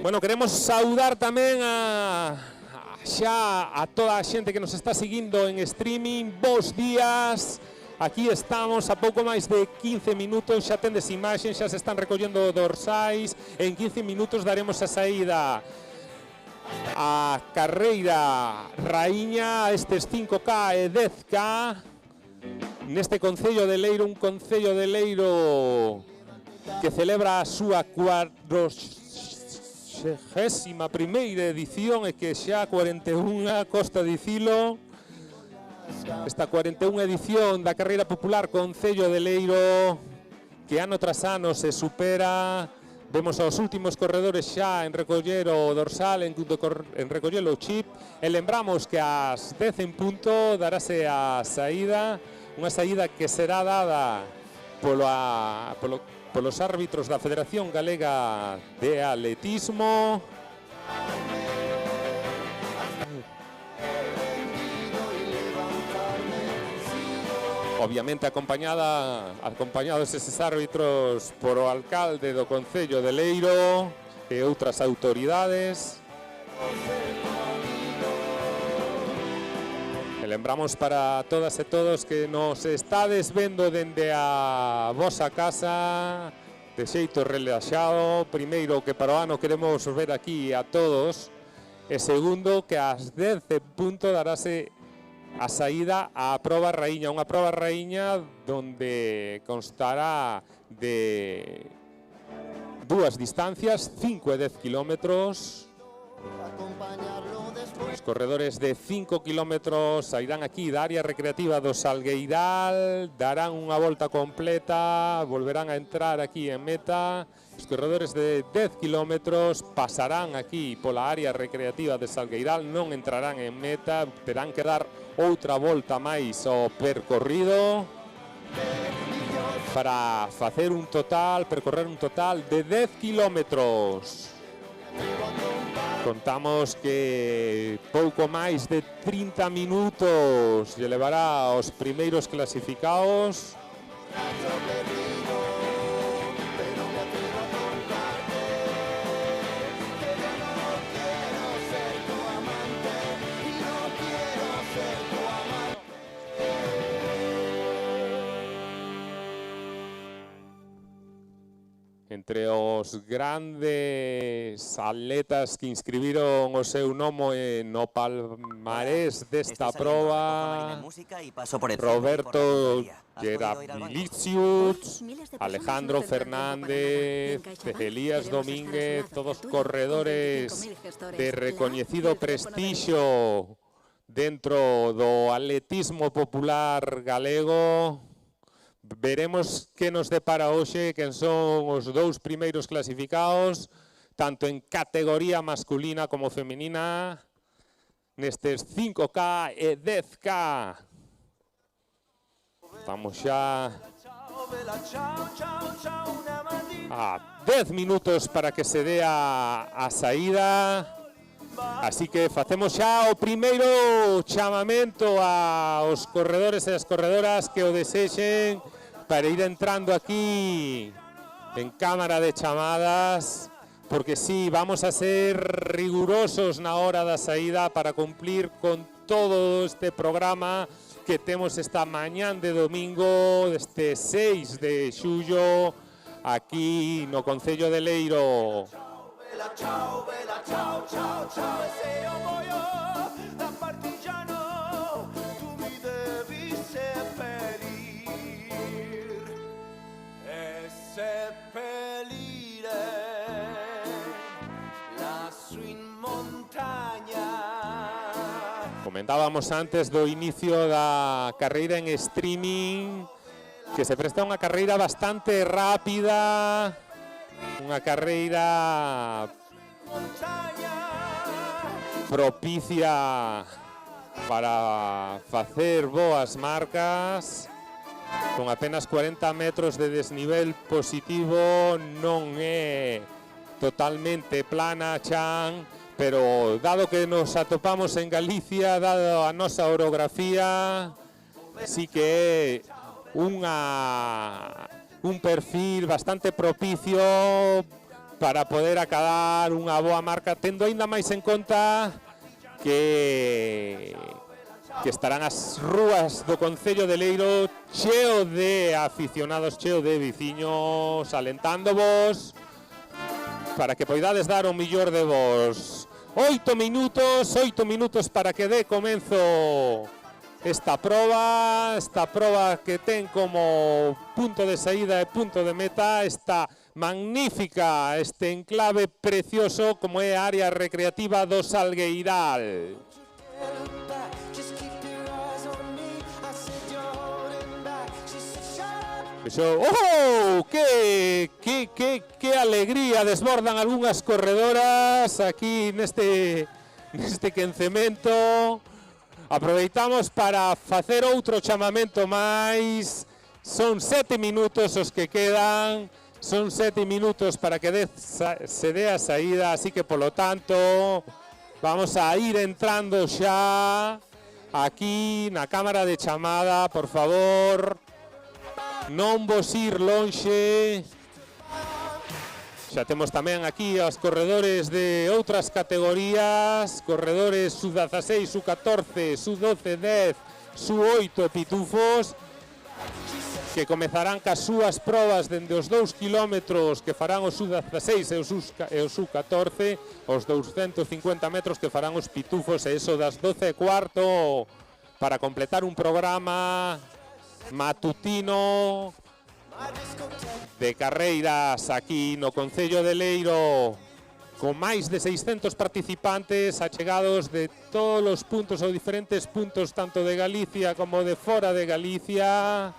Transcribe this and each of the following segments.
Bueno, queremos saudar tamén xa a toda a xente que nos está seguindo en streaming. Bos días. Aquí estamos a pouco máis de 15 minutos, xa tendes imaxen, xa se están recollendo dorsais. En 15 minutos daremos a saída a carreira raíña, estes 5K e 10K neste Concello de Leiro, un Concello de Leiro que celebra a súa 41ª edición e que xa 41 costa dicilo. Esta 41 edición da carreira popular Concello de Leiro que ano tras ano se supera. Vemos aos últimos corredores xa en recoller o dorsal, en recoller o chip, e lembramos que ás 10 en punto darase a saída, unha saída que será dada polos árbitros da Federación Galega de Atletismo. Obviamente acompañados eses árbitros por o alcalde do Concello de Leiro e outras autoridades. E lembramos para todas e todos que nos estades vendo dende a vosa casa de xeito relaxado. Primeiro, que para o ano queremos ver aquí a todos, e segundo, que ás 10 en punto darase a saída á proba raíña, unha proba raíña donde constará de dúas distancias, 5 e 10 kilómetros. Os corredores de 5 kilómetros sairán aquí da área recreativa do Salgueiral, darán unha volta completa, volverán a entrar aquí en meta. Os corredores de 10 kilómetros pasarán aquí pola área recreativa de Salgueiral, non entrarán en meta, terán que dar outra volta máis ao percorrido para facer percorrer un total de 10 kilómetros. Contamos que pouco máis de 30 minutos lle levará aos primeiros clasificados. Entre os grandes atletas que inscribiron o seu nome no palmarés desta proba, Roberto Gerardilicius, Alejandro Fernández, Elías Domínguez, todos corredores de recoñecido prestixio dentro do atletismo popular galego. Veremos que nos depara hoxe, quen son os dous primeiros clasificados, tanto en categoría masculina como femenina, nestes 5K e 10K. Estamos xa a 10 minutos para que se dé a saída. Así que facemos xa o primeiro chamamento aos corredores e as corredoras que o desexen para ir entrando aquí en cámara de chamadas, porque sí, vamos a ser rigurosos na hora da saída para cumplir con todo este programa que temos esta mañán de domingo, este 6 de xullo, aquí no Concello de Leiro. Ciao, bella, ciao, ciao, ciao, e se io muoio da partigiano, tu mi devi seppellir e seppellire lassù in montagna. Comentábamos antes do inicio da carreira en streaming que se presta unha carreira bastante rápida, unha carreira propicia para facer boas marcas, con apenas 40 metros de desnivel positivo. Non é totalmente plana, Chan, pero dado que nos atopamos en Galicia, dado a nosa orografía, sí que é un perfil bastante propicio para poder acadar unha boa marca, tendo aínda máis en conta que estarán as rúas do Concello de Leiro cheo de aficionados, cheo de veciños alentándovos para que poidades dar o millor de vos. 8 minutos para que dé comenzo esta proba que ten como punto de saída e punto de meta esta magnífica, este enclave precioso como é a área recreativa do Salgueiral. ¡Oh! ¡Qué alegría desbordan algunhas corredoras aquí neste quencemento! Aproveitamos para facer outro chamamento máis. Son 7 minutos os que quedan. Son 7 minutos para que se dé a saída, así que polo tanto vamos a ir entrando xa aquí na cámara de chamada, por favor. Non vos ir lonxe. Xa temos tamén aquí os corredores de outras categorías, corredores sub-16, sub-14, sub-12, 10, sub-8 e pitufos, que comezarán cas súas probas dende os 2 kilómetros que farán os sub-16 e os sub-14, os 250 metros que farán os pitufos, e iso das 12:15 para completar un programa matutino de carreiras aquí no Concello de Leiro con máis de 600 participantes achegados de todos os puntos ou diferentes puntos tanto de Galicia como de fora de Galicia.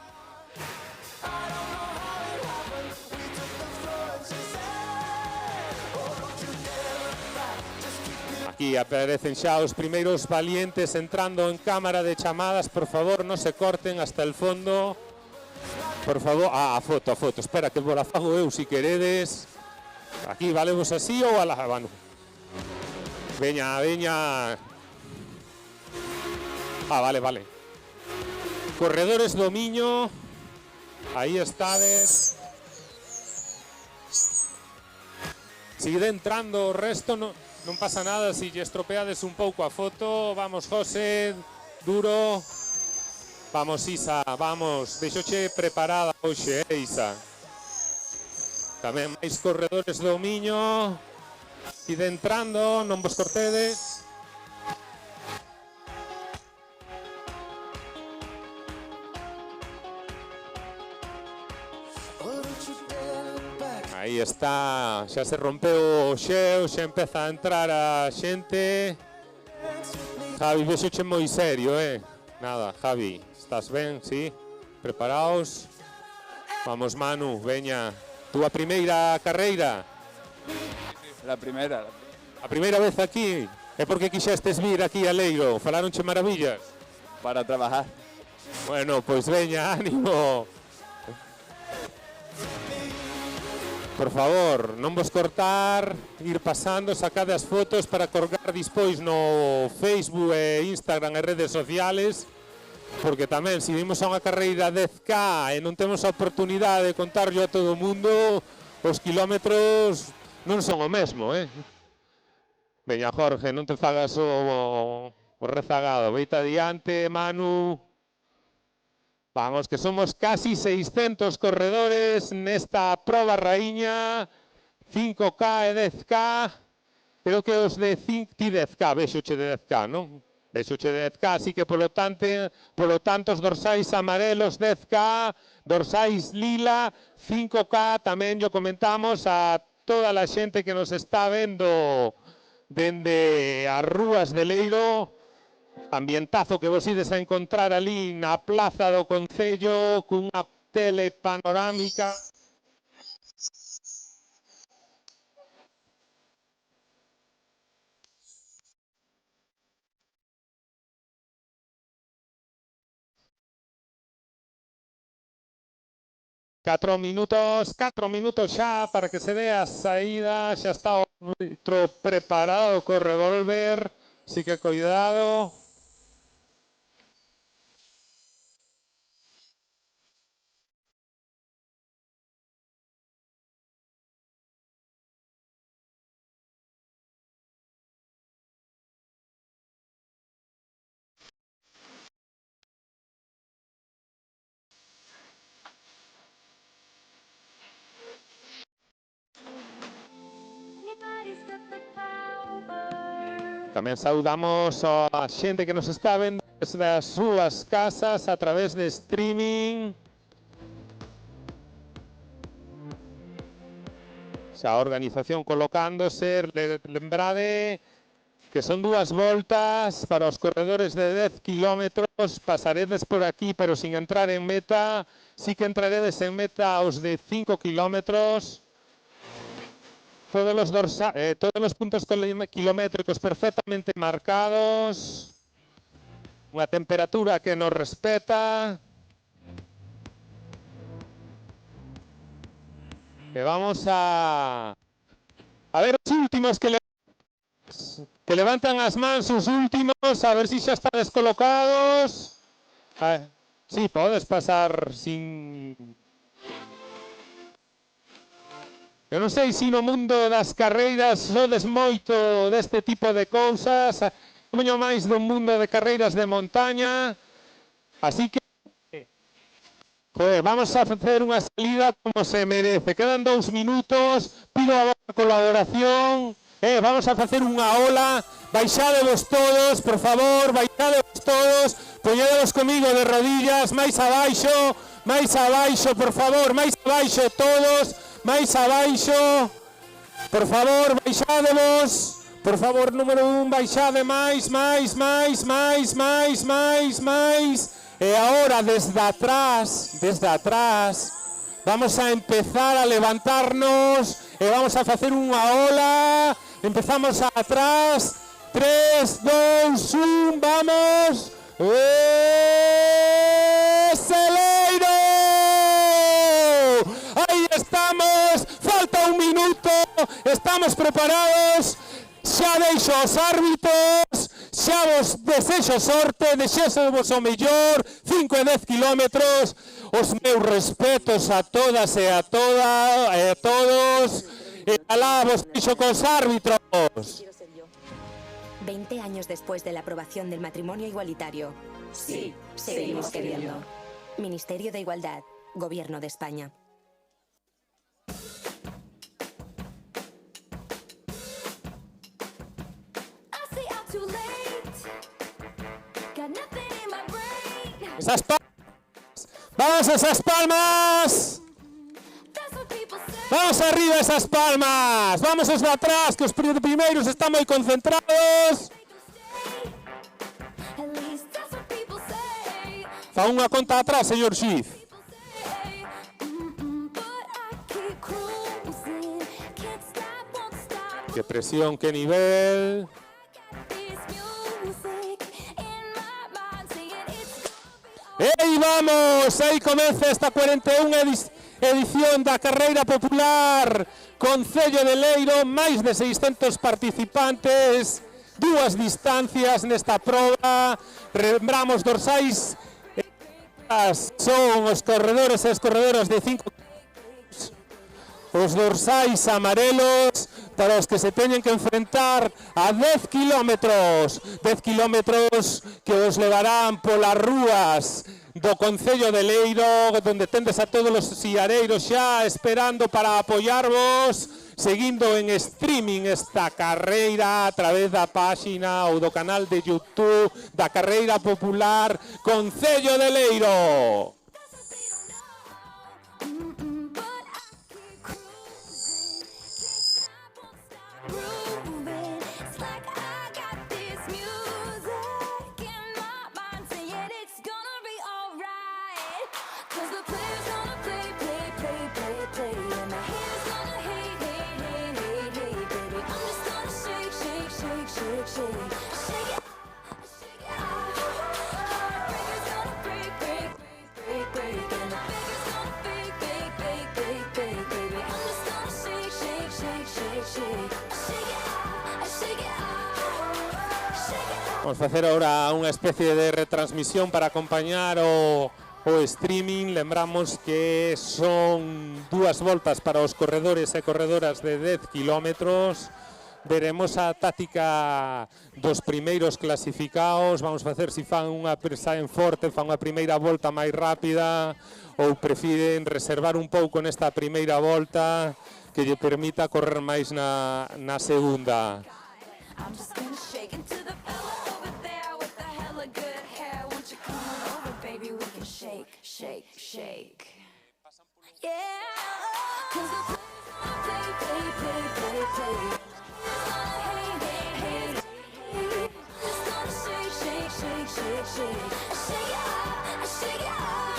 Aquí aparecen xa os primeiros valientes entrando en cámara de chamadas. Por favor, non se corten hasta el fondo. Por favor, a foto, espera que vos la fago eu si queredes. Aquí valemos así ou a la bueno. Veña. Vale. Corredores do Miño. Aí estades. Sigue entrando o resto, non pasa nada si lle estropeades un pouco a foto. Vamos, José, duro. Vamos, Isa, vamos. Deixoche preparada hoxe, Isa. Tamén máis corredores do Miño. Ide entrando, non vos cortedes. Aí está, xa se rompeu o xeo, xa empeza a entrar a xente. Javi, vexoche moi serio, Nada, Javi, estás ben, sí? Preparaos? Vamos, Manu, veña. Túa primeira carreira? La primeira. A primeira vez aquí? É porque quixestes vir aquí a Leiro? Falaronche maravillas? Para trabajar. Bueno, pois veña, ánimo. Por favor, non vos cortar, ir pasando, sacade as fotos para colgar despois no Facebook e Instagram e redes sociales, porque tamén, se vimos a unha carreira 10K e non temos a oportunidade de contarlo a todo o mundo, os kilómetros non son o mesmo, Veña, Jorge, non te fagas o rezagado, veite adiante, Manu. Vamos, que somos casi 600 corredores nesta proba raíña, 5K e 10K, pero que os de 10K, vexoche de 10K, non? Vexoche de 10K, así que polo tanto os dorsais amarelos 10K, dorsais lila, 5K, tamén yo comentamos a toda a xente que nos está vendo dende as rúas de Leiro. Ambientazo que vos ides a encontrar ali na plaza do Concello cunha tele panorámica. Catro minutos xa para que se dé a saída, xa está o outro preparado co revólver, así que cuidado. Tamén saudamos a xente que nos está vendo desde as súas casas a través de streaming. Xa a organización colocándose, lembrade que son 2 voltas para os corredores de 10 kilómetros, pasaredes por aquí pero sin entrar en meta, sí que entraredes en meta aos de 5 kilómetros. Todos los puntos kilométricos perfectamente marcados, unha temperatura que nos respeta. Que vamos a ver os últimos que levantan as mans, os últimos, a ver se xa están descolocados. Sí, podes pasar sin... Eu non sei se no mundo das carreiras sodes moito deste tipo de cousas, poño máis do mundo de carreiras de montaña, así que vamos a facer unha salida como se merece. Quedan 2 minutos, pido a vosa colaboración, vamos a facer unha ola, baixadevos todos, por favor, baixadevos todos, poñedevos comigo de rodillas, máis abaixo, por favor, máis abaixo todos, máis abaixo, por favor, baixadevos, por favor, número 1, baixade máis, e agora desde atrás, vamos a empezar a levantarnos e vamos a facer unha ola, empezamos atrás, 3, 2, 1, vamos, ¡Celeiro! Aí estamos, falta 1 minuto, estamos preparados, xa deixo os árbitros, xa vos desexo sorte, desexo o mellor, 5 e 10 kilómetros, os meus respetos a todas e a todos, e alá vos deixo cos árbitros. 20 años después de la aprobación del matrimonio igualitario. Sí, seguimos queriendo. Ministerio de Igualdad, Gobierno de España. Esas palmas. Vamos a esas palmas. Vamos arriba esas palmas. Vamos os de atrás, que os primeiros están moi concentrados. Fa unha conta atrás, señor Xiz. Que presión, que nivel. ¡Ey, vamos! Aí comeza esta 41 edición da carreira popular Concello de Leiro, máis de 600 participantes, 2 distancias nesta proba. Lembramos dorsais, son os corredores e as corredoras de 5 os dorsais amarelos para os que se teñen que enfrentar a 10 kilómetros que os levarán polas rúas do Concello de Leiro, donde tendes a todos os siareiros xa esperando para apoiarvos, seguindo en streaming esta carreira a través da páxina ou do canal de YouTube da Carreira Popular Concello de Leiro. Vamos a facer ahora unha especie de retransmisión para acompañar o streaming. Lembramos que son 2 voltas para os corredores e corredoras de 10 kilómetros. Veremos a táctica dos primeiros clasificados. Vamos a facer se fan unha saen forte, fan unha primeira volta máis rápida ou prefiren reservar un pouco nesta primeira volta que lle permita correr máis na segunda. I'm just gonna shake it to the fella over there with the hella good hair. Won't you come on over, baby? We can shake, shake, shake. Yeah, 'cause the players wanna play, play, play, play. Hate, hate, hate, hate. Just gonna shake, shake, shake, shake, shake. I shake it out, I shake it out.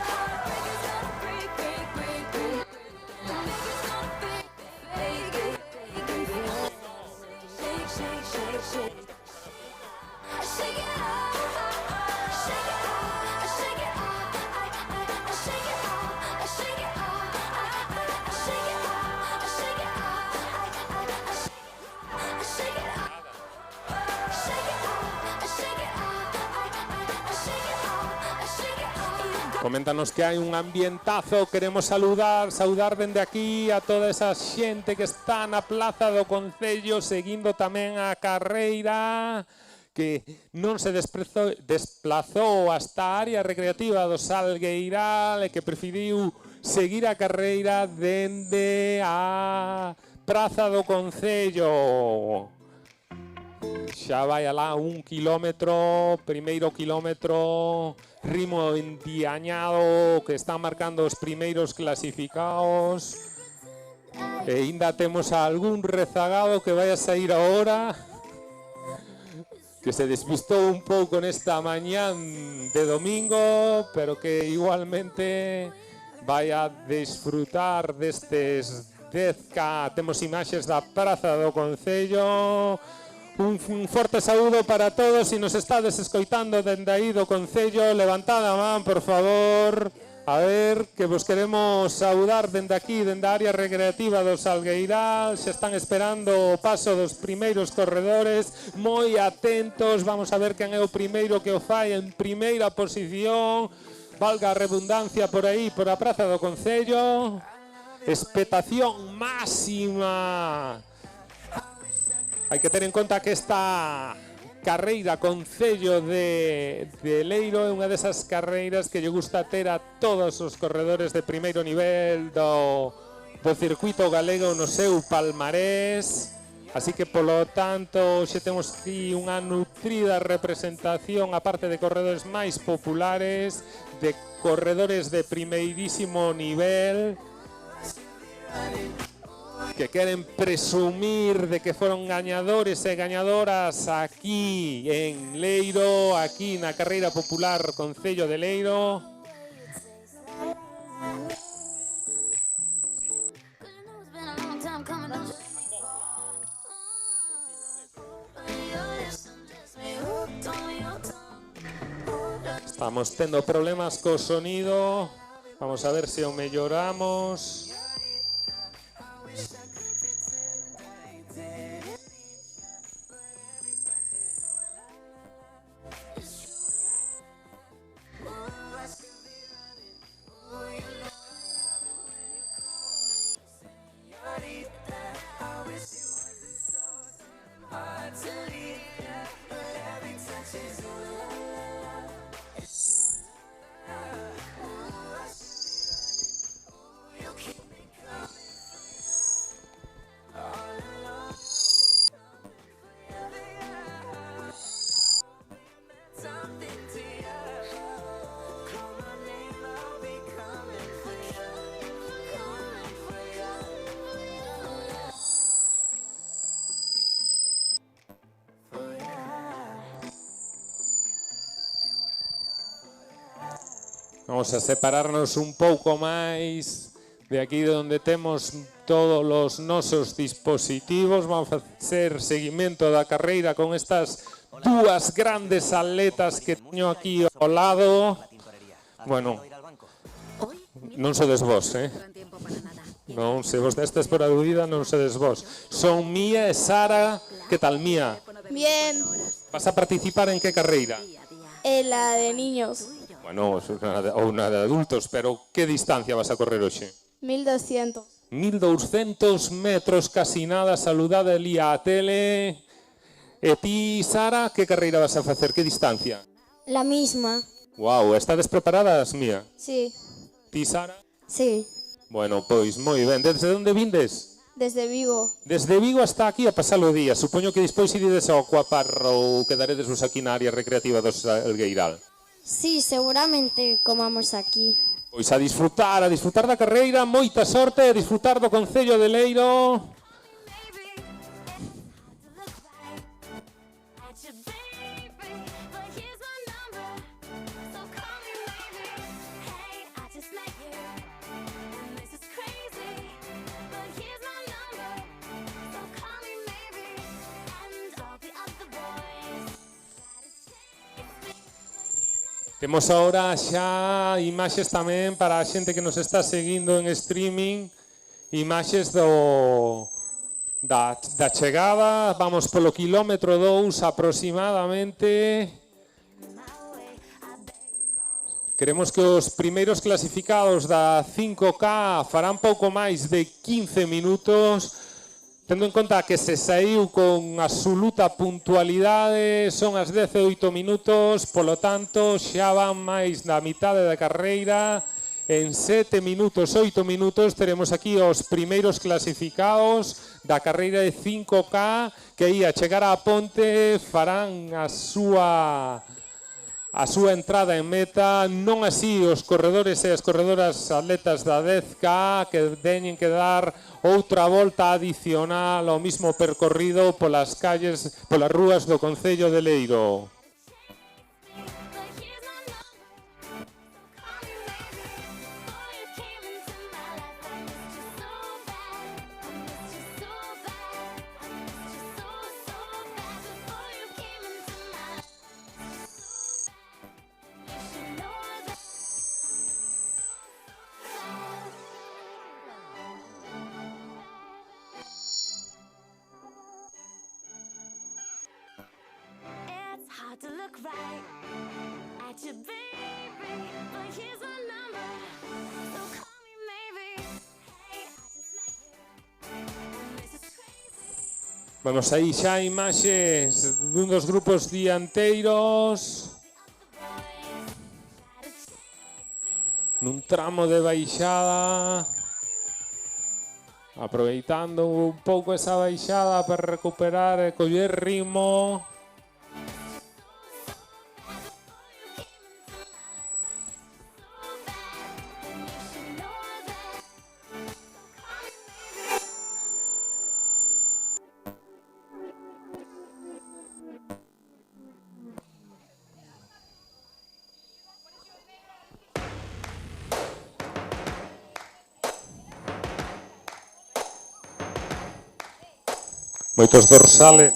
Heartbreakers gonna break, break, break, break. Makers gonna fake, fake it, fake it, fake it. Shake, shake, shake, shake. I shake it out, shake it out, I shake it out, I shake it out, I shake it out, I shake it out, I shake it out, I shake it out, shake it out, I shake it out, I shake it out, I shake it out. Coméntanos que hai un ambientazo, queremos saudar dende aquí a toda esa xente que está na Plaza do Concello seguindo tamén a carreira, que non se desplazou hasta a área recreativa do Salgueiral e que preferiu seguir a carreira dende a Praza do Concello. Xa vai alá 1 kilómetro, primeiro kilómetro, ritmo endiañado que están marcando os primeiros clasificados. E ainda temos algún rezagado que vai a sair agora, que se despistou un pouco nesta mañán de domingo, pero que igualmente vai a desfrutar destes 10K. Temos imaxes da Praza do Concello. Un forte saúdo para todos. Se nos estades escoitando dende aí do Concello, levantad a man, por favor. A ver, que vos queremos saudar dende aquí, dende a área recreativa do Salgueiral. Se están esperando o paso dos primeiros corredores. Moi atentos, vamos a ver quen é o primeiro que o fai en primeira posición. Valga a redundancia por aí, por a Praza do Concello. Expectación máxima. Hai que ter en conta que esta carreira Concello de Leiro é unha desas carreiras que lle gusta ter a todos os corredores de primeiro nivel do circuito galego no seu palmarés. Así que, polo tanto, xe temos aquí unha nutrida representación, a parte de corredores máis populares, de corredores de primeirísimo nivel, que queren presumir de que foron gañadores e gañadoras aquí en Leiro, aquí na carreira popular Concello de Leiro. Estamos tendo problemas co sonido, vamos a ver se o melloramos. Vamos a separarnos un pouco máis de aquí onde temos todos os nosos dispositivos. Vamos a facer seguimento da carreira con estas dúas grandes atletas que teño aquí ao lado. Bueno, non sodes vos, Non, se vos destes por aludida, non sodes vos. Son Mía e Sara. Que tal, Mía? Bien, Vas a participar en que carreira? en la de niños, Bueno, ou unha de adultos, pero que distancia vas a correr hoxe? 1200. 1200 metros, casi nada. Saludade ali á tele. E ti, Sara, que carreira vas a facer? Que distancia? La misma. Guau, estades preparadas, Mía? Sí. Ti, Sara? Sí. Bueno, pois moi ben. Desde onde vindes? Desde Vigo. Desde Vigo hasta aquí a pasar o día. Supoño que despois iredes ao Aquaparra ou quedaredes vos aquí na área recreativa do Salgueiral. Sí, seguramente comamos aquí. Pois a disfrutar da carreira, moita sorte, a disfrutar do Concello de Leiro. Temos agora xa imaxes tamén para a xente que nos está seguindo en streaming, imaxes da chegada, vamos polo kilómetro 2 aproximadamente. Queremos que os primeiros clasificados da 5K farán pouco máis de 15 minutos, tendo en conta que se saiu con absoluta puntualidade, son as 18 minutos, polo tanto xa van máis da mitade da carreira. En 7 minutos, 8 minutos teremos aquí os primeiros clasificados da carreira de 5K que ia chegar á ponte, farán a súa entrada en meta, non así os corredores e as corredoras atletas da 10K que teñen que dar outra volta adicional ao mismo percorrido polas calles, polas rúas do Concello de Leiro. To look right at you, baby, but here's my number, so call me maybe. Hey, I just met you, and this is crazy. Vamos aí xa imaxes dun dos grupos dianteiros nun tramo de baixada, aproveitando un pouco esa baixada para recuperar e coller ritmo. Moitos dorsales.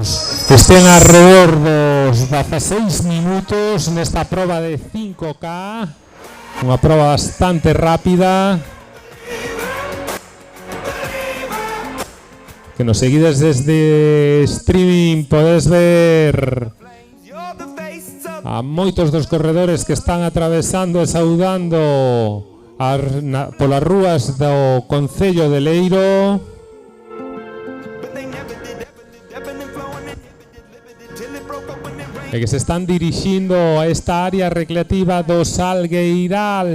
estén alrededor dos 16 minutos nesta proba de 5K, unha proba bastante rápida, que nos seguides desde streaming. Podes ver a moitos dos corredores que están atravesando e saudando polas rúas do Concello de Leiro. E que se están dirixindo a esta área recreativa do Salgueiral,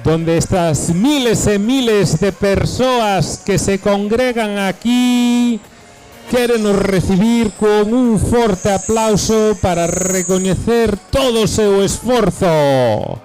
donde estas miles e miles de persoas que se congregan aquí queren nos recibir con un forte aplauso para recoñecer todo o seu esforzo.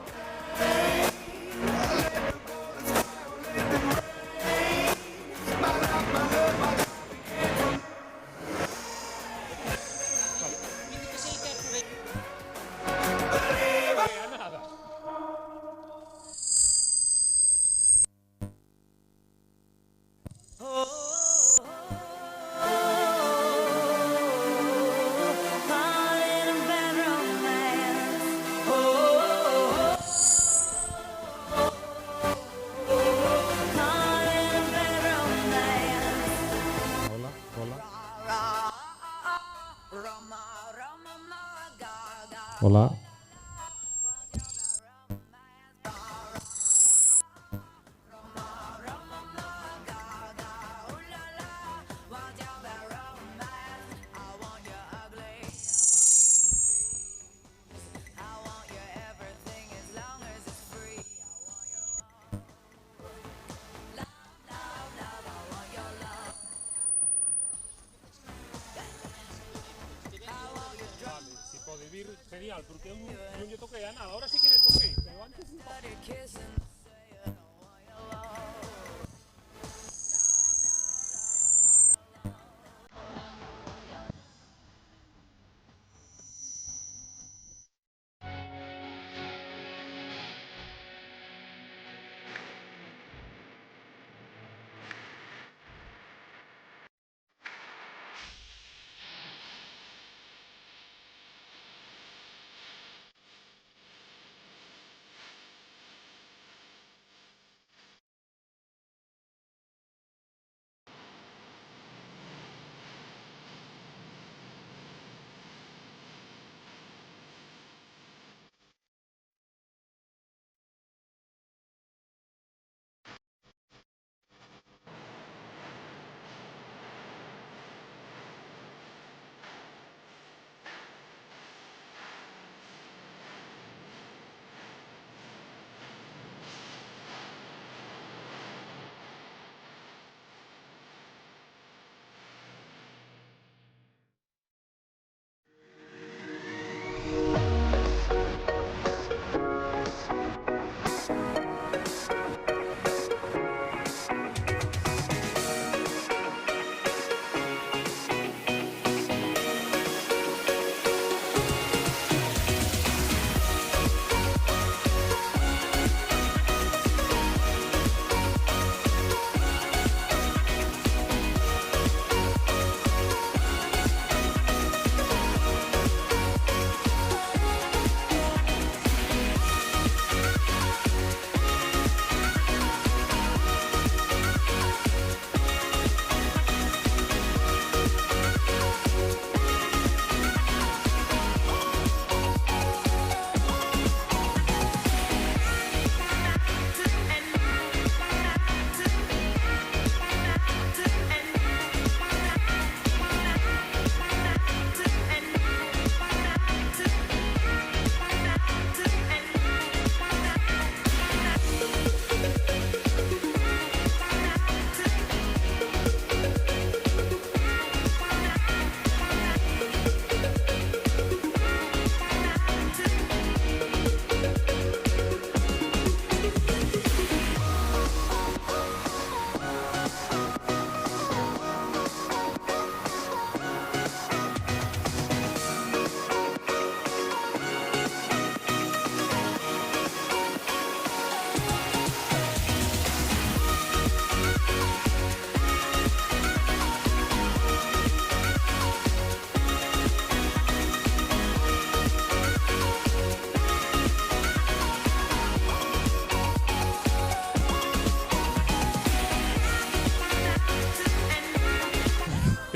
Hola. Genial, porque eu non lle toquei a nada. Ahora sí que lle toquei, pero antes non.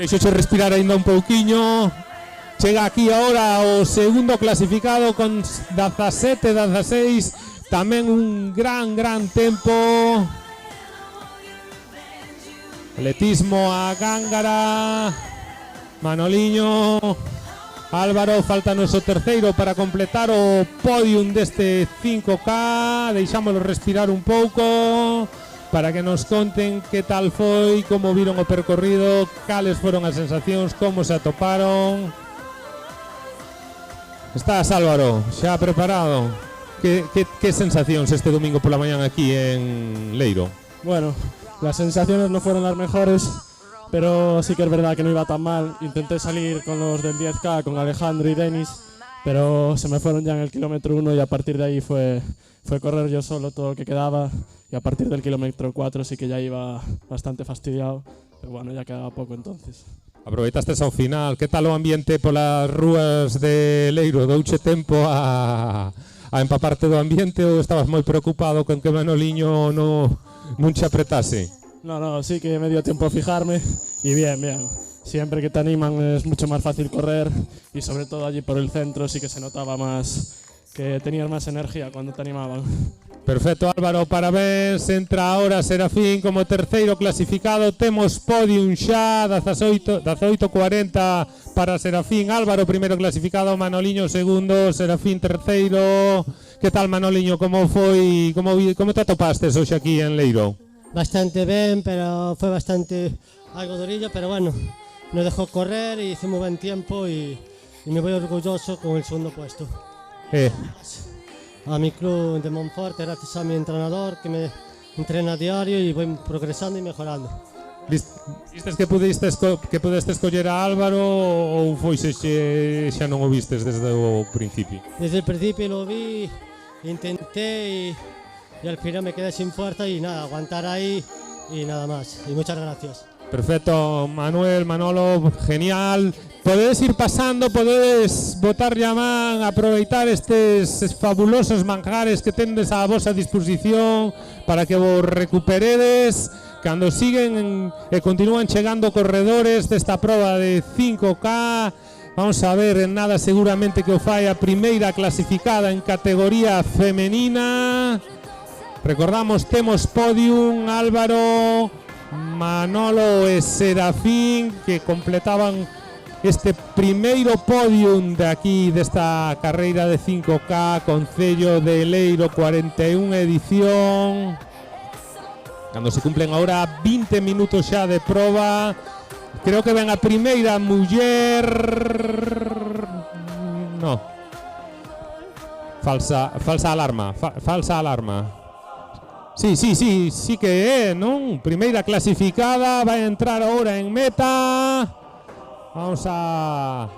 Deixoche respirar ainda un pouquiño. Chega aquí agora o segundo clasificado con 17-16. Tamén un gran tempo. Atletismo a Gángara. Manoliño. Álvaro, faltanos o terceiro para completar o podium deste 5K. Deixámoslo respirar un pouco para que nos conten que tal foi, como viron o percorrido, cales foron as sensacións, como se atoparon. Estás, Álvaro, xa preparado? Que sensacións este domingo pola mañán aquí en Leiro? Bueno, las sensaciones no fueron las mejores, pero sí que es verdad que no iba tan mal. Intenté salir con los del 10K, con Alejandro y Denis, pero se me fueron ya en el kilómetro 1 y a partir de ahí fue correr yo solo todo lo que quedaba, y a partir del kilómetro 4 sí que ya iba bastante fastidiado, pero bueno, ya quedaba poco entonces. Aproveitaste ao final, que tal o ambiente polas rúas de Leiro? Douche tempo a empaparte do ambiente ou estabas moi preocupado con que Manoliño non che apretase? No, sí que me dio tiempo a fijarme y bien. Siempre que te animan es mucho más fácil correr, y sobre todo allí por el centro sí que se notaba más, que tenías más energía cuando te animaban. Perfecto, Álvaro, parabéns. Entra ahora Serafín como terceiro clasificado. Temos podium xa, 18:40 para Serafín. Álvaro primeiro clasificado, Manoliño segundo, Serafín terceiro. Que tal, Manoliño, como foi, como te atopastes hoxe aquí en Leiro? Bastante bien, pero fue bastante algo durillo, pero bueno, nos dejó correr y hizo muy buen tiempo y me voy orgulloso con el segundo puesto. A mi club de Montfort, gracias a mi entrenador que me entrena a diario y voy progresando y mejorando. Vistes que pudeste escoller a Álvaro ou foise xa non o vistes desde o principio? Desde el principio lo vi, intenté y al final me quedé sin fuerza y nada, aguantar ahí y nada más. Y muchas gracias. Perfecto, Manuel, Manolo, genial. Podedes ir pasando, podedes botarlle a man, aproveitar estes fabulosos manjares que tendes a vosa disposición para que vos recuperedes cando siguen e continúan chegando corredores desta proba de 5K. Vamos a ver, en nada seguramente que o fai a primeira clasificada en categoría femenina. Recordamos, temos podium, Álvaro, Manolo e Serafín, que completaban este primeiro podium de aquí desta carreira de 5K Concello de Leiro 41 edición. Cando se cumplen agora 20 minutos xa de proba, creo que ven a primeira muller. No. Falsa alarma, falsa alarma. Sí que é, non? Primeira clasificada, vai entrar agora en meta. Vamos a...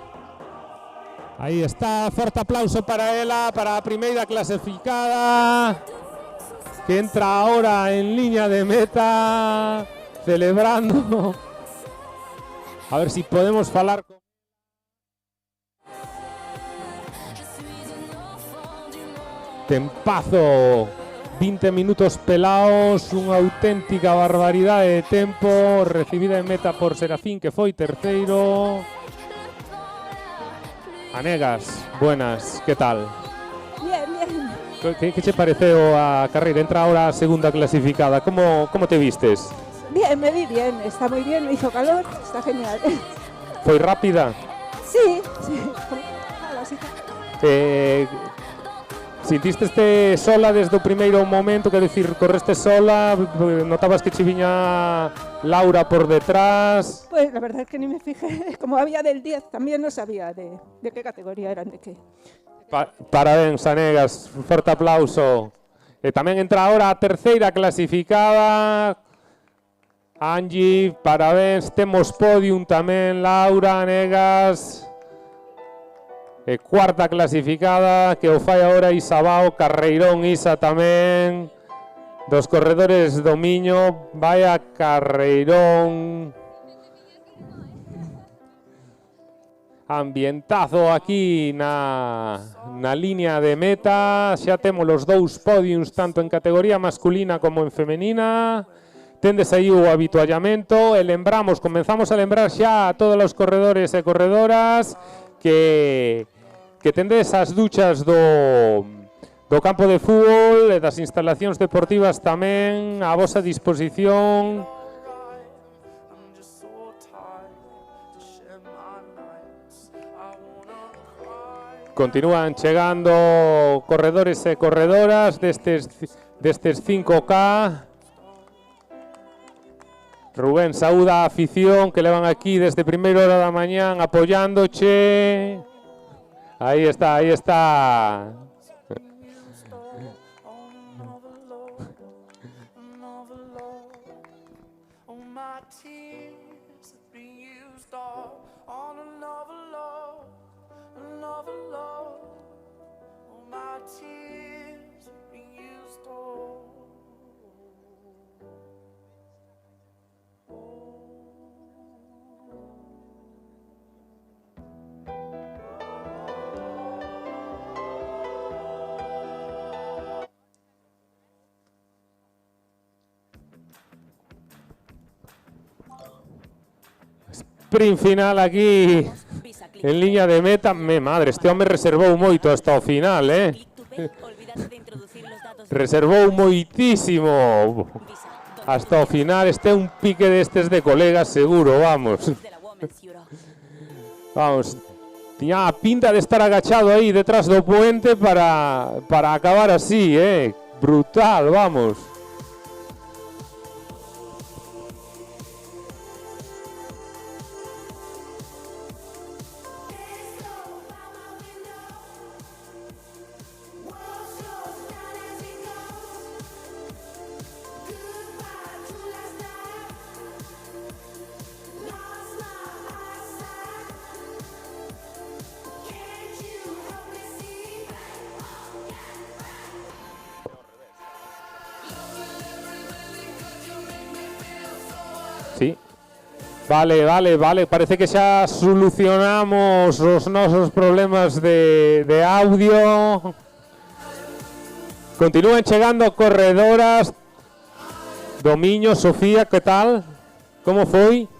Aí está, forte aplauso para ela, para a primeira clasificada, que entra ahora en línea de meta, celebrando. A ver si podemos falar con... Tempazo, 20 minutos pelaos, unha auténtica barbaridade de tempo, recibida en meta por Serafín, que foi terceiro. Anegas, buenas, que tal? Bien. Que che pareceu a carreira? Entra ahora a segunda clasificada, como te vistes? Bien, me vi bien, está muy bien, me hizo calor, está genial. Foi rápida? Sí. Nada, sí. Sintiste sola desde o primeiro momento, quero dicir, correste sola, notabas que che viña Laura por detrás? Pues la verdad es que ni me fijé, como había del 10, también no sabía de qué categoría eran, de qué. Parabéns, Anegas, un forte aplauso. E tamén entra ahora a terceira clasificada, Angie, parabéns, temos podium tamén, Laura, Anegas. E cuarta clasificada, que o fai agora Isabao, carreirón Isa tamén, dos corredores do Miño, vaya carreirón. Ambientazo aquí na línea de meta, xa temos os dous podiums tanto en categoría masculina como en femenina. tendes aí o habituallamento e lembramos, comenzamos a lembrar xa a todos os corredores e corredoras que tendes as duchas do campo de fútbol e das instalacións deportivas tamén a vosa disposición. Continúan chegando corredores e corredoras destes 5K. Rubén saúda a afición que levan aquí desde primeira hora da mañán apoyándoche. Aí está, aí está. Sprint final aquí en línea de meta. Madre, este home reservou moito hasta o final, reservou moitísimo hasta o final. Este é un pique destes de colegas seguro, vamos. Vamos, tiña a pinta de estar agachado aí detrás do puente para acabar así, brutal, vamos. Sí. Vale. Parece que xa solucionamos os nosos problemas de audio. Continúan chegando corredoras. Domiño, Sofía, que tal? Como foi?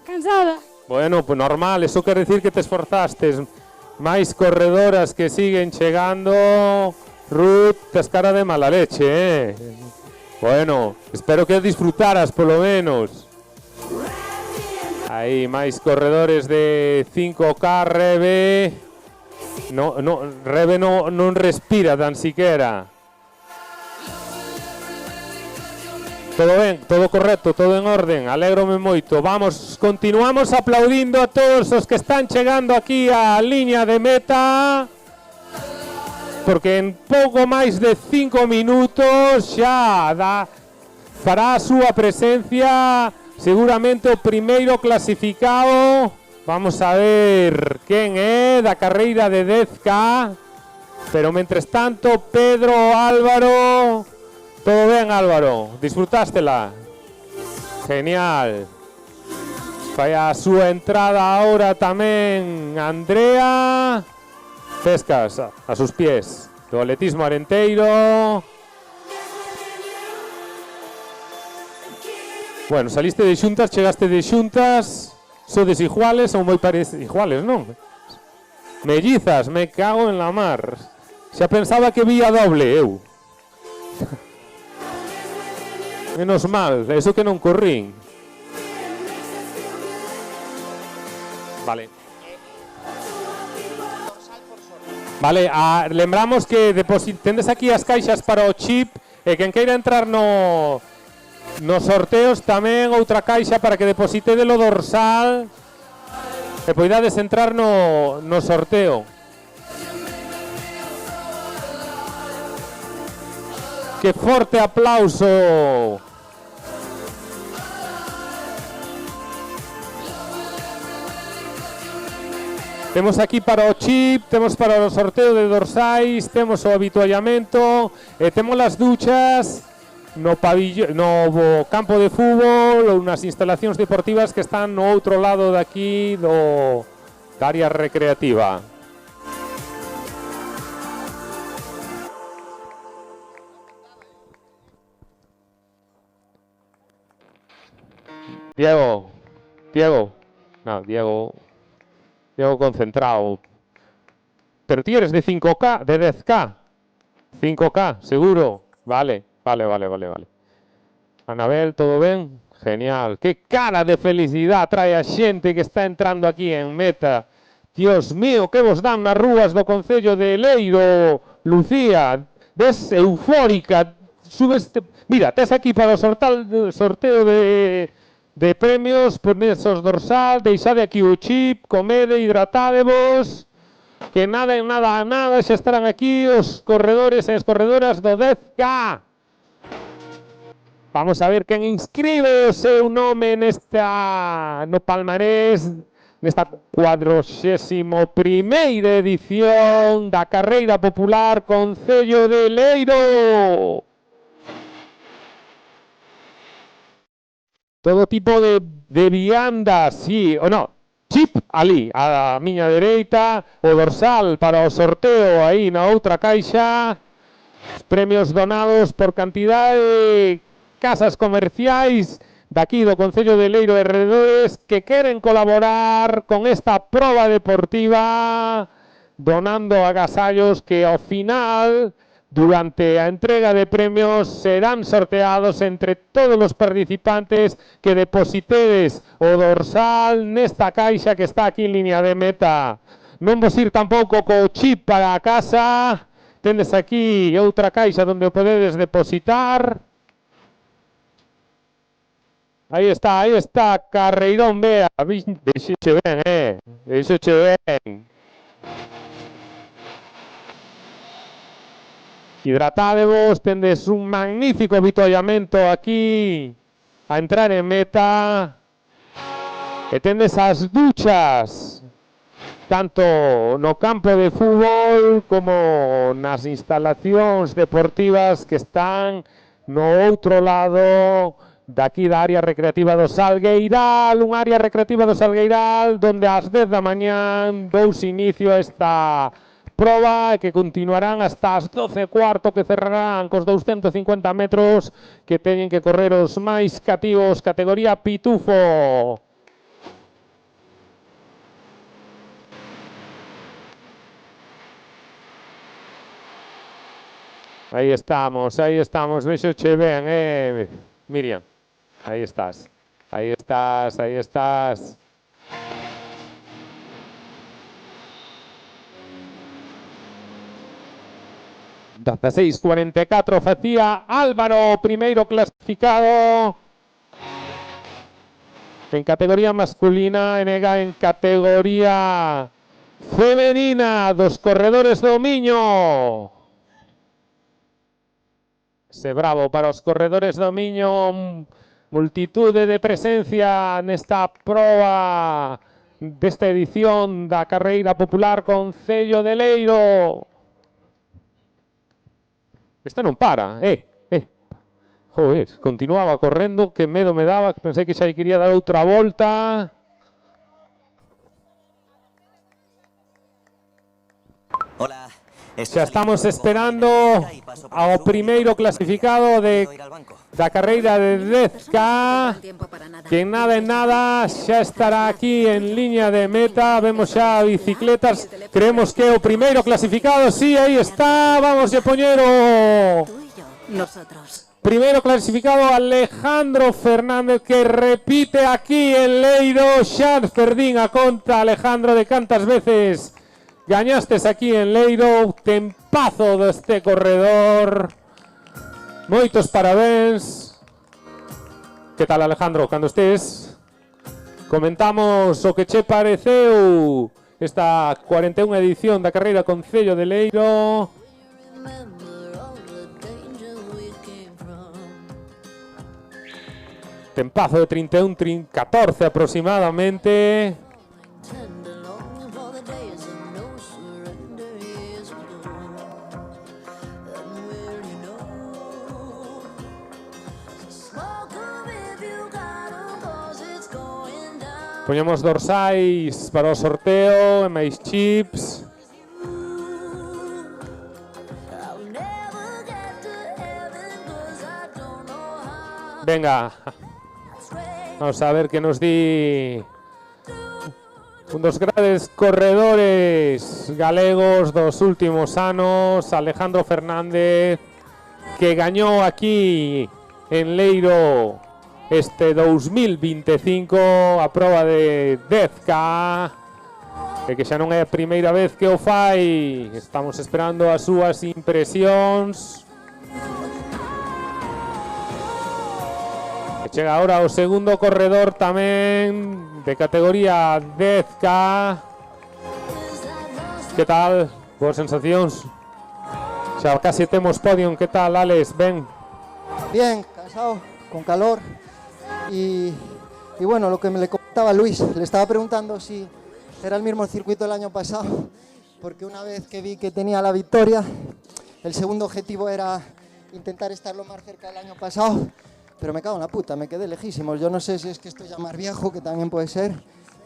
Cansada. Bueno, pues normal, eso quer decir que te esforzastes. Máis corredoras que siguen chegando. Ruth, tes cara de mala leche, Bueno, espero que disfrutaras polo menos. Aí, máis corredores de 5K, Rebe. Rebe non respira tan siquiera. Todo ben, todo correcto, todo en orden, alégrome moito. Vamos, continuamos aplaudindo a todos os que están chegando aquí á liña de meta, porque en pouco máis de 5 minutos xa fará a súa presencia seguramente o primeiro clasificado. Vamos a ver quen é da carreira de 10K. Pero mentres tanto, Pedro, Álvaro. Todo ben, Álvaro? Disfrutástela? Genial. Fai a súa entrada ahora tamén Andrea. Pescas a sus pies do atletismo arenteiro. Bueno, saliste de xuntas, chegaste de xuntas. Sodes iguales ou moi parecidos? Iguales, non? Mellizas, me cago en la mar. Xa pensaba que vía doble, eu. Menos mal, eso que non corrín. Vale. Vale, lembramos que tendes aquí as caixas para o chip e quen queira entrar nos sorteos tamén outra caixa para que deposite o dorsal e poidades entrar no sorteo. Que forte aplauso. Temos aquí para o chip, temos para o sorteo de dorsais, temos o habituallamento, temos as duchas no campo de fútbol ou nas instalacións deportivas que están no outro lado daqui da área recreativa. Diego. No, Diego concentrado. Pero tú eres de 5K, de 10K. 5K, seguro. Vale. Anabel, ¿todo bien? Genial. Qué cara de felicidad trae a xente que está entrando aquí en meta. Dios mío, que vos dan nas rúas do Concello de Leiro, Lucía. Des eufórica. Mira, tes aquí para o sorteo de premios, ponesos dorsal, deixade aquí o chip, comede, hidratádevos, que nada, xa estarán aquí os corredores e as corredoras do 10K. Vamos a ver quen inscribe o seu nome no palmarés, nesta 41ª edición da Carreira Popular Concello de Leiro. Todo tipo de viandas, sí, o no. Chip ali, a miña dereita, o dorsal para o sorteo aí na outra caixa. Premios donados por cantidad de casas comerciais daqui do Concello de Leiro e arredores que queren colaborar con esta proba deportiva donando agasallos que ao final, durante a entrega de premios, serán sorteados entre todos os participantes que depositedes o dorsal nesta caixa que está aquí en línea de meta. Non vos ir tampouco co chip para a casa. Tendes aquí outra caixa onde o podedes depositar. Aí está, Carreirón, vea. Veixoche ben, veixoche ben. Hidratádevos, tendes un magnífico avituallamento aquí a entrar en meta. E tendes as duchas, tanto no campo de fútbol como nas instalacións deportivas que están no outro lado daqui da área recreativa do Salgueiral, unha área recreativa do Salgueiral donde ás 10 da mañán dous inicio a esta proba que continuarán hasta as 12:15 que cerrarán cos 250 metros que teñen que correr os máis cativos categoría pitufo. Aí estamos, vexoche ben, Miriam. Aí estás. 16:44 facía Álvaro, primeiro clasificado en categoría masculina, en categoría femenina dos corredores do Miño. Ese bravo para os corredores do Miño, multitude de presencia nesta proba desta edición da Carreira Popular Concello de Leiro. Esta non para, Joder, continuaba correndo, que medo me daba, pensei que xa quería dar outra volta. Hola. Xa estamos esperando ao primeiro clasificado da carreira de 10K, que en nada xa estará aquí en liña de meta. Vemos xa bicicletas, creemos que é o primeiro clasificado, sí, aí está, vamos a poñer o primeiro clasificado, Alejandro Fernández, que repite aquí en Leiro. Xa perdín a conta, Alejandro, de cantas veces gañastes aquí en Leiro. Tempazo deste corredor, moitos parabéns. Que tal, Alejandro? Cando estés comentamos o que che pareceu esta 41 edición da Carreira Concello de Leiro. Tempazo de 31-14 aproximadamente. Poñemos dorsais para o sorteo e máis chips. Venga. Vamos a ver que nos di un dos grandes corredores galegos dos últimos anos, Alejandro Fernández, que gañou aquí en Leiro este 2025 a proba de 10K, e que xa non é a primeira vez que o fai. Estamos esperando as súas impresións. E chega agora o segundo corredor tamén de categoría 10K. Que tal? Boas sensacións? Xa casi temos podium. Que tal, Alex? Ben? Bien, cansado, con calor. Y bueno, lo que me le comentaba a Luis, le estaba preguntando si era el mismo circuito del año pasado, porque una vez que vi que tenía la victoria, el segundo objetivo era intentar estar lo más cerca del año pasado, pero me cago en la puta, me quedé lejísimos. Yo no sé si es que estoy ya más viejo, que también puede ser,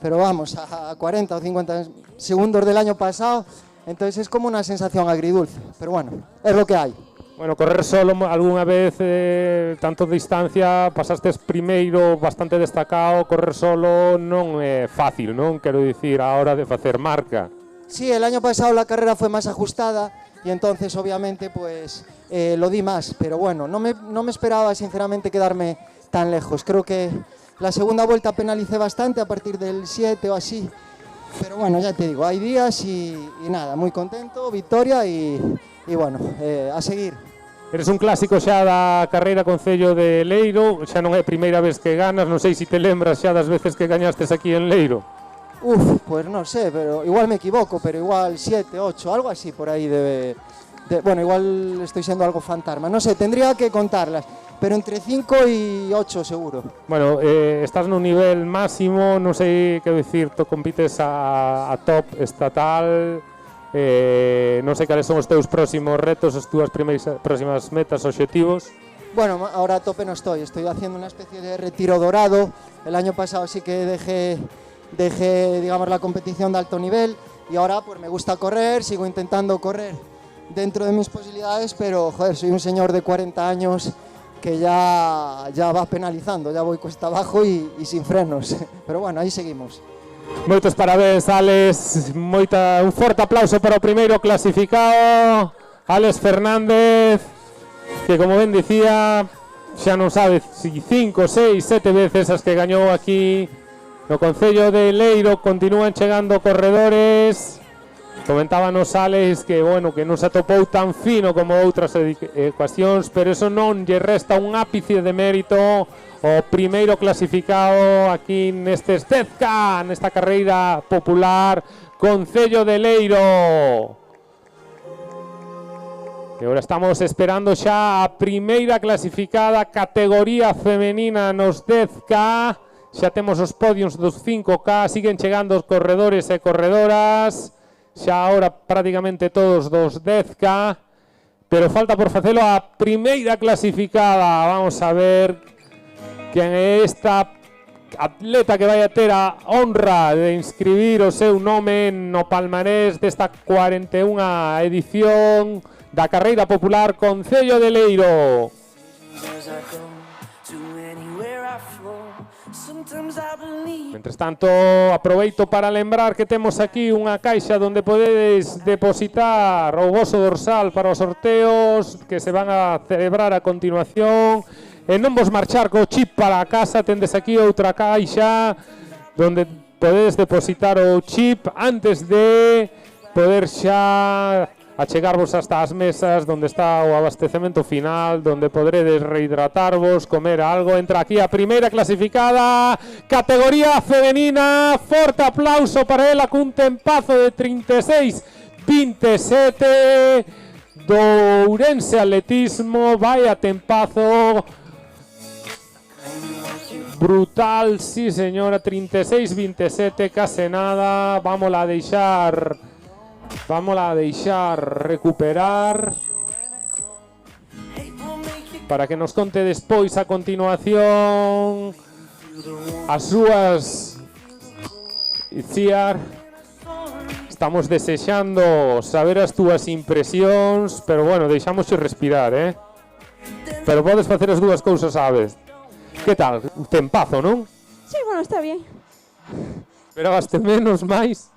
pero vamos, a 40 o 50 segundos del año pasado, entonces es como una sensación agridulce, pero bueno, es lo que hay. Bueno, correr solo algunha vez, tanto distancia, pasastes primeiro bastante destacado, correr solo non é fácil, non? Quero dicir, a hora de facer marca. Sí, el año pasado la carrera fue más ajustada y entonces obviamente pues lo di más, pero bueno, no me esperaba sinceramente quedarme tan lejos. Creo que la segunda vuelta penalicé bastante a partir del 7 o así, pero bueno, ya te digo, hay días y nada, muy contento, victoria y bueno, a seguir. Eres un clásico xa da carreira Concello de Leiro, xa non é a primeira vez que ganas, non sei se te lembras xa das veces que gañastes aquí en Leiro. Pues no sé, pero igual me equivoco, pero igual 7, 8, algo así por ahí debe... bueno, igual estoy siendo algo fantasma, no sé, tendría que contarlas, pero entre 5 y 8 seguro. Bueno, estás nun nivel máximo, non sei que dicir, compites a top estatal, non sei cales son os teus próximos retos, as túas próximas metas, obxectivos. Bueno, ahora a tope no estoy haciendo una especie de retiro dorado. El año pasado sí que dejé digamos, la competición de alto nivel y ahora pues me gusta correr, sigo intentando correr dentro de mis posibilidades, pero joder, soy un señor de 40 años que ya va penalizando, ya voy cuesta abajo y sin frenos, pero bueno, ahí seguimos. Moitos parabéns, Alex, un forte aplauso para o primeiro clasificado, Alex Fernández, que como ben dicía, xa non sabe si 5, 6, 7 veces as que gañou aquí no Concello de Leiro. Continúan chegando corredores. Comentábanos Alex que, bueno, que non se atopou tan fino como outras ecuacións, pero eso non lle resta un ápice de mérito o primeiro clasificado aquí neste 10K, nesta carreira popular Concello de Leiro. E agora estamos esperando xa a primeira clasificada categoría femenina nos 10K. Xa temos os podiums dos 5K, siguen chegando os corredores e corredoras. Xa ahora prácticamente todos dos 10K, pero falta por facelo a primeira clasificada. Vamos a ver quen é esta atleta que vai a ter a honra de inscribir o seu nome no palmarés desta 41ª edición da carreira popular Concello de Leiro. Mentres tanto, aproveito para lembrar que temos aquí unha caixa onde podedes depositar o voso dorsal para os sorteos que se van a celebrar a continuación. E non vos marchar co chip para a casa, tendes aquí outra caixa onde podedes depositar o chip antes de poder xa achegarvos hasta as mesas onde está o abastecemento final, onde podredes rehidratarvos, comer algo. Entra aquí a primeira clasificada, categoría femenina, forte aplauso para ela cun tempazo de 36-27 do Ourense Atletismo. Vaya tempazo brutal, sí señora, 36-27, case nada. Vámola a deixar recuperar para que nos conte despois a continuación as súas. Iciar, estamos desexando saber as túas impresións, pero bueno, deixámosxe respirar, pero podes facer as dúas cousas a vez. Que tal? Un tempazo, non? Sí, bueno, está bien. Esperabaste menos, máis?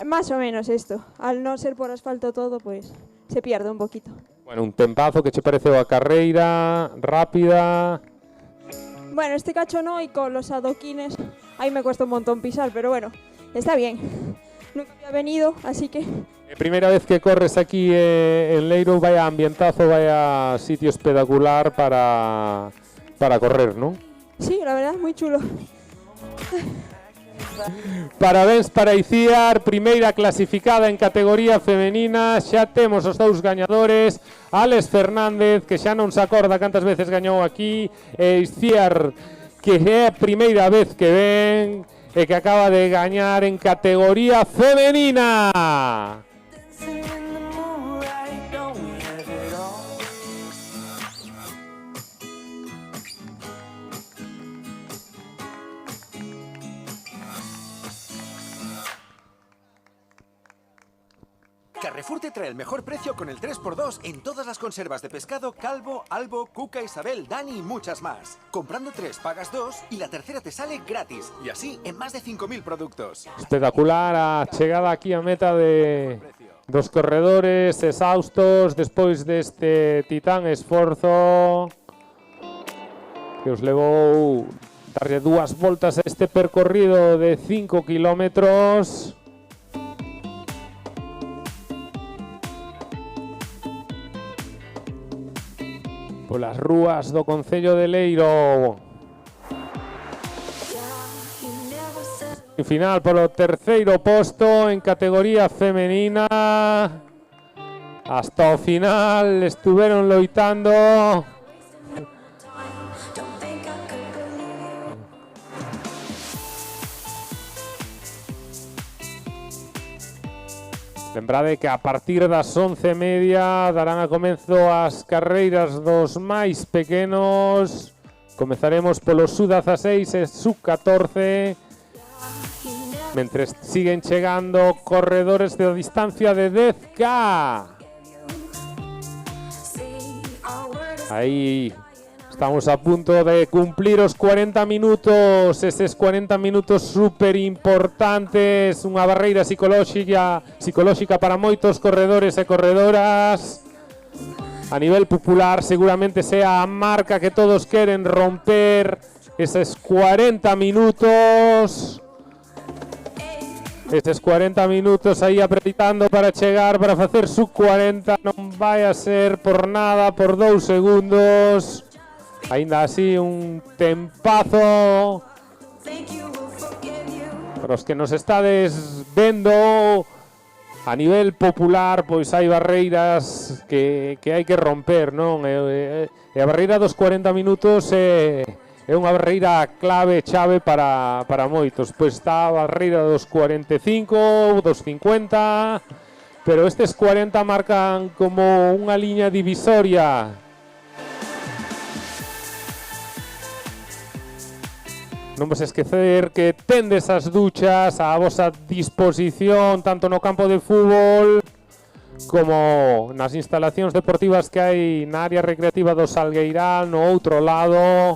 Más o menos esto. Al no ser por asfalto todo, pues se pierde un poquito. Bueno, un tempazo, que che pareceu a carreira rápida? Bueno, este cacho no, y con los adoquines ahí me cuesta un montón pisar, pero bueno, está bien. Nunca había venido, así que... Primeira vez que corres aquí en Leiro, vaya ambientazo, vaya sitio espectacular para correr, ¿no? Sí, la verdad, muy chulo. Parabéns para Iciar, primeira clasificada en categoría femenina. Xa temos os dous gañadores, Alex Fernández, que xa non se acorda cantas veces gañou aquí, e Iciar, que é a primeira vez que ven e que acaba de gañar en categoría femenina. Carrefour te trae el mejor precio con el 3x2 en todas las conservas de pescado Calvo, Albo, Cuca, Isabel, Dani y muchas más. Comprando 3 pagas 2 y la tercera te sale gratis. Y así en más de 5.000 productos. Espectacular a chegada aquí a meta dos corredores exhaustos despois deste titán esforzo que os levou darlle 2 voltas a este percorrido de 5 kilómetros. Polas rúas do Concello de Leiro. En final polo terceiro posto en categoría femenina. Hasta o final estuveron loitando. Lembrade que a partir das 11:30 darán a comenzo as carreiras dos máis pequenos. Comezaremos polo sub-16 e sub-14. Mentres siguen chegando corredores de distancia de 10K. Aí estamos a punto de cumplir os 40 minutos, eses 40 minutos super importantes, unha barreira psicolóxica para moitos corredores e corredoras. A nivel popular seguramente sea a marca que todos queren romper, eses 40 minutos. Estes 40 minutos aí apretando para chegar, para facer sub 40, non vai a ser por nada, por 2 segundos. Ainda así un tempazo. Para os que nos estades vendo, a nivel popular, pois hai barreiras que hai que romper, non? E a barreira dos 40 minutos é unha barreira clave, chave para moitos. Pois está a barreira dos 45, dos 50, pero estes 40 marcan como unha liña divisoria. Non vos esquecer que tendes as duchas a vosa disposición, tanto no campo de fútbol como nas instalacións deportivas que hai na área recreativa do Salgueiral, no outro lado.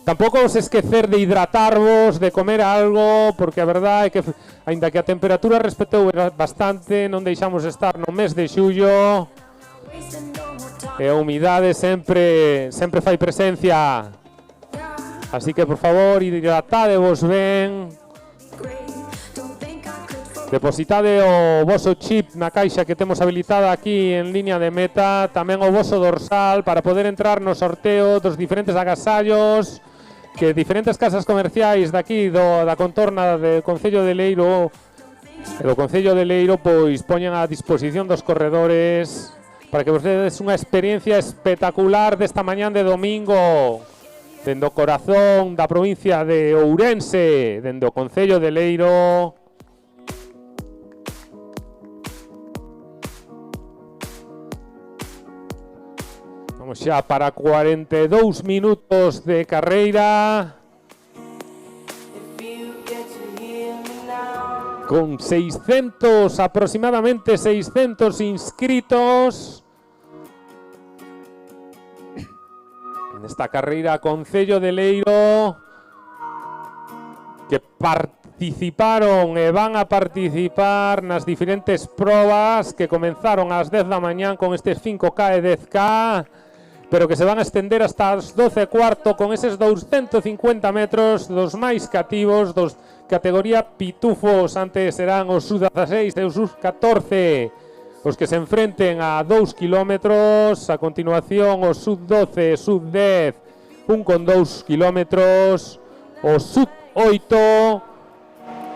Tampouco vos esquecer de hidratarvos, de comer algo, porque a verdade é que, aínda que a temperatura respetou bastante, non deixamos estar no mes de xullo, e a humidade sempre fai presencia. Así que, por favor, hidratadevos ben. Depositade o voso chip na caixa que temos habilitada aquí en línea de meta, tamén o voso dorsal para poder entrar no sorteo dos diferentes agasallos que diferentes casas comerciais daqui da contorna do Concello de Leiro e do Concello de Leiro pois poñen a disposición dos corredores para que vos dedes unha experiencia espectacular desta mañán de domingo dende o corazón da provincia de Ourense, dende o Concello de Leiro. Vamos xa para 42 minutos de carreira. Con aproximadamente 600 inscritos. Nesta carreira Concello de Leiro. participaron e van a participar nas diferentes probas que comenzaron ás 10 da mañán con estes 5K e 10K, pero que se van a estender hasta as 12:15 con eses 250 metros dos máis cativos, dos categoría pitufos. Antes serán os sub-16 e os sub-14 os que se enfrenten a 2 kilómetros, a continuación os sub-12 e sub-10 1,2 kilómetros, os sub-8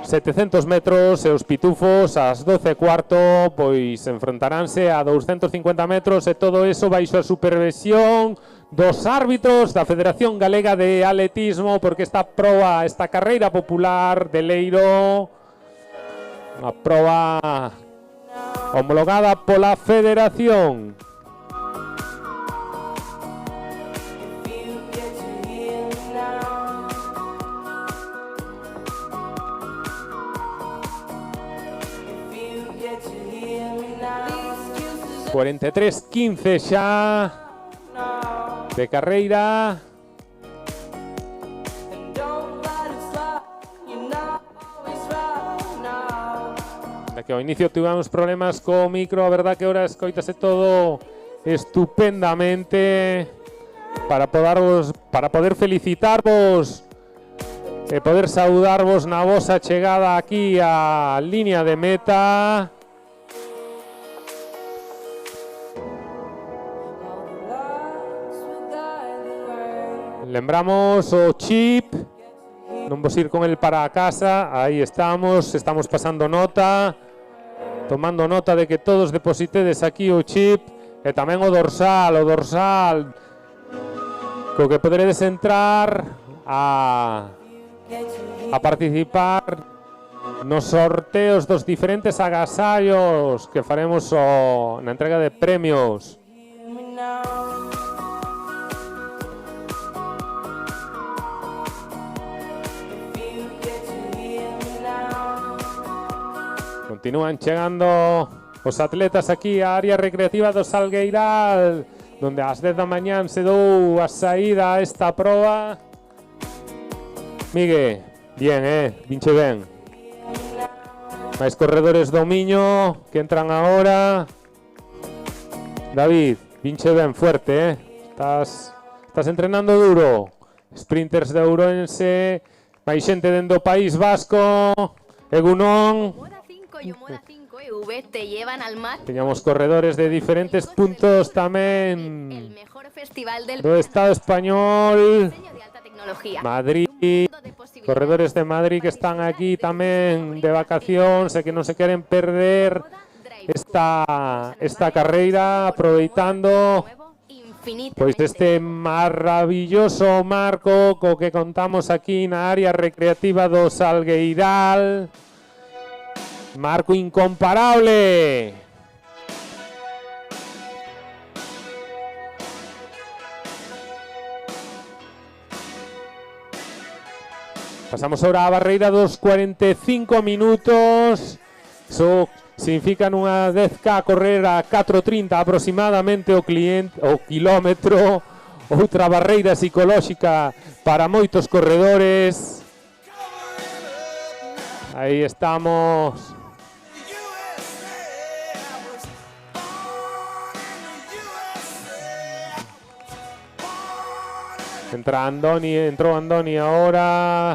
700 metros e os pitufos ás 12:15 pois enfrontaránse a 250 metros e todo eso baixo a supervisión dos árbitros da Federación Galega de Atletismo, porque esta proba, esta carreira popular de Leiro, unha proba homologada pola Federación. ...43:15 xa de carreira. De que ao inicio tivemos problemas co micro, a verdad que ahora escoítase todo estupendamente, para poder felicitarvos e poder saudarvos na vosa chegada aquí á línea de meta. Lembramos o chip, non vos ir con el para a casa, aí estamos pasando nota, tomando nota de que todos depositedes aquí o chip e tamén o dorsal co que poderedes entrar a participar nos sorteos dos diferentes agasallos que faremos na entrega de premios. Continúan chegando os atletas aquí á área recreativa do Salgueiral, donde ás 10 da mañán se dou a saída a esta proba. Migue, bien, vinche ben. Máis corredores do Miño que entran agora. David, vinche ben fuerte, Estás entrenando duro. Sprinters de Ourense, máis xente dentro do País Vasco, Egunon. Te llevan al mar. Teñamos corredores de diferentes puntos tamén do Estado español, Madrid, corredores de Madrid que están aquí tamén de vacacións e que non se queren perder esta carreira, aproveitando pois este maravilloso marco co que contamos aquí na área recreativa do Salgueiral. Marco incomparable. Pasamos ahora a barreira dos 45 minutos. Eso significa nunha 10K correr a 4:30 aproximadamente o quilómetro. Outra barreira psicolóxica para moitos corredores. Aí estamos. Entrou Andoni ahora.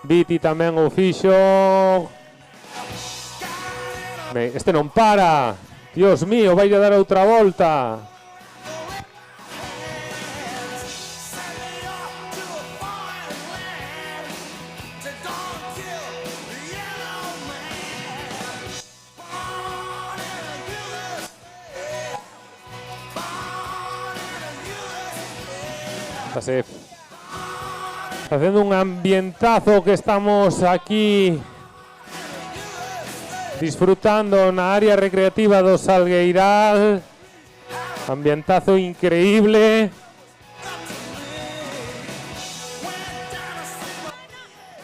Viti tamén o fixo. Este non para. Dios mío, vai a dar outra volta. Haciendo un ambientazo que estamos aquí disfrutando na área recreativa do Salgueiral. Ambientazo increíble.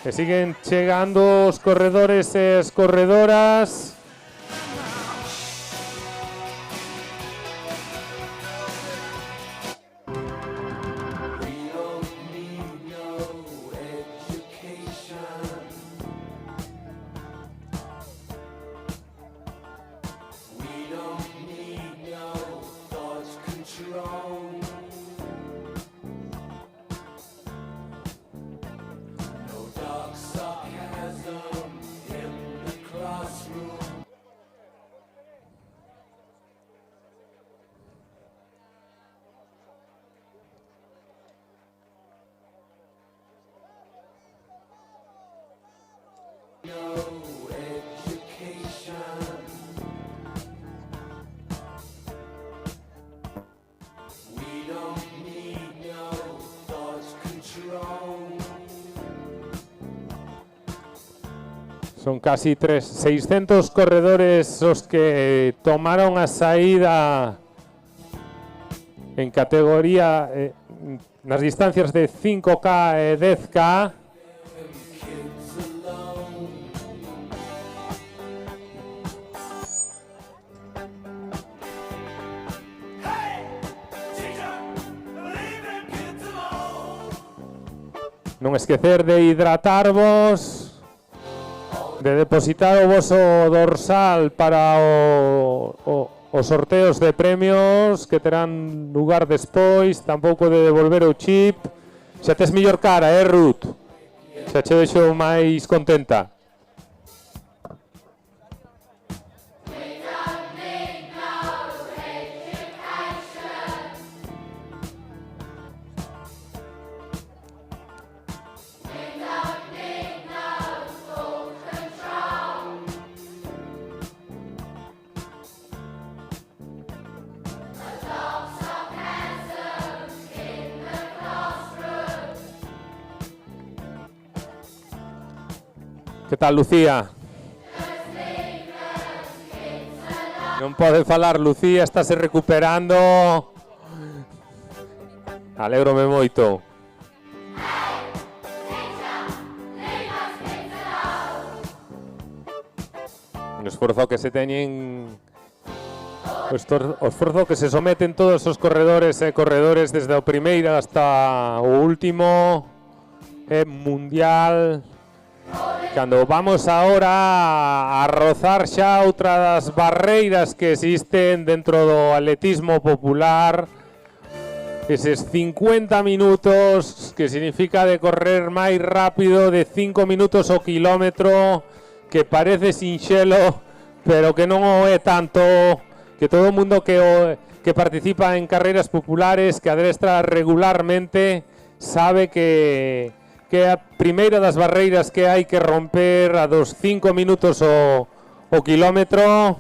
Que siguen chegando os corredores e as corredoras. Son casi 600 corredores los que tomaron a saída en categoría, las distancias de 5K e 10K. Non esquecer de hidratarvos, de depositar o voso dorsal para os sorteos de premios que terán lugar despois, tampouco de devolver o chip. Xa tes mellor cara, Ruth? Xa che vexo máis contenta. Que tal, Lucía? Non pode falar, Lucía, estáse recuperando. Alégrome moito. O esforzo que se teñen, o esforzo que se someten todos os corredores e corredores desde o primeiro hasta o último mundial. Cando vamos ahora a rozar xa outra das barreiras que existen dentro do atletismo popular, eses 50 minutos, que significa de correr máis rápido de 5 minutos o kilómetro, que parece sinxelo, pero que non o é tanto, que todo o mundo que participa en carreiras populares, que adestra regularmente, sabe que é a primeira das barreiras que hai que romper a dos 5 minutos o kilómetro.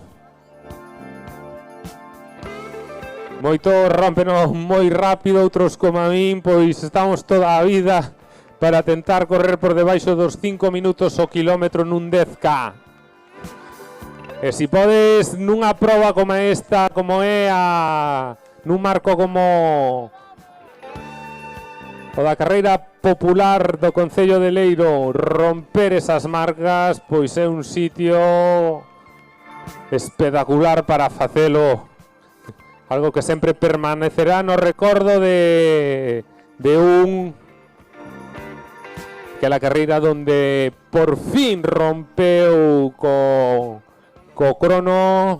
Moitos rómpeno moi rápido, outros como a min, pois estamos toda a vida para tentar correr por debaixo dos 5 minutos o kilómetro nun 10K. E se podes nunha proba como esta, como é nun marco como o da carreira popular do Concello de Leiro, romper esas marcas, pois é un sitio espectacular para facelo. Algo que sempre permanecerá no recordo de aquela carreira donde por fin rompeu co crono,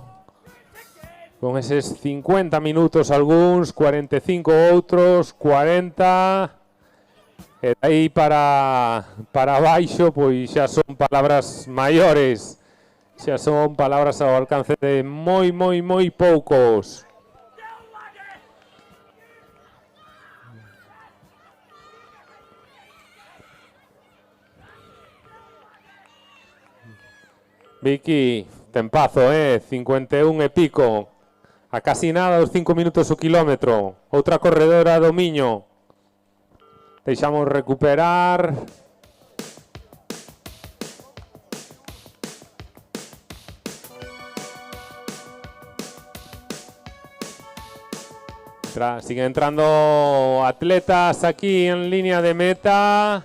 con eses 50 minutos algúns, 45 outros, 40... E aí para baixo, pois xa son palabras maiores, xa son palabras ao alcance de moi poucos. Vicky, tempazo, 51 e pico, a casi nada os 5 minutos o kilómetro. Outra corredora do Miño. Deixamos recuperar. Siguen entrando atletas aquí en línea de meta.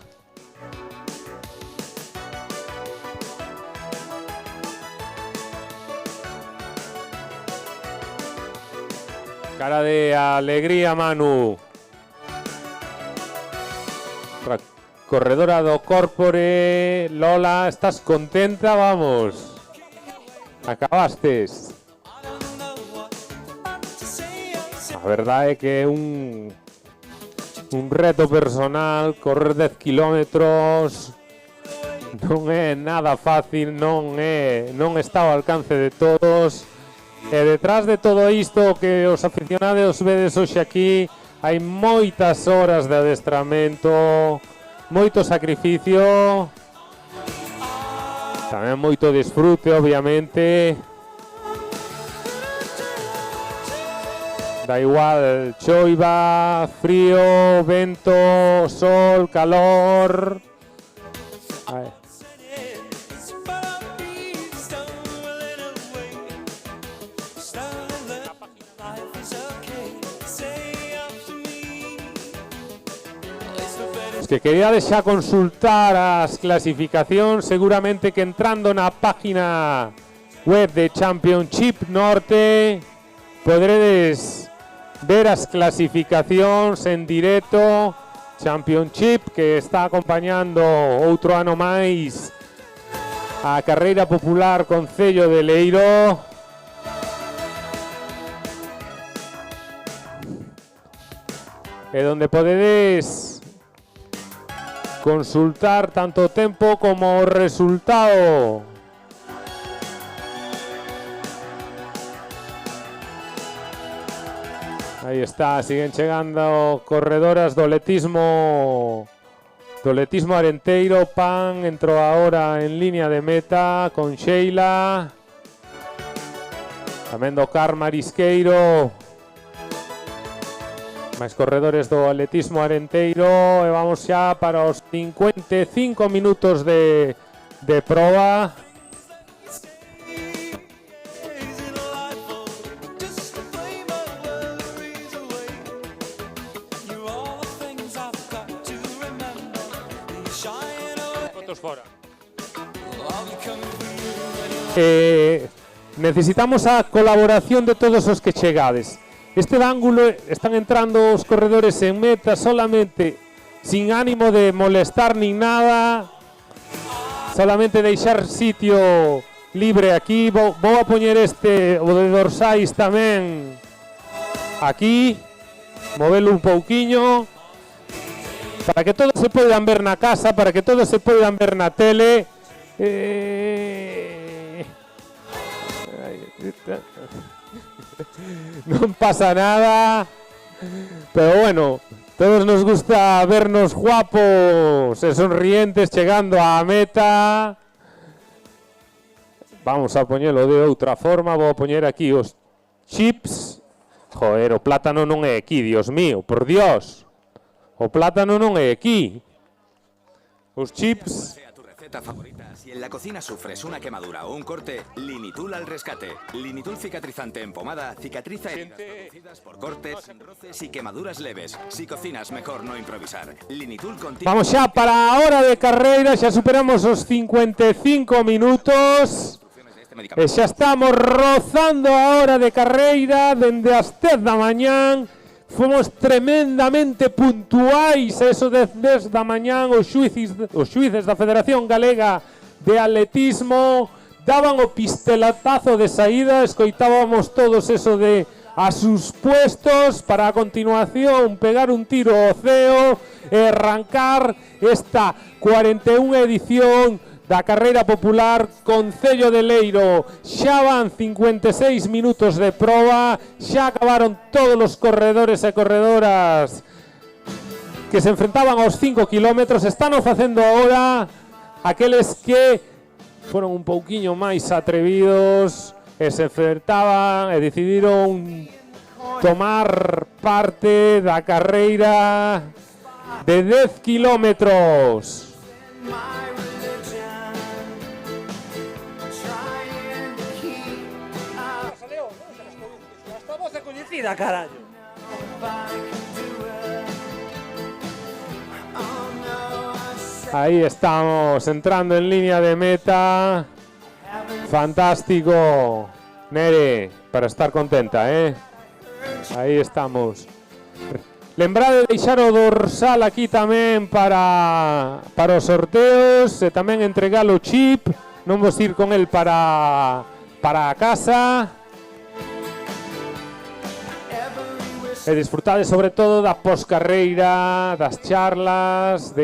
Cara de alegría, Manu. Corredora do Corpore, Lola, ¿estás contenta? Vamos. Acabastes. A verdad é que é un reto personal, correr 10 kilómetros non é nada fácil, non está ao alcance de todos. E detrás de todo isto que os aficionados vedes hoxe aquí, hai moitas horas de adestramento, moito sacrificio, tamén moito disfrute, obviamente. Da igual choiva, frío, vento, sol, calor. Es que quería xa consultar as clasificacións, seguramente que entrando na página web de Championship Norte podredes ver as clasificacións en directo. Championship que está acompañando outro ano máis a carreira popular Concello de Leiro. E donde podedes consultar tanto o tempo como o resultado. Aí está, siguen chegando corredoras do atletismo Arenteiro. Pan entrou agora en línea de meta con Sheila. Tamén do Car Marisqueiro. Máis corredores do atletismo Arenteiro. E vamos xa para os 55 minutos de proba. Necesitamos a colaboración de todos os que chegades. Este ángulo están entrando os corredores en meta solamente sin ánimo de molestar nin nada, solamente deixar sitio libre aquí. Vou a poñer o de dorsais tamén aquí, movelo un pouquiño para que todos se poidan ver na casa, para que todos se poidan ver na tele. Non pasa nada, pero bueno, todos nos gusta vernos guapos e sonrientes chegando á meta. Vamos a poñelo de outra forma. Vou a poñer aquí os chips. Joder, o plátano non é aquí, Dios mío, por Dios. O plátano non é aquí. Os chips. Si en la cocina sufres una quemadura o un corte, Linitul al rescate. Linitul cicatrizante en pomada cicatriza heridas producidas por cortes, roces y quemaduras leves. Si cocinas, mejor no improvisar. Linitul continúa. Vamos xa para a hora de carreira, xa superamos os 55 minutos. E xa estamos rozando a hora de carreira dende as 10 da mañán. Fomos tremendamente puntuais a eso de 10 da mañán. Os xuíces da Federación Galega de Atletismo daban o pistoletazo de saída. Escoitábamos todos eso de a sus puestos para a continuación pegar un tiro ao ceo e arrancar esta 41 edición da carreira popular Concello de Leiro. Xa van 56 minutos de proba, xa acabaron todos os corredores e corredoras que se enfrentaban aos 5 kilómetros. Están o facendo agora aqueles que foron un pouquiño máis atrevidos e se enfrentaban e decidiron tomar parte da carreira de 10 kilómetros. Carallo. Ahí estamos, entrando en línea de meta. Fantástico, Nere, para estar contenta, Ahí estamos. Lembrade de deixar o dorsal aquí tamén para os sorteos e tamén entregar o chip. Non vos ir con el para a casa. e disfrutade sobre todo da poscarreira, das charlas,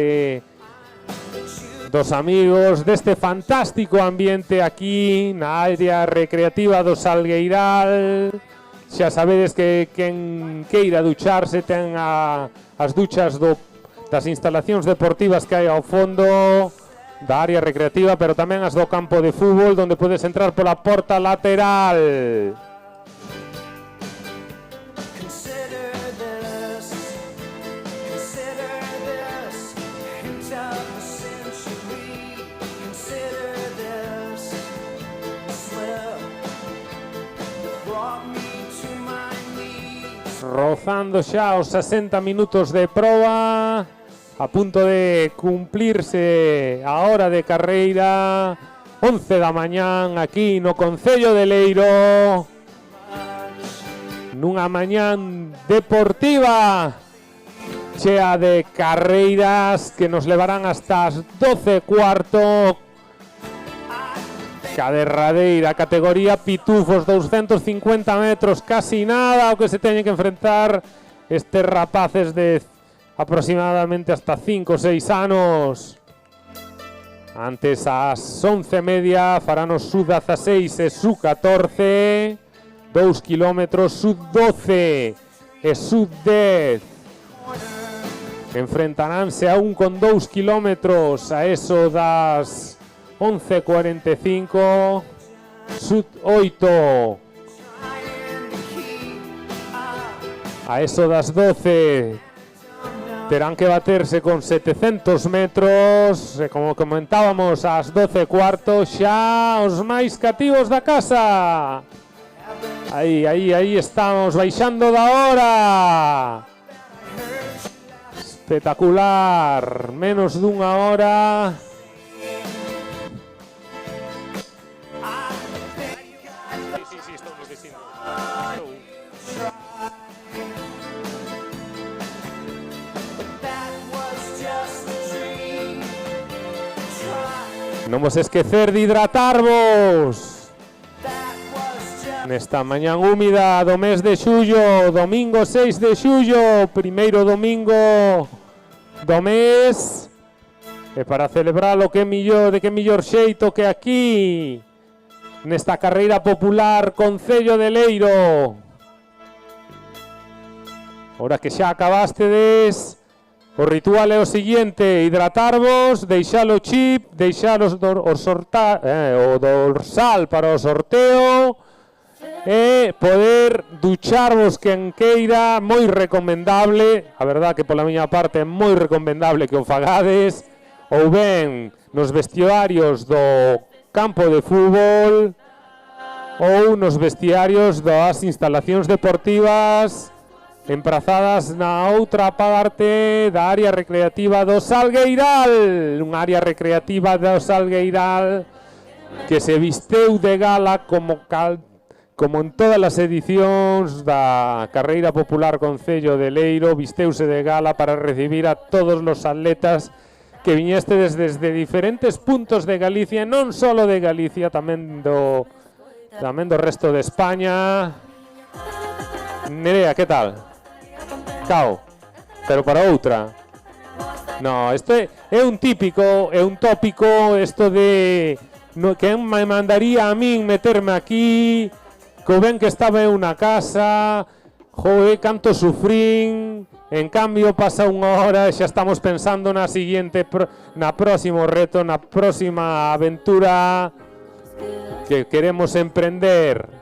dos amigos, deste fantástico ambiente aquí na área recreativa do Salgueiral. Xa sabedes que quen queira ducharse ten as duchas das instalacións deportivas que hai ao fondo da área recreativa, pero tamén as do campo de fútbol, onde podes entrar pola porta lateral. Rozando xa os 60 minutos de proba, a punto de cumplirse a hora de carreira, 11 da mañán aquí no Concello de Leiro, nunha mañán deportiva chea de carreiras que nos levarán hasta as 12:15. A derradeira categoría pitufos, 250 metros, casi nada o que se teñen que enfrentar estes rapaces de aproximadamente hasta 5 ou 6 anos. Antes ás 11:30 farán os sub-16 e sub-14, 2 kilómetros, sub-12 e sub-10. Enfrentaránse a un con 2 kilómetros a eso das 11:45, sub-8 a eso das 12 terán que baterse con 700 metros, e como comentábamos ás 12:15 xa os máis cativos da casa. Aí estamos baixando da hora. Espectacular, menos dunha hora. Non vos esquecer de hidratarvos nesta mañán húmida do mes de xullo, domingo 6 de xullo, primeiro domingo do mes, e para celebralo de que mellor xeito que aquí nesta carreira popular Concello de Leiro. Ora que xa acabastedes, o ritual é o seguinte: hidratarvos, deixar o chip, deixar o dorsal para o sorteo e poder ducharvos quen queira, moi recomendable, a verdad que pola miña parte é moi recomendable que o fagades, ou ben nos vestiarios do campo de fútbol ou nos vestiarios das instalacións deportivas emprazadas na outra parte da área recreativa do Salgueiral, unha área recreativa do Salgueiral que se visteu de gala como en todas as edicións da Carreira Popular Concello de Leiro, visteuse de gala para recibir a todos os atletas que viñestes desde diferentes puntos de Galicia, non só de Galicia, tamén do resto de España. Nerea, que tal? Cao, pero para outra. No, este é un típico, é un tópico, isto de que me mandaría a min meterme aquí, co ben que estaba en unha casa, joe, canto sufrín, en cambio pasa unha hora e xa estamos pensando na seguinte, na próximo reto, na próxima aventura que queremos emprender.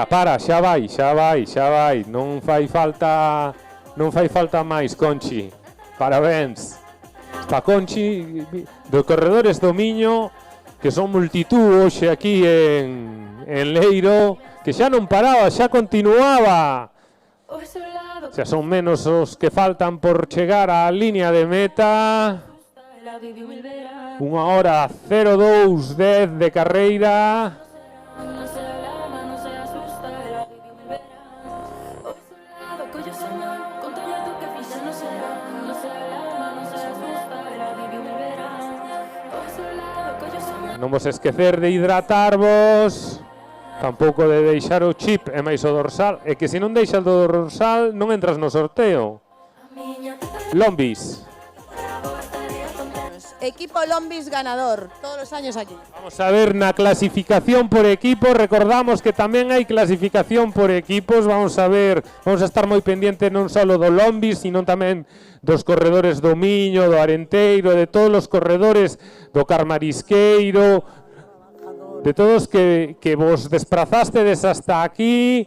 Para, xa vai, non fai falta máis, Conchi. Parabéns. Está Conchi dos corredores do Miño, que son multitud hoxe aquí en Leiro, que xa non paraba, xa continuaba. Xa son menos os que faltan por chegar á línea de meta. 1 hora 02:10 de carreira. Non vos esquecer de hidratarvos, tampouco de deixar o chip e máis o dorsal, e que se non deixas do dorsal non entras no sorteo. Lombis. Equipo Lombis ganador, todos los años aquí. Vamos a ver na clasificación por equipos, recordamos que tamén hai clasificación por equipos, vamos a estar moi pendientes non só do Lombis, sino tamén dos corredores do Miño, do Arenteiro, de todos os corredores do Carmarisqueiro, de todos que vos desprazastedes hasta aquí,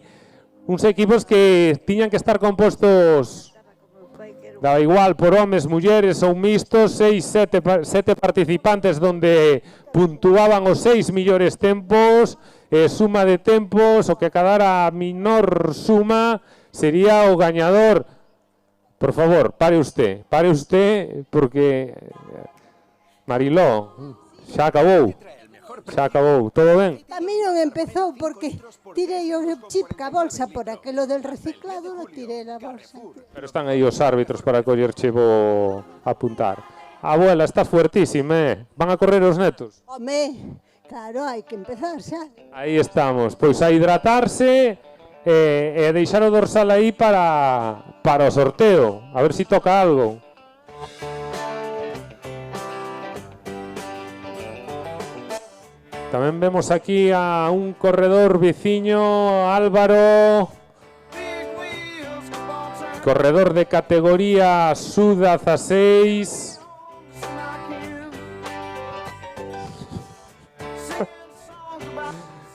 uns equipos que tiñan que estar compostos, daba igual, por homes, mulleres ou mixtos, 7 participantes donde puntuaban os 6 millores tempos, suma de tempos, o que acadara a menor suma sería o gañador. Por favor, pare usted, porque Mariló, xa acabou, todo ben? A mí non empezou porque tirei o chip ca bolsa por aquelo del reciclado, lo tirei na bolsa. Pero están aí os árbitros para collerchevo apuntar. Abuela, estás fuertísima, van a correr os netos? Home, claro, hai que empezar xa. Aí estamos, pois a hidratarse e a deixar o dorsal aí para o sorteo, a ver si toca algo. Tamén vemos aquí a un corredor veciño, Álvaro, corredor de categoría Sub-16.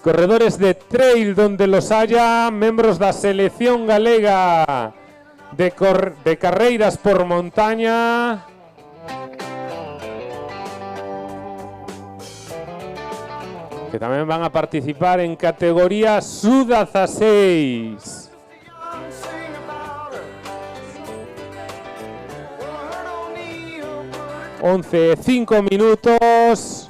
Corredores de trail donde los haya, membros da selección galega de carreiras por montaña. Que tamén van a participar en categoría Sub-16. 11:05 minutos.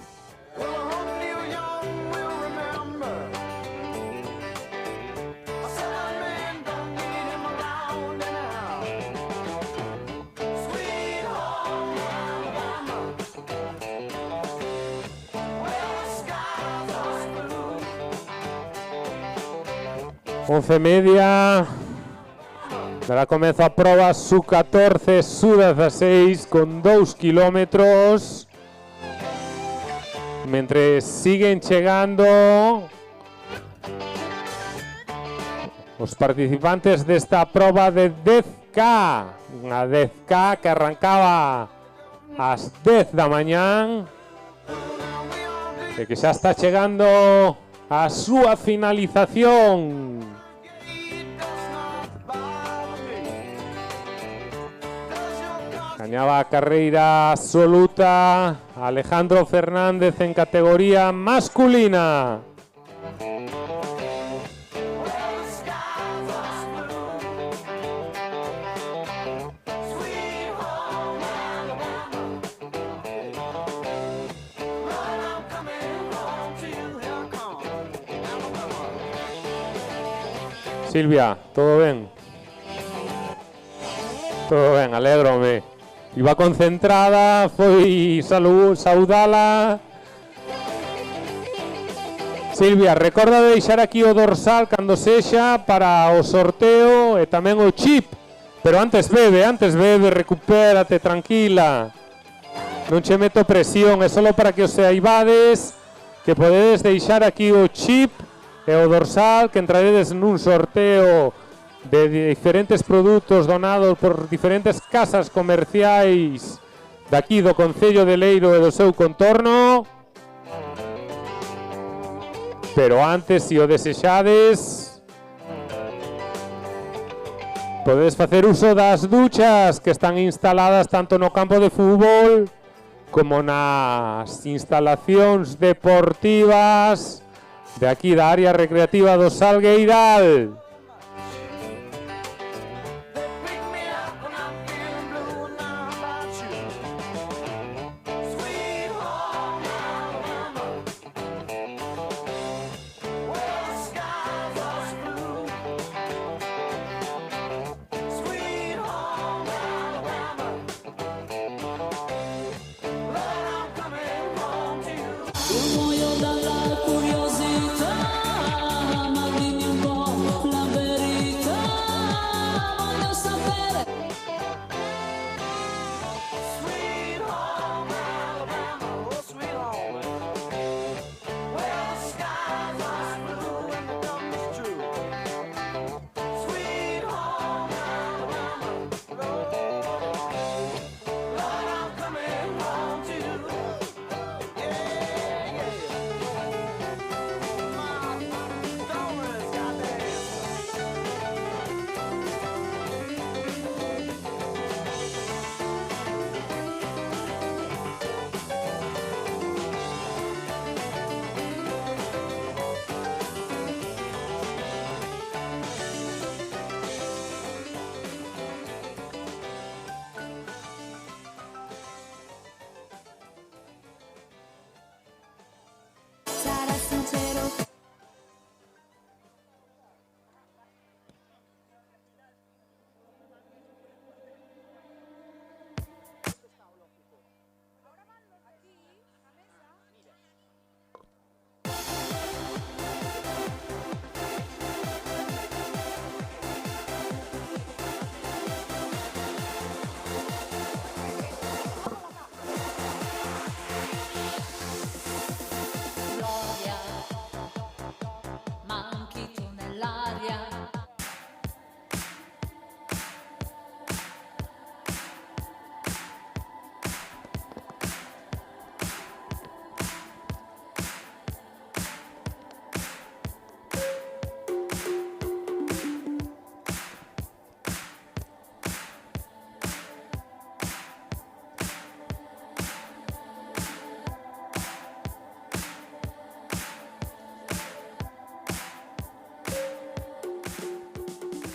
Once media, dará comezo a proba Sub-14, Sub-16 con 2 kilómetros. Mentres siguen chegando os participantes desta proba de 10K, unha 10K que arrancaba ás 10 da mañán e que xa está chegando a súa finalización. Gañaba a carreira absoluta Alejandro Fernández en categoría masculina. Silvia, todo ben? Todo ben, alégrome. Iba concentrada, foi saudala. Silvia, recorda de deixar aquí o dorsal cando sexa para o sorteo e tamén o chip. Pero antes bebe, recupérate, tranquila. Non che meto presión, é solo para que os saibades que podedes deixar aquí o chip e o dorsal, que entraredes nun sorteo de diferentes produtos donados por diferentes casas comerciais daqui do Concello de Leiro e do seu contorno. Pero antes, se o desexades, podedes facer uso das duchas que están instaladas tanto no campo de fútbol como nas instalacións deportivas de aquí da área recreativa do Salgueiral.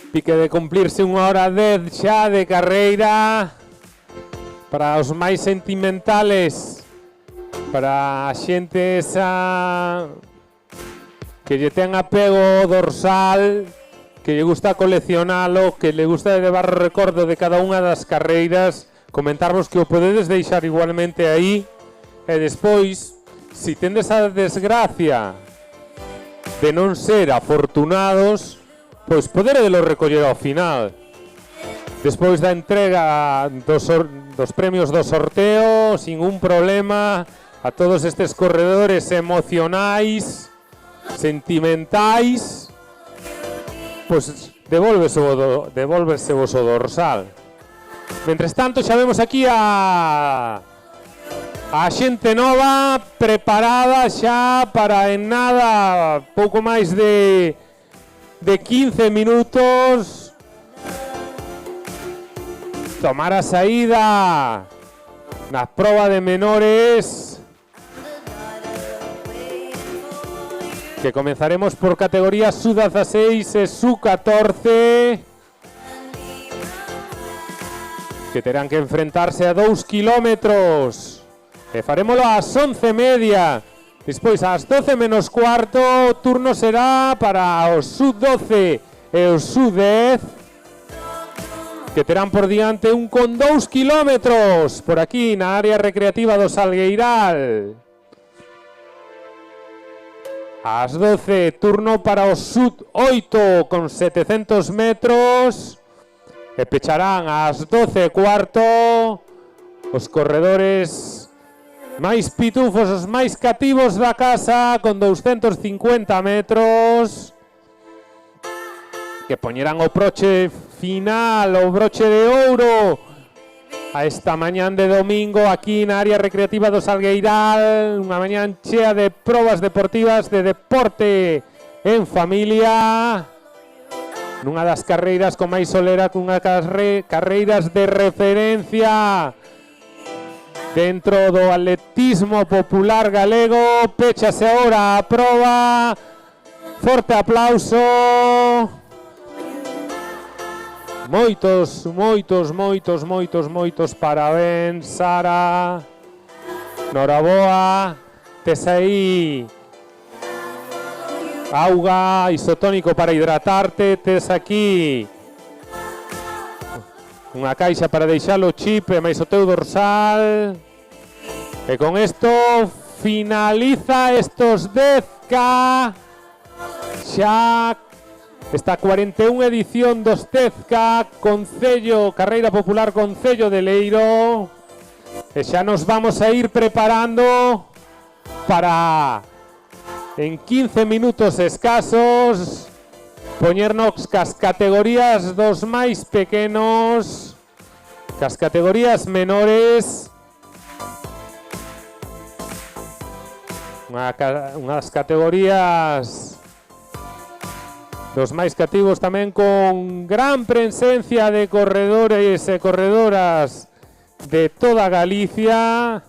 Pique de cumplirse 1h10 xa de carreira para os máis sentimentales, para a xente esa que lle ten apego ao dorsal, que lle gusta coleccionalo, que le gusta levar o recordo de cada unha das carreiras. Comentarvos que o podedes deixar igualmente aí, e despois, si tendes a desgracia de non ser afortunados, pois poderedelo recoller ao final. Despois da entrega dos premios do sorteo, sin un problema, a todos estes corredores emocionais, sentimentais, pois devolvesevos o dorsal. Mentres tanto, xa vemos aquí a xente nova preparada xa para en nada, pouco máis de 15 minutos tomar a saída na proba de menores, que comenzaremos por categoría Sub-16 e Sub-14, que terán que enfrentarse a 2 kilómetros, e farémolo ás 11:30. Despois, ás 12 menos cuarto, o turno será para os Sub-12 e os Sub-10, que terán por diante 1,2 kilómetros por aquí na área recreativa do Salgueiral. Ás 12, turno para os Sub-8 con 700 metros, e pecharán ás 12:15 os corredores máis pitufos, os máis cativos da casa, con 250 metros, que poñerán o broche final, o broche de ouro a esta mañán de domingo aquí na área recreativa do Salgueiral, unha mañán chea de probas deportivas, de deporte en familia, nunha das carreiras con máis solera, cunha carreiras de referencia dentro do atletismo popular galego. Péchase agora a proba. Forte aplauso. Moitos parabéns, Sara. Noraboa. Tes aí auga, isotónico para hidratarte. Tes aquí unha caixa para deixar o chip e máis o teu dorsal. E con isto finaliza estos 10K. Xa esta 41 edición dos 10K Concello, Carreira Popular Concello de Leiro. E xa nos vamos a ir preparando para en 15 minutos escasos poñernos cas categorías dos máis pequenos, cas categorías menores, unhas categorías dos máis cativos tamén con gran presencia de corredores e corredoras de toda Galicia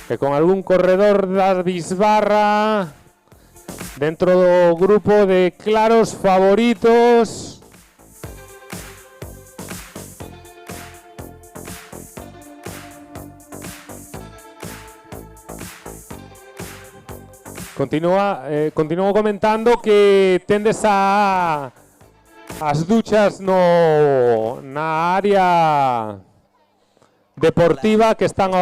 e con algún corredor da bisbarra dentro do grupo de claros favoritos. Continúo comentando que tendes as duchas na área deportiva que están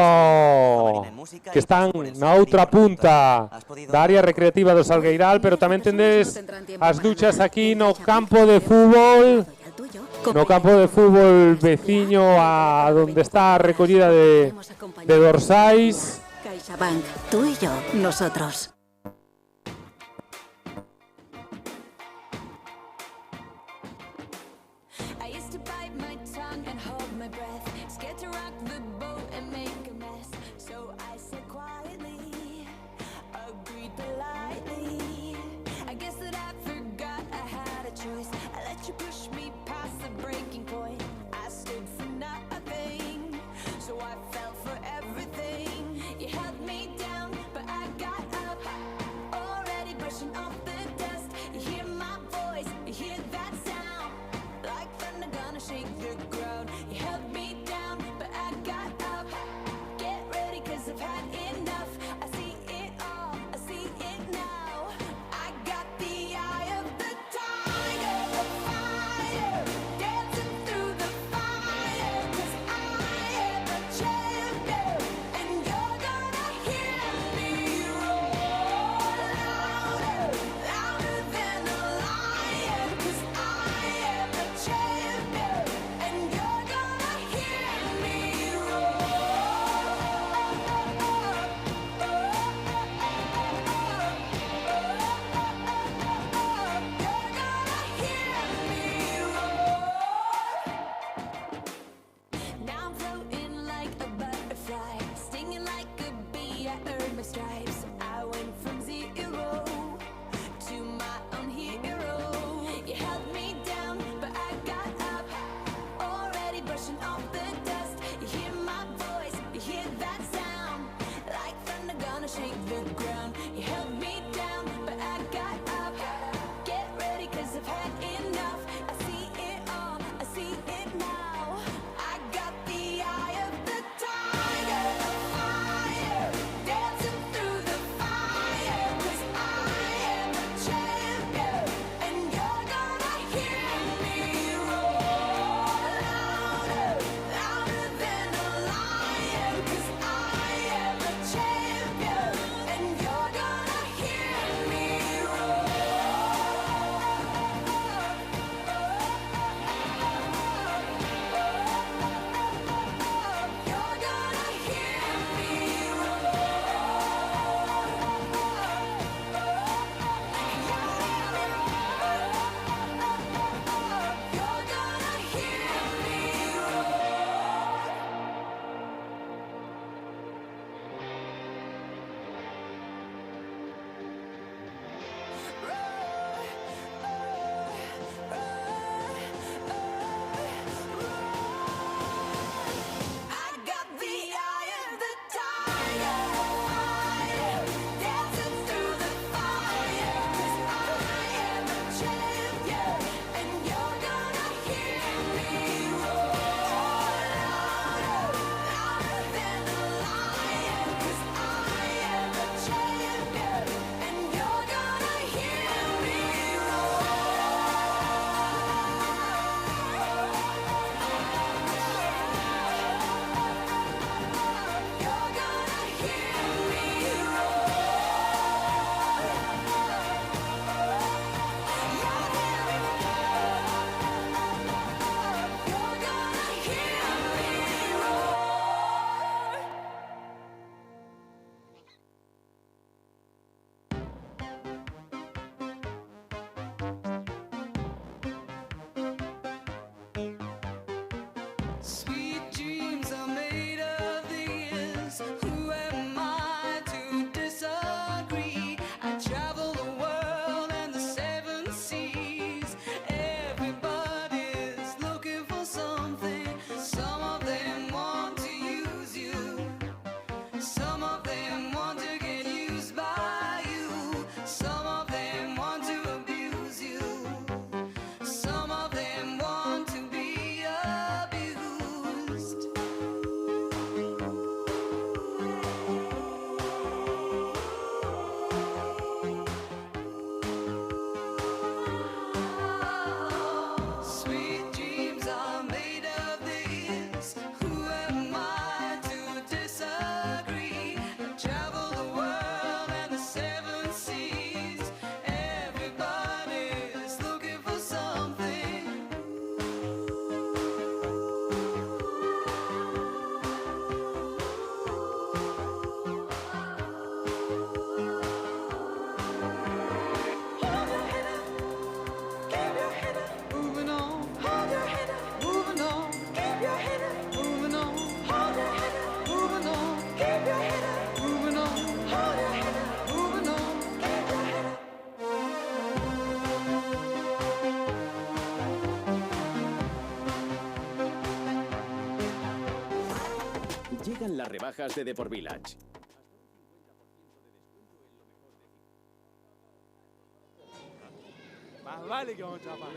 na outra punta da área recreativa do Salgueiral, pero tamén tendes as duchas aquí no campo de fútbol, veciño a donde está a recollida de dorsais. CaixaBank, tú y yo, nosotros. Llegan las rebajas de Deport Village. Más vale que vamos a chapar.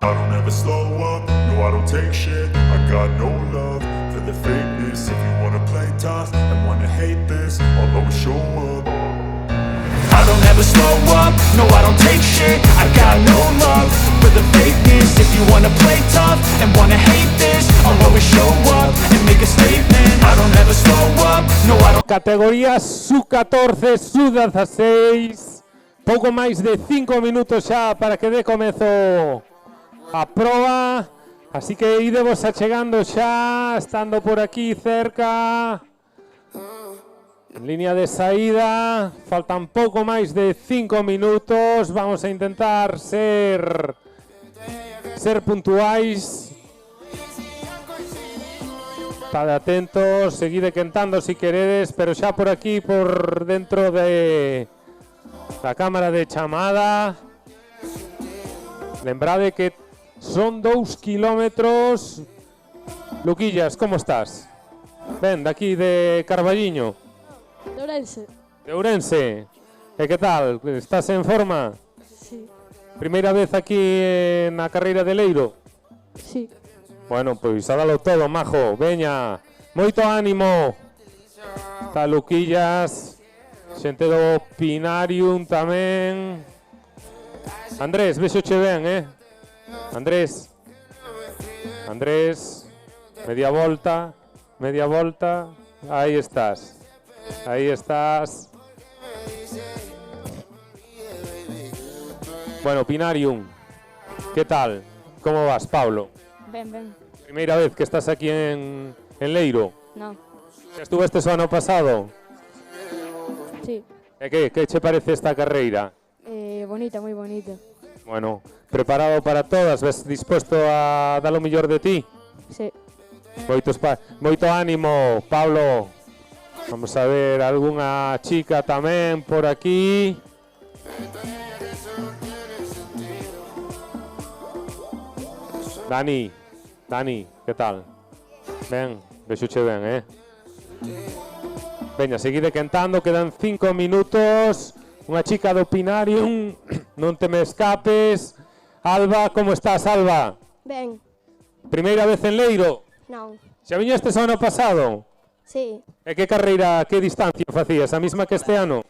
I don't ever slow up, no I don't take shit. I got no love for the fakeness. If you wanna play tough and wanna hate this, I'll always show up. I don't ever slow up, no I don't take shit. I got no love for the fakeness. If you wanna play tough and wanna hate this, I'll always show up and make a statement. I don't ever slow up, no I don't. Categoría sub-14, sub-16. Pouco máis de 5 minutos xa para que dé comezo a proba, así que idevos achegando xa, estando por aquí cerca, en línea de saída, faltan pouco máis de 5 minutos, vamos a intentar ser puntuais, estad atentos, seguide quentando si queredes, pero xa por aquí, por dentro de la cámara de chamada, lembrade que son 2 kilómetros. Luquillas, ¿cómo estás? Ven, de aquí de Carballiño. De Ourense. De Ourense. ¿Qué tal? ¿Estás en forma? Sí. ¿Primeira vez aquí en la carreira de Leiro? Sí. Bueno, pois a dalo todo, majo. Veña, moito ánimo. Está Luquillas, xente do Pinarium tamén. Andrés, vexoche ben, Andrés, media volta, ahí estás, Bueno, Pinarium, ¿qué tal? ¿Cómo vas, Pablo? Ben. Primeira vez que estás aquí en Leiro? No. Estuveste o ano pasado? Sí. E que che parece esta carreira? Bonita, moi bonita. Bueno, preparado para todas, ves dispuesto a dar lo mellor de ti? Sí. Moito ánimo, Pablo. Vamos a ver algunha chica tamén por aquí. Dani, que tal? Ben, vexoche ben, Veña, seguide cantando, quedan 5 minutos. Unha chica do Pinarium, non te me escapes. Alba, como estás, Alba? Ben, Primeira vez en Leiro? non. Xa viñestes o ano pasado? Sí. E que carreira, que distancia facías? A mesma que este ano?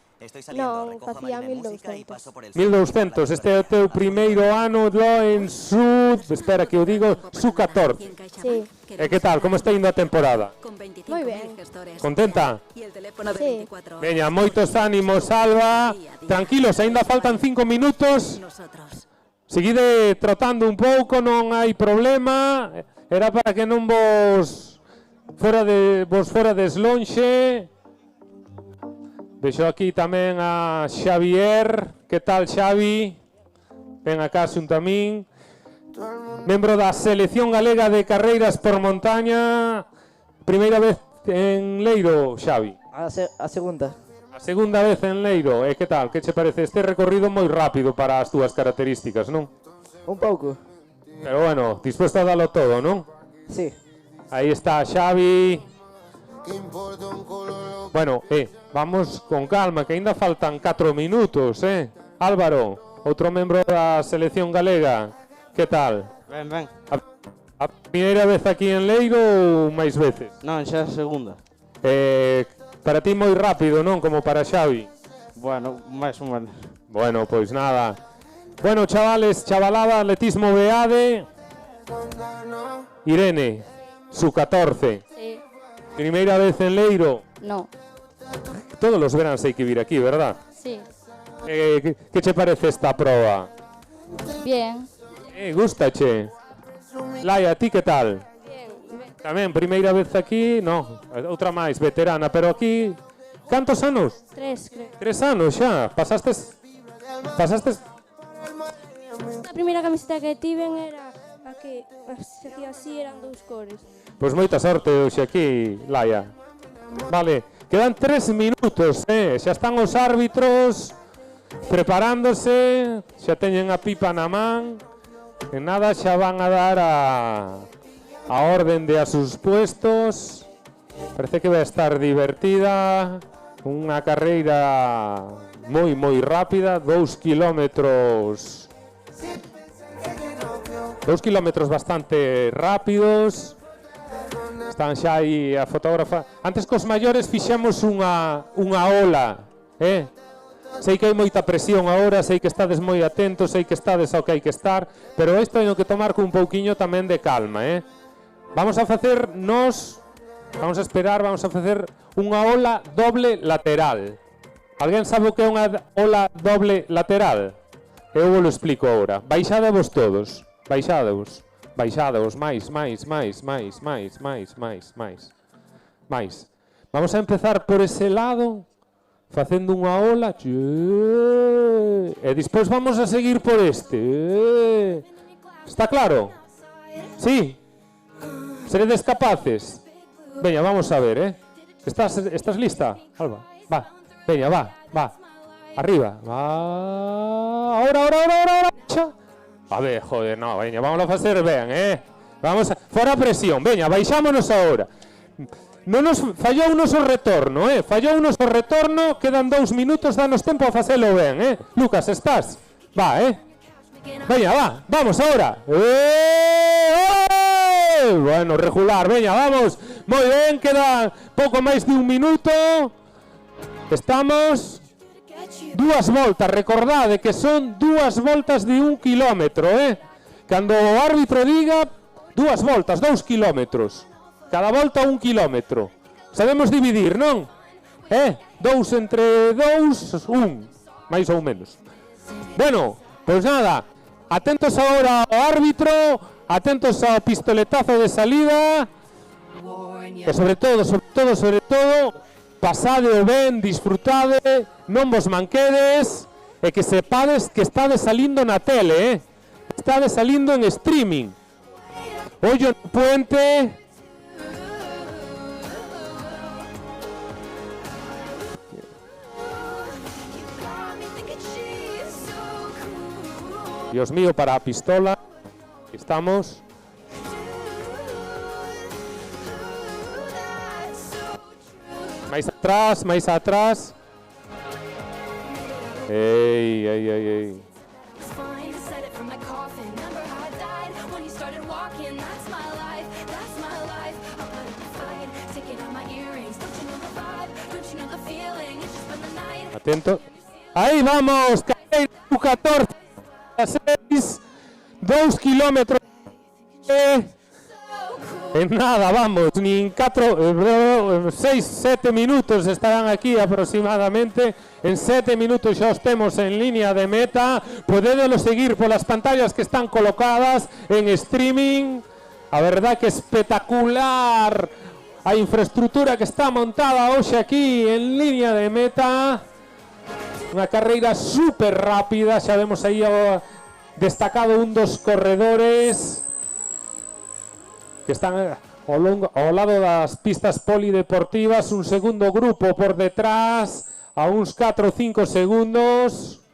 Non, facía 1200. 1200, este é o teu primeiro ano en Sud, espera que o digo, Sud-14. Sí. E que tal, como está indo a temporada? Moi ben. Contenta? Sí. Veña, moitos ánimos, Alba. Tranquilos, aínda faltan 5 minutos. Seguide trotando un pouco, non hai problema. Era para que non vos forades lonxe. Vexo aquí tamén a Xavier. Que tal, Xavi? Ven acá xunto a min. Membro da Selección Galega de Carreiras por Montaña. Primeira vez en Leiro, Xavi. A segunda. A segunda vez en Leiro. E que tal? Que che parece? Este recorrido moi rápido para as túas características, non? Un pouco. Pero bueno, dispuesto a darlo todo, non? Sí. Aí está Xavi. Bueno, vamos con calma, que ainda faltan 4 minutos, Álvaro, outro membro da Selección Galega. Que tal? Ben, ben. A primeira vez aquí en Leiro ou máis veces? Non, xa a segunda. Para ti moi rápido, non? Como para Xavi. Bueno, máis ou menos. Bueno, pois nada. Bueno, chavales, chavalada, atletismo BADE. Irene, Sud-14. Sí. Primeira vez en Leiro. No. Todos los veranos hai que vir aquí, verdad? Sí. Que che parece esta proba? Bien. Gústache? Laia, a ti que tal? Bien. Tamén, primeira vez aquí? No, outra máis, veterana, pero aquí... Cantos anos? 3, creo. 3 anos xa? Pasastes... A primeira camiseta que tiven era a que se hacía así, eran 2 cores. Pois moita sorte hoxe aquí, Laia. Vale, quedan 3 minutos, xa están os árbitros preparándose, xa teñen a pipa na man, e nada xa van a dar a orden de a sus puestos. Parece que vai estar divertida, unha carreira moi rápida, 2 kilómetros bastante rápidos. Están xa aí a fotógrafa. Antes cos maiores fixemos unha ola, Sei que hai moita presión agora, sei que estades moi atentos, sei que estades ao que hai que estar, pero isto hai que tomar con un pouquiño tamén de calma, Vamos a facer vamos a facer unha ola doble lateral. Alguén sabe o que é unha ola doble lateral? Eu vos lo explico agora. Baixadevos todos, baixadevos, máis. Vamos a empezar por ese lado, facendo unha ola, e despois vamos a seguir por este. Está claro? Sí? Seredes capaces? Veña, vamos a ver, Estás lista, Alba? Va, veña, va. Arriba, va. Ahora. A ver, joder, no, veña, vamos a facer ben, fora presión, veña, baixámonos agora. Fallou o noso retorno, quedan 2 minutos, danos tempo a facelo ben, Lucas, estás? Va, veña, va, vamos agora. Bueno, regular, veña, vamos. Moi ben, queda pouco máis de 1 minuto. Estamos 2 voltas, recordade que son 2 voltas de 1 kilómetro, Cando o árbitro diga 2 voltas, 2 kilómetros. Cada volta 1 kilómetro. Sabemos dividir, non? 2 entre 2, 1, máis ou menos. Bueno, pois nada, atentos agora ao árbitro, atentos ao pistoletazo de salida, e sobre todo, pasade o ben, disfrutade, non vos manquedes, e que sepades que estades salindo na tele, estades salindo en streaming. Ollo no puente. Dios mío, para pistola. Aquí estamos. Máis atrás, máis atrás. Ei, ei, ei, ei. Atento. Ahí vamos, U14 a 6, 2 kilómetros. En nada, vamos, ni 6-7 minutos estarán aquí aproximadamente. En 7 minutos xa os temos en línea de meta. Podédelo seguir polas pantallas que están colocadas en streaming. A verdad que espectacular a infraestructura que está montada hoxe aquí en línea de meta. Unha carreira super rápida, xa vemos aí destacado un dos corredores que están ao lado das pistas polideportivas, un segundo grupo por detrás, a uns 4 ou 5 segundos.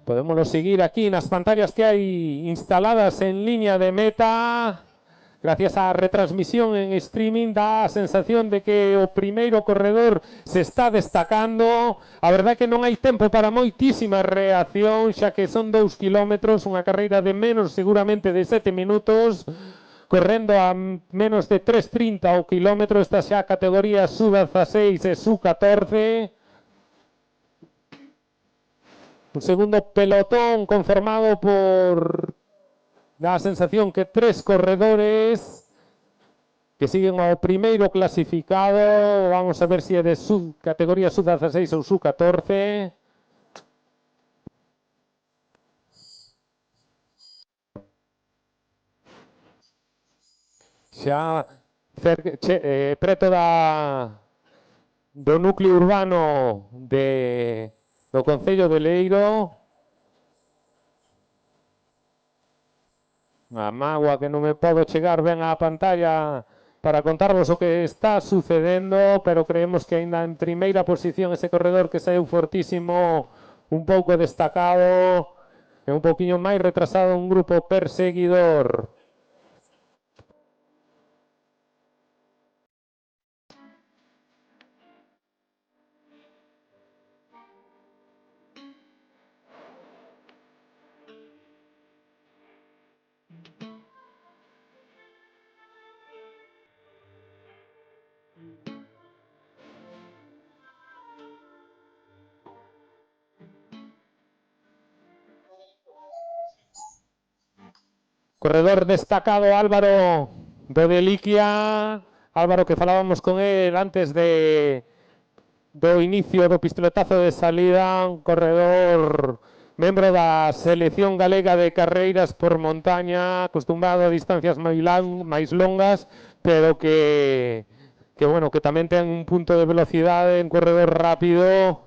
Podemos seguir aquí nas pantallas que hai instaladas en línea de meta. Gracias á retransmisión en streaming dá a sensación de que o primeiro corredor se está destacando. A verdade que non hai tempo para moitísima reacción, xa que son 2 kilómetros, unha carreira de menos seguramente de 7 minutos, correndo a menos de 3.30 o kilómetro. Esta xa categoría sub-16 e sub-14. Un segundo pelotón conformado por... dá a sensación que 3 corredores que siguen ao primeiro clasificado. Vamos a ver se é de categoría sub-16 ou sub-14. Xa preto do núcleo urbano do Concello de Leiro. A mágoa que non me podo chegar ben á pantalla para contarvos o que está sucedendo, pero creemos que ainda en primeira posición ese corredor que saíu fortísimo, un pouco destacado, e un pouquiño máis retrasado un grupo perseguidor. Corredor destacado Álvaro do Deliquia. Álvaro, que falábamos con él antes do inicio do pistoletazo de salida, un corredor membro da selección galega de carreiras por montaña, acostumbrado a distancias máis longas, pero que bueno, que tamén ten un punto de velocidade, un corredor rápido,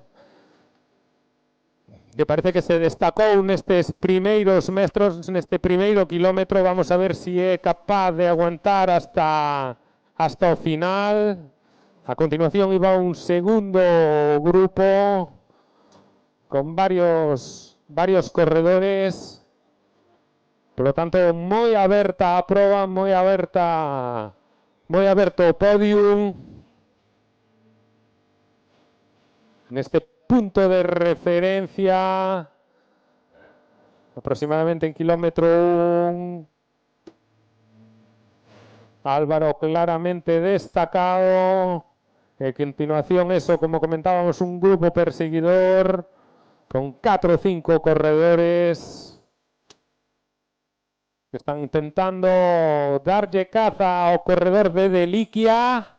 que parece que se destacou nestes primeiros metros, neste primeiro kilómetro. Vamos a ver se é capaz de aguantar hasta o final. A continuación iba un segundo grupo con varios corredores. Por lo tanto, moi aberta a proba, moi aberto o podium. Neste punto de referencia, aproximadamente en kilómetro 1. Álvaro claramente destacado. A continuación, eso, como comentábamos, un grupo perseguidor con 4 o 5 corredores que están intentando darlle caza ao corredor de Deliquia.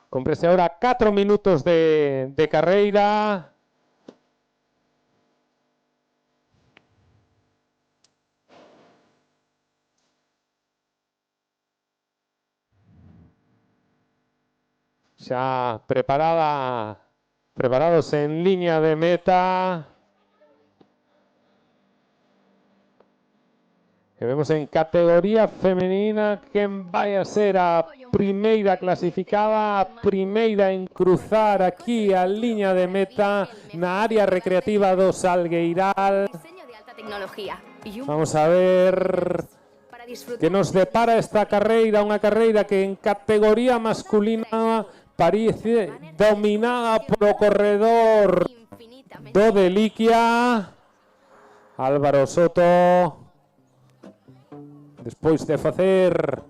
Cómprese ahora 4 minutos de carreira. Xa preparados en línea de meta. E vemos en categoría femenina quen vai a ser a primeira clasificada, a primeira en cruzar aquí a liña de meta na área recreativa do Salgueiral. Vamos a ver que nos depara esta carreira, unha carreira que en categoría masculina parece dominada polo corredor do Deliquia. Álvaro Soto, despois de facer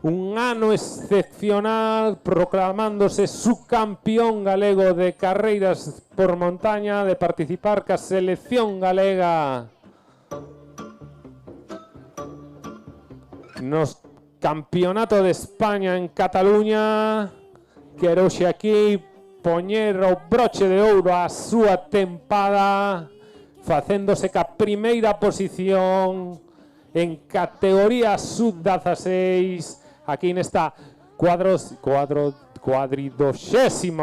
un ano excepcional proclamándose subcampeón galego de carreiras por montaña, de participar ca selección galega nos Campeonato de España en Cataluña, quero xe aquí poñer o broche de ouro á súa tempada, facéndose ca primeira posición en categoría sub-16 aquí nesta 42ª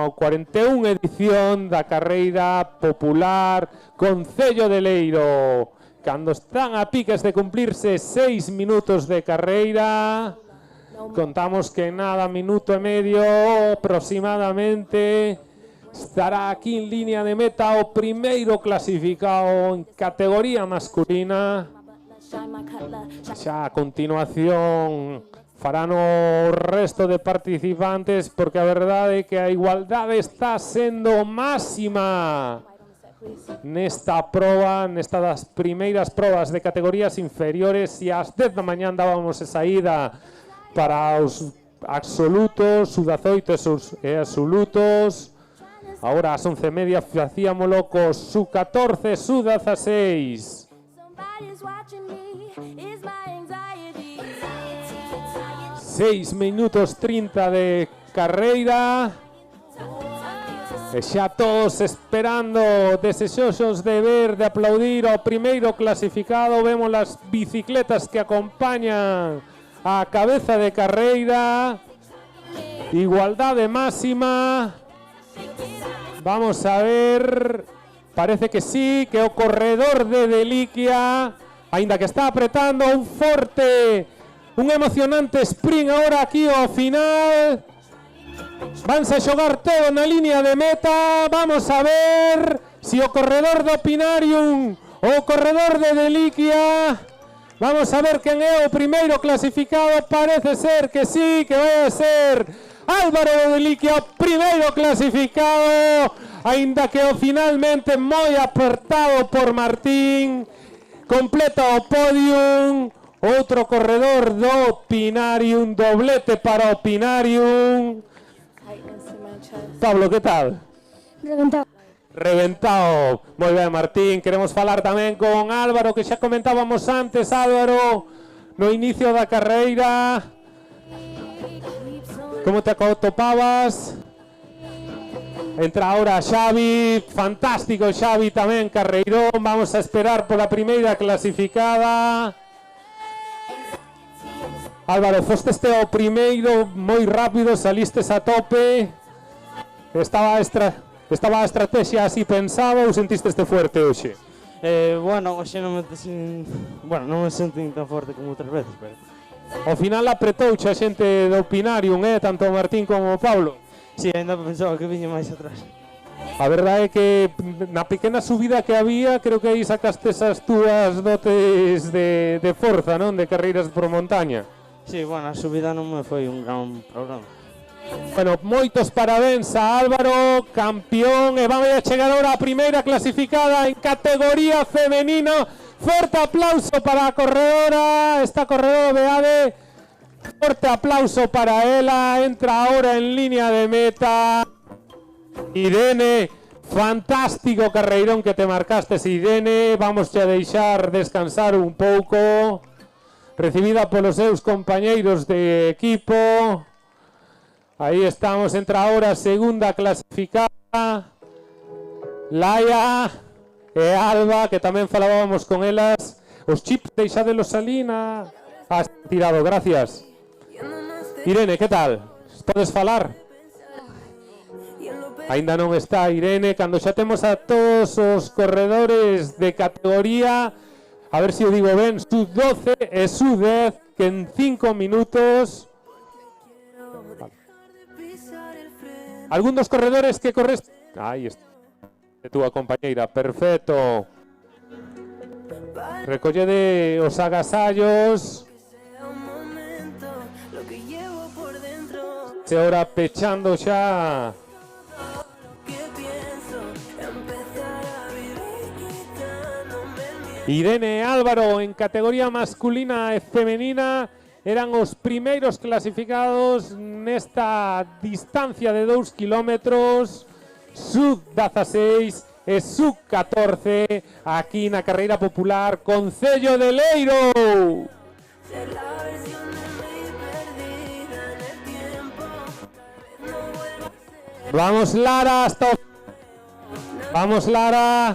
ou 41 edición da carreira popular Concello de Leiro, cando están a piques de cumplirse 6 minutos de carreira. Contamos que en nada, minuto e medio aproximadamente, estará aquí en línea de meta o primeiro clasificado en categoría masculina. Xa a continuación farán o resto de participantes, porque a verdade é que a igualdade está sendo máxima nesta proba, nesta das primeiras probas de categorías inferiores, e ás 10 da mañán dábamos a saída para os absolutos, sub-18 e absolutos. Agora ás 11:30 facíamolo cos sub-14, sub-16. 6 minutos 30 de carreira. E xa todos esperando, desexosos de ver, de aplaudir ao primeiro clasificado. Vemos as bicicletas que acompañan a cabeza de carreira. Igualdade máxima. Vamos a ver. Parece que sí, que o corredor de Deliquia, aínda que está apretando un forte, un emocionante sprint agora aquí ao final. Vanse a xogar todo na línea de meta. Vamos a ver si o corredor do Pinarium ou o corredor de Deliquia. Vamos a ver quen é o primeiro clasificado. Parece ser que sí, que vai a ser Álvaro de Deliquia, primeiro clasificado, aínda que o finalmente moi apertado por Martín. Completa o podium outro corredor do Pinarium, doblete para o Pinarium. Pablo, que tal? Reventado. Moi ben, Martín. Queremos falar tamén con Álvaro, que xa comentábamos antes, Álvaro, no inicio da carreira. Como te atopabas? Entra ahora Xavi, fantástico Xavi tamén, carreirón. Vamos a esperar pola primeira clasificada. Álvaro, fosteste o primeiro moi rápido, salistes a tope. Estaba a estrategia así pensada ou sentiste fuerte hoxe? Bueno, hoxe non me sentí tan forte como outras veces, pero ao final apretouche a xente do Pinarium, tanto Martín como Pablo. Si, ainda pensaba que viña máis atrás. A verdade é que na pequena subida que había, creo que aí sacaste esas túas dotes de forza, non? De carreiras por montaña. Si, bueno, a subida non me foi un gran problema. Bueno, moitos parabéns a Álvaro, campeón, e vamos a chegar ahora a primeira clasificada en categoría femenina. Forte aplauso para a corredora, esta corredora de ADE. Forte aplauso para ela, entra ahora en línea de meta. Irene, fantástico carreirón que te marcaste, Irene. Vamos a deixar descansar un pouco. Recibida polos seus compañeiros de equipo. Aí estamos, entra ahora segunda clasificada. Laia e Alba, que tamén falábamos con elas. Os chips deixadelos ali na... Has tirado, gracias. Irene, que tal? Podes falar? Ainda non está Irene. Cando xa temos a todos os corredores de categoría, A ver si o digo ben, sub 12 e sub 10, que en 5 minutos... Vale. Algún dos corredores que corres... Aí está. De túa compañeira, perfecto. Recollede os agasallos. Se ahora pechando xa. Irene e Álvaro en categoría masculina e femenina eran os primeiros clasificados nesta distancia de 2 kilómetros, sub 16 e sub 14 aquí na carreira popular Concello de Leiro. Vamos Lara hasta... Vamos Lara.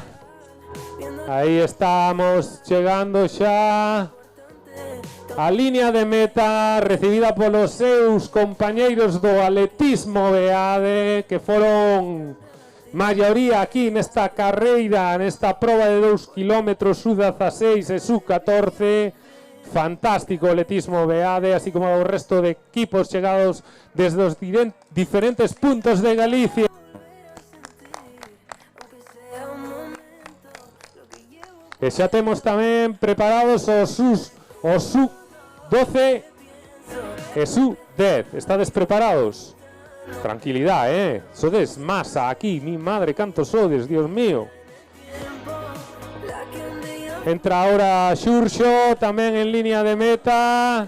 Aí estamos chegando xa a línea de meta recibida polos seus compañeiros do atletismo BEADE que foron maioría aquí nesta carreira, nesta proba de 2 kilómetros sub 16 e sub 14. Fantástico atletismo BEADE, así como o resto de equipos chegados desde os diferentes puntos de Galicia. E xa temos tamén preparados os sub 12 e sub 10. Estades preparados? Tranquilidade, sodes masa aquí, mi madre, canto sodes, Dios mío. Entra ahora Xurxo, tamén en línea de meta.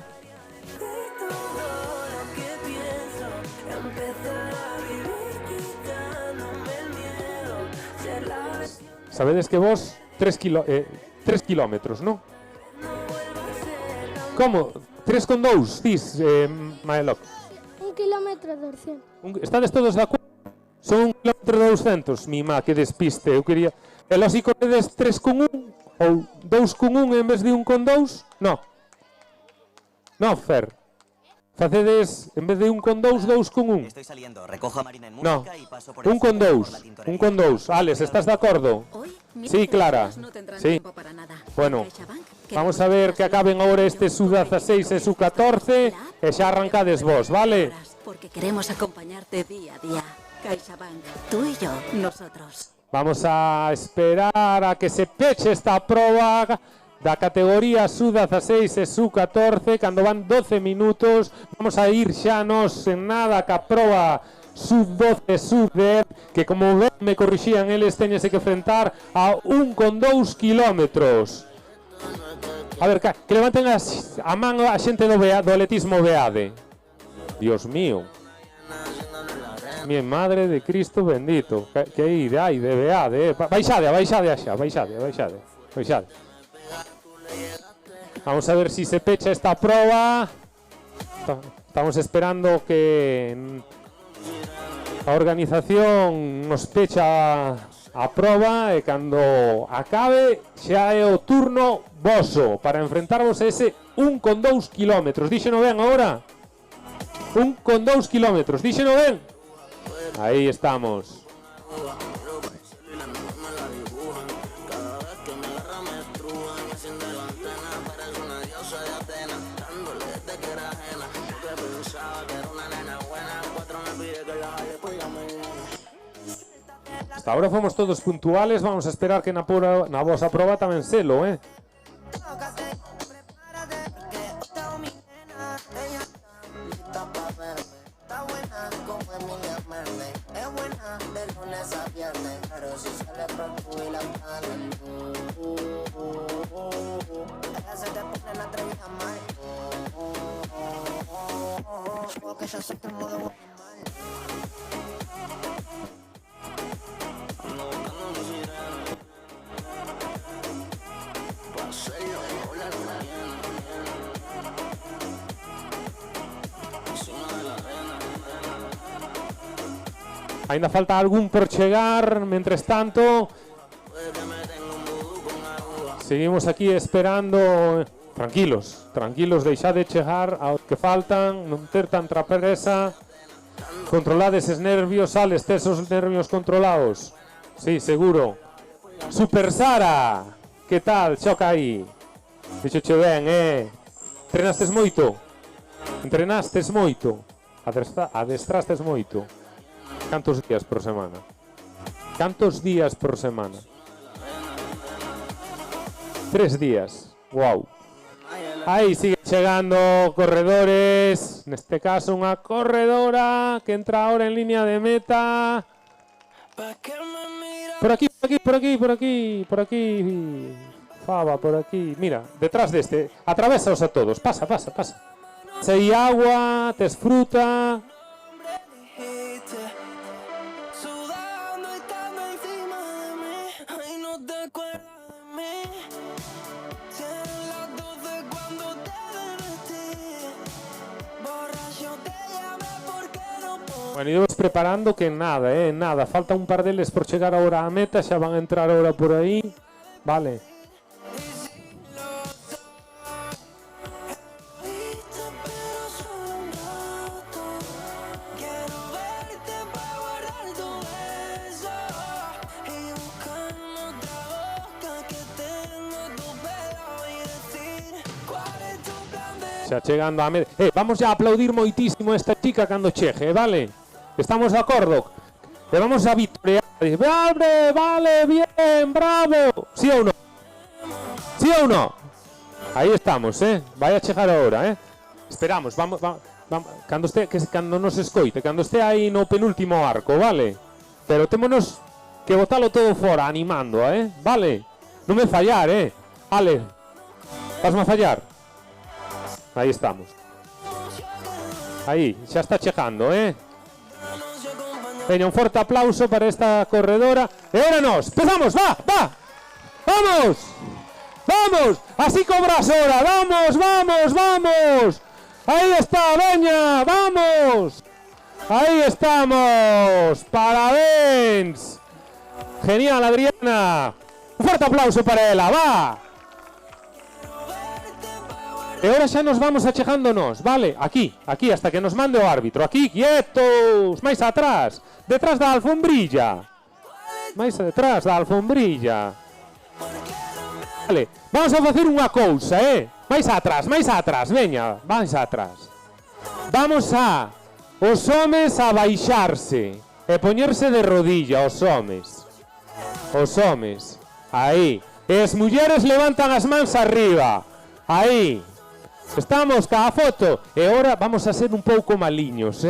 Sabedes que vos 3 kilómetros, non? Como? 3,2, dis, Maelok. 1 kilómetro 200. Estades todos de acordo? Son 1 kilómetro 200. Mi má, que despiste. Eu quería... E los si corredes 3,1 ou 2,1 en vez de 1,2? No. No, Fer. Facedes, en vez de 1,2, 2,1. Estoy saliendo, recojo a Marina en No, música y paso por 1,2. 1,2. Alex, ¿estás de acuerdo? Sí, Clara. Sí. Bueno, vamos a ver que acaben ahora este sub 16 e sub 14 e xa arrancades vos, vale? Porque queremos acompañarte día a día. CaixaBank, tú y yo, nosotros. Vamos a esperar a que se peche esta proba da categoría sub 16 e sub 14, cando van 12 minutos. Vamos a ir xa nos en nada ca proba sub 12 sub 10, que como ven me corrixían eles, teñese que enfrentar a 1,2 kilómetros. A ver, que levanten a man a xente do atletismo BEADE. Dios mío. Mi madre de Cristo bendito. Que ide hai de BEADE. Baixade xa, baixade. Vamos a ver si se pecha esta proba. Estamos esperando que a organización nos pecha a proba e cando acabe xa é o turno voso para enfrentarvos a ese 1,2 kilómetros. Díxeno ben agora? 1,2 kilómetros. Díxeno ben? Aí estamos. Hasta ahora fomos todos puntuales, vamos a esperar que na vosa proba tamén selo, Ainda falta algún por chegar, mentres tanto seguimos aquí esperando. Tranquilos, deixade chegar aos que faltan, non ter tanta presa. Controlades esos nervios, Alex, tes os nervios controlados. Sí, seguro. Super Sara, que tal? Choca aí. Fixoche ben, Entrenastes moito? Entrenastes moito? Adestrastes moito? Cantos días por semana? Cantos días por semana? 3 días. Wow. Aí sigue chegando corredores. Neste caso unha corredora que entra ahora en línea de meta. Por aquí. Faba, por aquí. Mira, detrás deste. Atravésaos a todos. Pasa. Se hai agua, tes fruta. Bueno, íbamos preparando que nada, nada. Falta un par deles por chegar ahora á meta. Xa van a entrar ahora por aí. Vale. Xa chegando a meta. Vamos ya a aplaudir moitísimo a esta chica cando chegue, vale? Estamos de acordo? Le vamos a victoriar. Vale, bien, bravo. ¿Sí ou non? ¿Sí ou non? Aí estamos, vai a chegar ahora, Esperamos, vamos. Cando nos escoite, cando este aí no penúltimo arco, vale? Pero témonos que botalo todo fora, animando, vale? Non me fallar, Ale, vasme a fallar? Aí estamos. Aí, xa está chegando, Veña, un forte aplauso para esta corredora. E ahora nos, empezamos, va. Vamos, así cobras ahora, vamos. Ahí está, veña, vamos. Ahí estamos, parabéns. Genial, Adriana. Un forte aplauso para ela, va. E ahora xa nos vamos achegándonos, vale? Aquí, hasta que nos mande o árbitro. Aquí, quietos, máis atrás. Detrás da alfombrilla. Vale, vamos a facer unha cousa, máis atrás, veña, máis atrás. Vamos os homes a baixarse e poñerse de rodilla, os homes. Aí. E as mulleres levantan as mans arriba. Aí. Estamos ca foto. E agora vamos a ser un pouco maliños,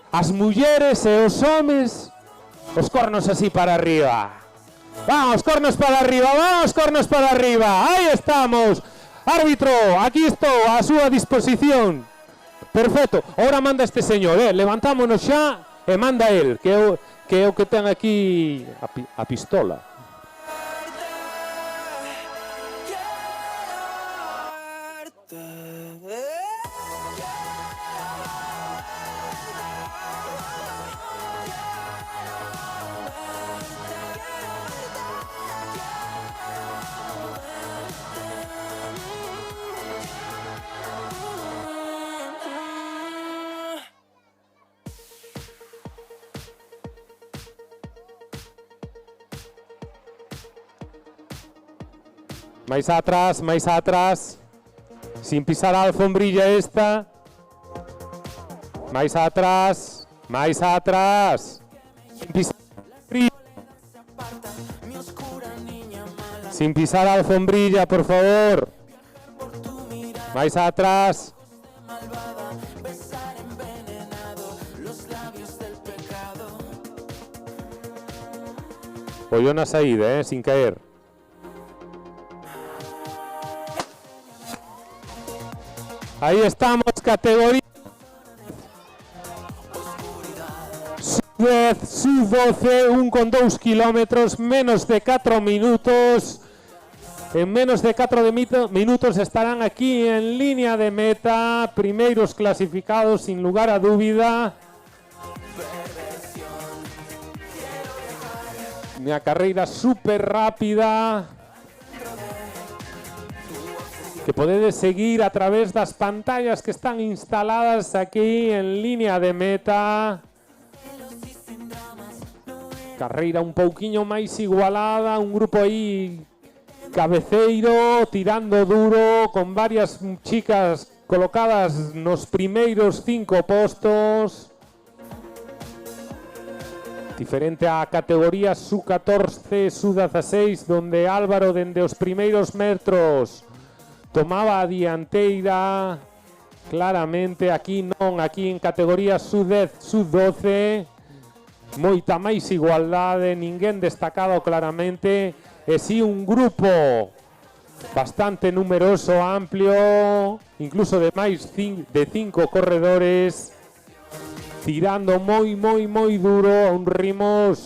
As mulleres e os homes, os cornos así para arriba. Vamos, cornos para arriba. Aí estamos. Árbitro, aquí estou a súa disposición. Perfecto. Ahora manda este señor, levantámonos xa e manda el, que é o que ten aquí a pistola. Máis atrás, sin pisar a alfombrilla esta. Máis atrás, sin pisar a alfombrilla, por favor. Máis atrás. Pollo na saída, sin caer. Ahí estamos, categoría sub-12, 1,2 kilómetros, menos de 4 minutos. En menos de 4 minutos estarán aquí en línea de meta, primeiros clasificados sin lugar a dúbida. Una carreira súper rápida que podedes seguir a través das pantallas que están instaladas aquí en línea de meta. Carreira un pouquiño máis igualada, un grupo aí cabeceiro, tirando duro, con varias chicas colocadas nos primeiros 5 postos. Diferente a categoría sub-14, sub-16, donde Álvaro dende os primeiros metros tomaba a dianteira. Claramente aquí non, aquí en categoría sub-10, sub-12, moita máis igualdade, ninguén destacado claramente, e si un grupo bastante numeroso, amplio, incluso de máis de 5 corredores, tirando moi duro a uns ritmos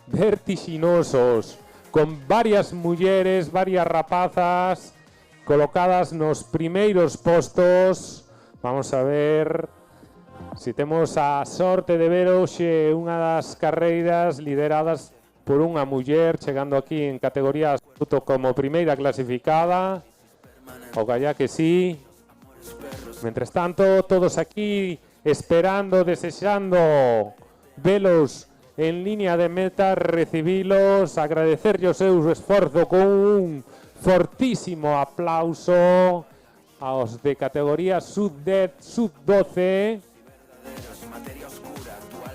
vertiginosos, con varias mulleres, varias rapazas colocadas nos primeiros postos. Vamos a ver si temos a sorte de ver hoxe unha das carreiras lideradas por unha muller, chegando aquí en categoría absoluto como primeira clasificada. Ojalá que sí. Mientras tanto, todos aquí esperando, desexando velos en línea de meta, recibilos, agradecerlle o seu esforzo con un fortísimo aplauso aos de categoría sub-10, sub-12.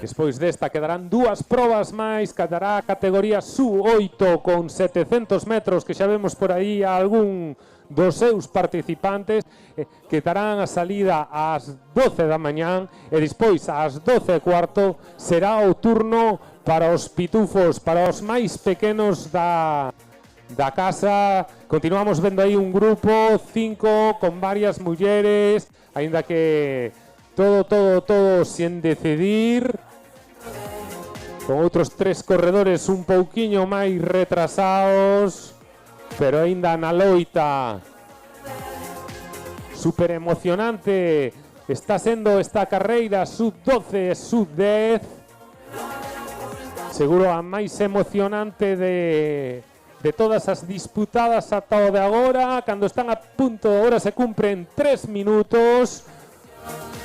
Despois desta quedarán 2 probas máis, quedará a categoría sub-8 con 700 metros, que xa vemos por aí a algún dos seus participantes, que darán a salida ás 12 da mañán, e despois ás 12:15 será o turno para os pitufos, para os máis pequenos da casa. Continuamos vendo aí un grupo, 5, con varias mulleres, aínda que todo sen decidir, con outros 3 corredores un pouquiño máis retrasados, pero aínda na loita. Super emocionante está sendo esta carreira sub-12, sub-10. Seguro a máis emocionante de todas as disputadas ata o de agora, cando están a punto, agora se cumpren 3 minutos.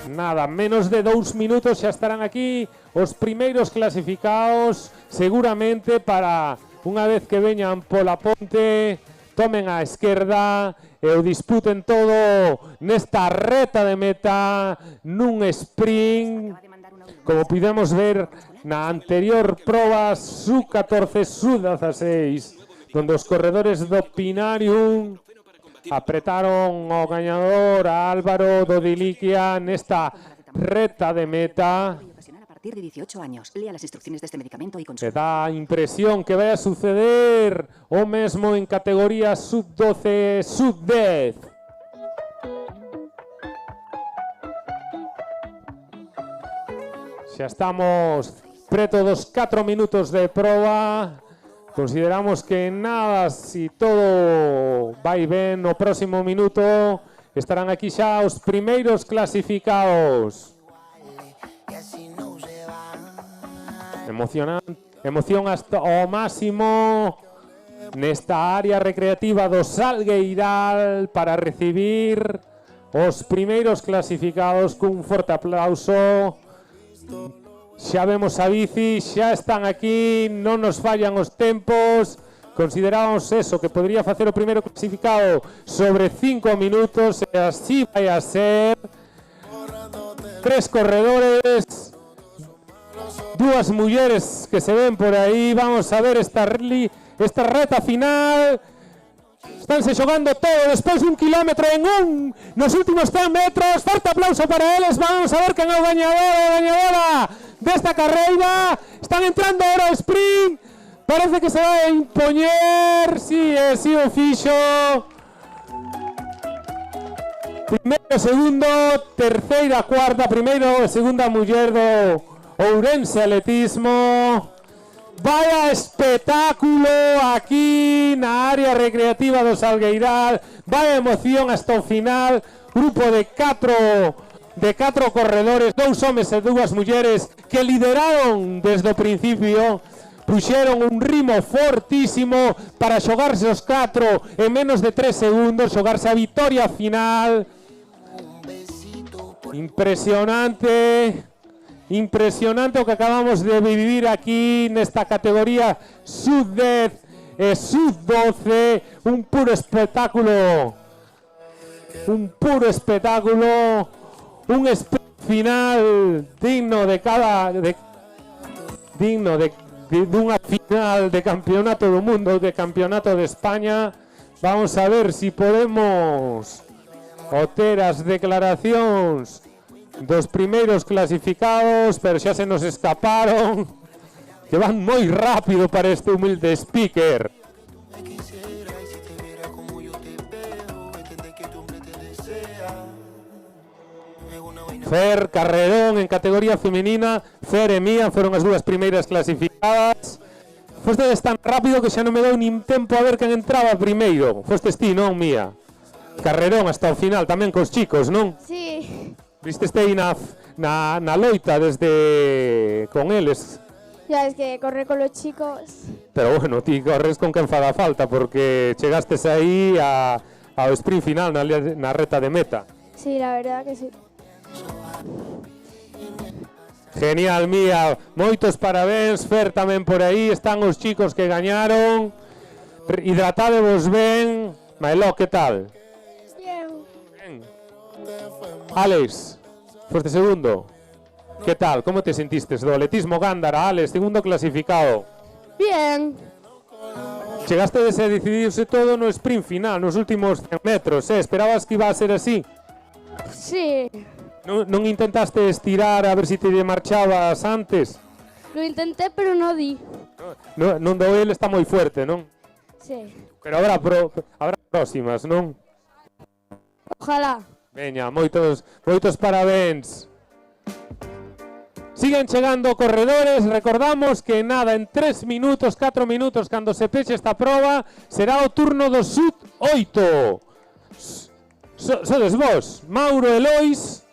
Nada, menos de 2 minutos xa estarán aquí os primeiros clasificados, seguramente para, unha vez que veñan pola ponte, tomen a esquerda e o disputen todo nesta reta de meta, nun sprint, como pudemos ver na anterior proba sub-14, sub-16, donde os corredores do Pinarium apretaron o gañador a Álvaro do Diliquia nesta reta de meta. A partir de 18 años, lea las instrucciones de este medicamento y Se dá a impresión que vai a suceder o mesmo en categoría sub-12, sub-10. Xa estamos preto dos 4 minutos de proba. Consideramos que nada, si todo vai ben, no próximo minuto estarán aquí xa os primeiros clasificados. Emoción hasta o máximo nesta área recreativa do Salgueiral para recibir os primeiros clasificados cun forte aplauso. Xa vemos a bici, xa están aquí, non nos fallan os tempos. Consideramos eso, que podría facer o primeiro clasificado sobre 5 minutos, e así vai a ser. 3 corredores, 2 mulleres que se ven por aí. Vamos a ver esta reta final. Estánse xogando todo despois de 1 kilómetro en nos últimos 100 metros. Forte aplauso para eles. Vamos a ver quen é o gañador ou gañadora desta carreira. Están entrando ahora o sprint. Parece que se vai a impoñer. Si o fixo. Primeiro, segundo, terceira, cuarta. Primeiro e segunda muller do Ourense Atletismo. Vaya espectáculo aquí na área recreativa do Salgueiral. Vaya emoción hasta o final. Grupo de 4 corredores, 2 homes e 2 mulleres que lideraron desde o principio. Puxeron un ritmo fortísimo para xogarse os 4 en menos de 3 segundos, xogarse a vitoria final. Impresionante. Impresionante o que acabamos de vivir aquí nesta categoría sub-10 e Sub-12, un puro espectáculo, un sprint final digno de unha final de campeonato do mundo, de campeonato de España. Vamos a ver si podemos obter as declaracións dos primeiros clasificados, pero xa se nos escaparon, que van moi rápido para este humilde speaker. Fer, carrerón en categoría femenina. Fer e Mía foron as dúas primeiras clasificadas. Fostes tan rápido que xa non me dou nin tempo a ver quen entraba primeiro. Fostes ti, non, Mía? Carrerón hasta o final, tamén cos chicos, non? Sí. Vistes aí na loita desde con eles. Ya, es que corre con los chicos. Pero bueno, ti corres con quen faga falta, porque chegastes aí ao sprint final na reta de meta. Sí, la verdad que sí. Genial, Mía, moitos parabéns. Fer tamén por aí, están os chicos que gañaron. Hidratadevos ben. Maelo, que tal? Bien. Alex, foste segundo. Que tal? Como te sentiste do atletismo Gándara, Alex, segundo clasificado? Bien. Chegaste a decidirse todo no sprint final, nos últimos 100 metros, Esperabas que iba a ser así? Sí. Non intentaste estirar a ver si te marchabas antes? Lo intenté, pero no di. Non do ele está moi fuerte, non? Sí. Pero habrá próximas, non? Ojalá. Veña, moitos parabéns. Siguen chegando corredores. Recordamos que nada, en 3 minutos, 4 minutos, cando se peche esta proba, será o turno do Sub-8. Sodes vos, Mauro e Lois.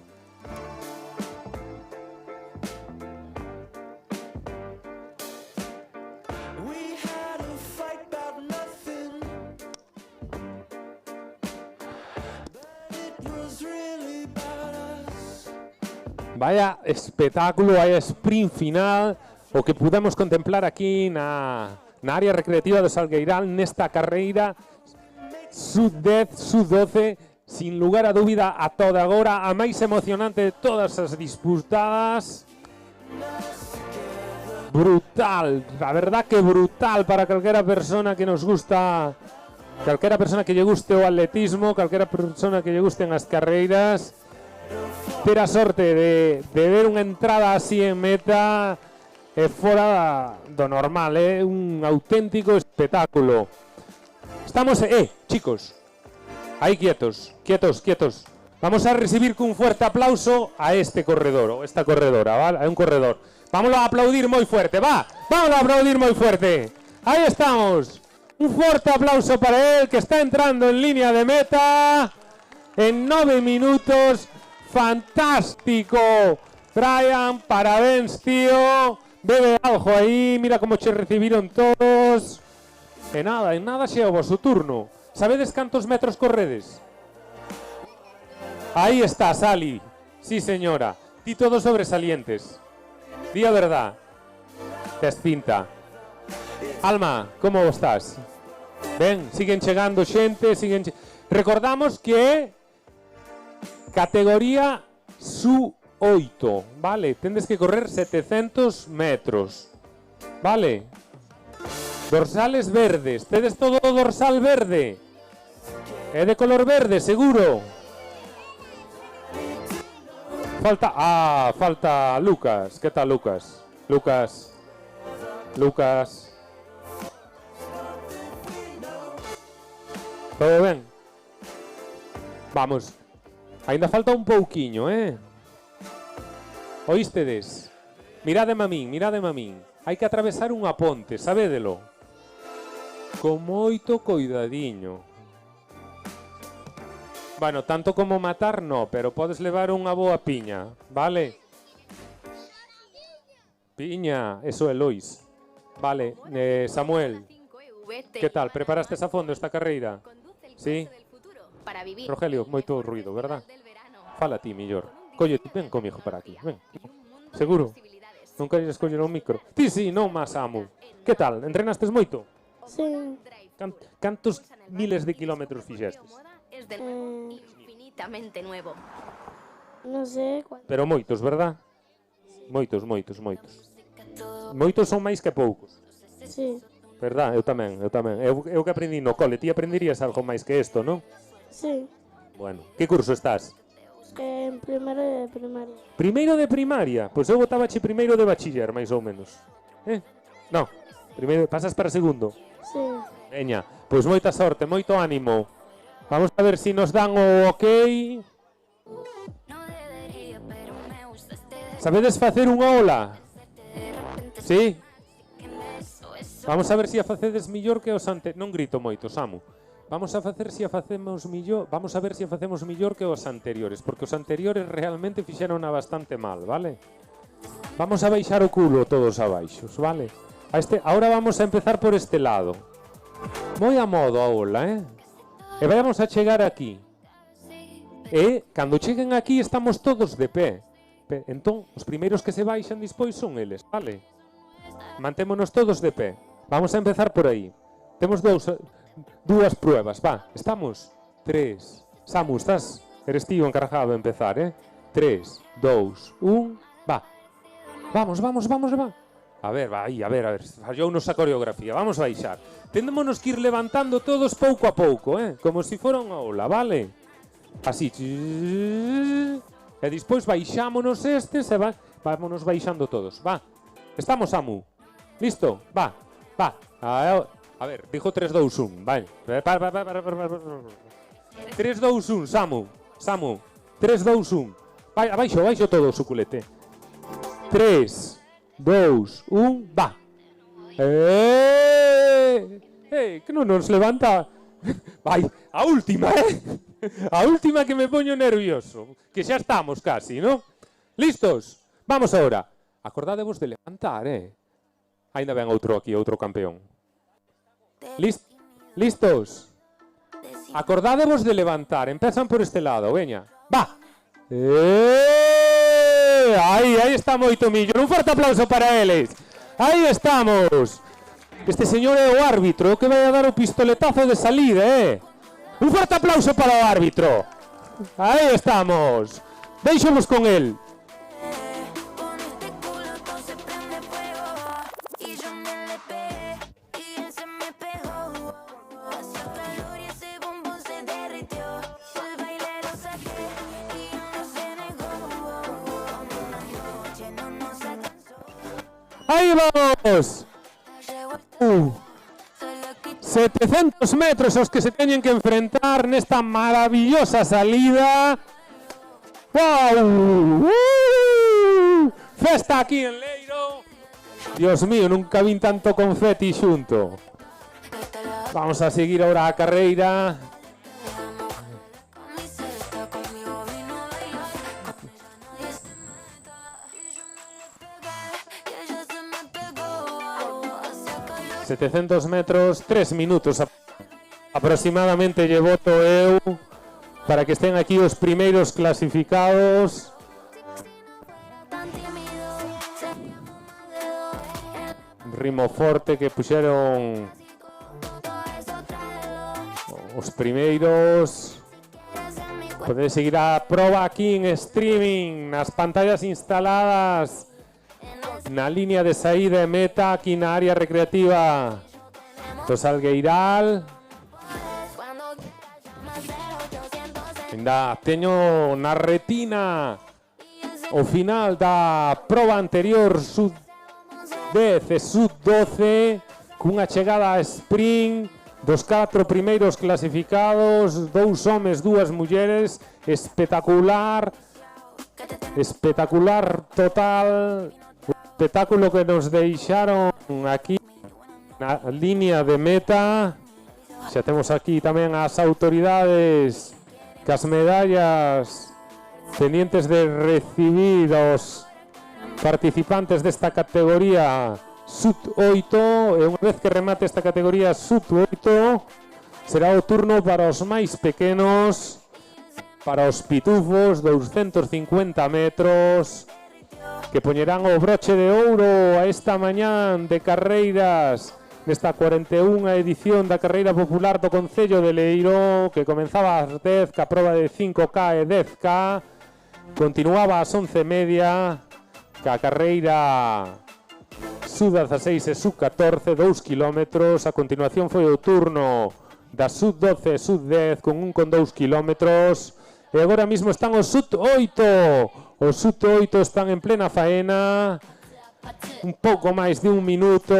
Vaya espectáculo, vaya sprint final, o que pudemos contemplar aquí na área recreativa do Salgueiral nesta carreira Sub-10, Sub-12, sin lugar a dúbida a toda agora a máis emocionante de todas as disputadas. Brutal, a verdad que brutal para calquera persona que nos gusta, calquera persona que lle guste o atletismo, calquera persona que lle gusten as carreiras. Ter a sorte de ver unha entrada así en meta é fora do normal, é un auténtico espectáculo. Estamos, chicos, aí quietos. Vamos a recibir cun fuerte aplauso a este corredor, ou esta corredora, vale? É un corredor. Vámonos a aplaudir moi fuerte, vamos a aplaudir moi fuerte. Aí estamos. Un fuerte aplauso para él, que está entrando en línea de meta en 9 minutos. Fantástico, Brian, parabéns, tío. Bebe algo aí, mira como che recibiron todos. En nada xe o vosso turno. Sabedes cantos metros corredes? Aí está, Sally. Sí, señora. Ti todos sobresalientes. Di a verdad. Tes pinta. Alma, como estás? Ben, siguen chegando xente, recordamos que categoría Sub-8, vale? Tendes que correr 700 metros, vale? Dorsales verdes, tedes todo o dorsal verde. É de color verde, seguro. Falta Lucas. Que tal, Lucas? Lucas. Todo ben? Vamos. Ainda falta un pouquiño, Oístedes? Mirademe a min. Hai que atravesar unha ponte, sabédelo? Con moito coidadiño. Bueno, tanto como matar, no, pero podes levar unha boa piña, vale? Piña, eso é Lois. Vale, Samuel, que tal? Preparaste a fondo esta carreira? Sí? Rogelio, moito ruido, verdad? Fala ti, millor. Colle, ven comigo para aquí, ven. Seguro? Non queres coller un micro? Ti sí, non máis amo. Que tal? Entrenastes moito? Sí. Cantos miles de kilómetros fixestes? Es del infinitamente nuevo. Non sei cuánto. Pero moitos, verdad? Moitos. Moitos son máis que poucos. Sí. Verdad? Eu tamén. Eu que aprendí no cole. Ti aprenderías algo máis que isto, non? Sí. Bueno, que curso estás? En primeiro de primaria. Primeiro de primaria? Pois eu botabache primeiro de bachiller, máis ou menos. Non, primeiro, pasas para segundo. Sí. Veña, pois moita sorte, moito ánimo. Vamos a ver si nos dan o ok. Sabedes facer unha ola? Sí? Vamos a ver si a facedes millor que os non grito moito, Samu. Vamos a ver si a facemos millor que os anteriores, porque os anteriores realmente fixeron bastante mal, vale? Vamos a baixar o culo todos abaixos, vale? Ahora vamos a empezar por este lado. Moi a modo a ola, E vamos a chegar aquí. E cando cheguen aquí estamos todos de pé. Entón, os primeiros que se baixan despois son eles, vale? Mantémonos todos de pé. Vamos a empezar por aí. Temos dúas pruebas, va. Estamos? 3. Samu, eres tío encargado de empezar, 3, 2, 1, va. Vamos. A ver, fallou-nos a coreografía. Vamos a baixar. Tendémonos que ir levantando todos pouco a pouco, como se fora unha ola, vale? Así. E despois baixámonos estes e vámonos baixando todos. Va. Estamos, Samu. Listo? Va. A ver, dijo 3, 2, 1. Vai. 3, 2, 1, Samu. 3, 2, 1. Vai, abaixo todo o suculete. 3, 2, 1, va. Que non nos levanta. Vai, a última, A última que me poño nervioso. Que xa estamos casi, ¿no? ¿Listos? Vamos ahora. Acordádevos de levantar, Ainda ven outro campeón. ¿Listos? Acordádevos de levantar. Empezan por este lado, veña. Va. Aí está moito millor. Un forte aplauso para eles. Aí estamos. Este señor é o árbitro que vai a dar o pistoletazo de salida, Un forte aplauso para o árbitro. Aí estamos. Deixamos con él. Aí vamos. 700 metros os que se teñen que enfrentar nesta maravillosa salida. ¡Wow! Festa aquí en Leiro. Dios mío, nunca vi tanto confeti xunto. Vamos a seguir ahora a carreira. ...700 metros, 3 minutos aproximadamente llevo eu para que estén aquí os primeiros clasificados. Ritmo forte que puxeron os primeiros. Podedes seguir a proba aquí en streaming nas pantallas instaladas na línea de saída e meta aquí na área recreativa do Salgueiral. Ainda teño na retina o final da proba anterior sub-10 e sub-12 cunha chegada a sprint dos 4 primeiros clasificados, 2 homes, 2 mulleres, espectacular total. Espectáculo que nos deixaron aquí na línea de meta. Xa temos aquí tamén as autoridades cas medallas pendientes de recibir os participantes desta categoría sub-8 e unha vez que remate esta categoría sub-8 será o turno para os máis pequenos, para os pitufos, 250 metros, que poñerán o broche de ouro a esta mañán de carreiras nesta 41ª edición da carreira popular do Concello de Leiro, que comenzaba ás 10, ca proba de 5K e 10K, continuaba ás 11:30, ca carreira sub-16 e sub-14, 2 kilómetros. A continuación foi o turno da sub-12 e sub-10 con 1,2 kilómetros. E agora mismo están os sub-8. Os sub-8 están en plena faena. Un pouco máis de 1 minuto.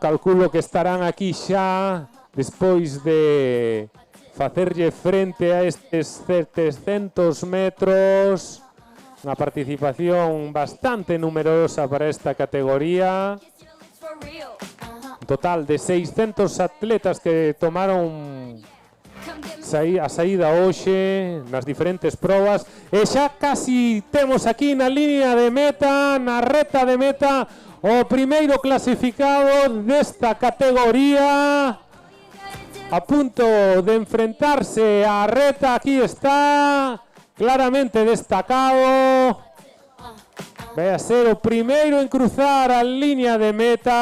Calculo que estarán aquí xa despois de facerlle frente a estes 700 metros. Unha participación bastante numerosa para esta categoría. Un total de 600 atletas que tomaron a saída hoxe nas diferentes probas. E xa casi temos aquí na línea de meta, na reta de meta, o primeiro clasificado desta categoría. A punto de enfrentarse á reta, aquí está, claramente destacado. Vai a ser o primeiro en cruzar a línea de meta.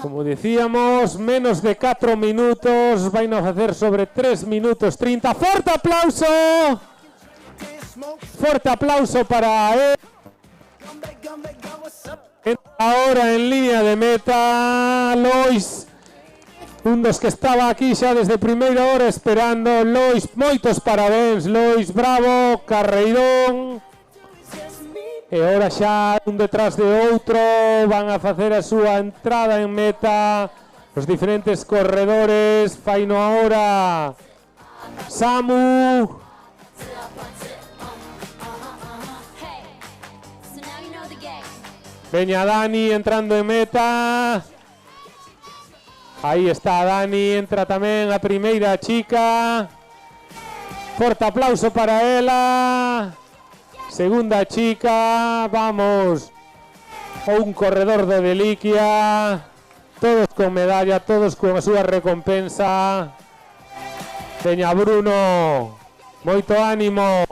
Como decíamos, menos de 4 minutos, vai a facer sobre 3 minutos 30. ¡Forte aplauso! Fuerte aplauso para él. Ahora en línea de meta, Lois, un dos que estaba aquí xa desde primeira hora esperando. Lois, moitos parabéns, Lois, bravo, carreirón. E ahora xa un detrás de outro van a facer a súa entrada en meta os diferentes corredores. Faino ahora Samu. Veña Dani entrando en meta. Aí está Dani, entra tamén a primeira chica. Forte aplauso para ela. Segunda chica, vamos, un corredor de Deliquia, todos con medalla, todos con a súa recompensa. Veña Bruno, moito ánimo.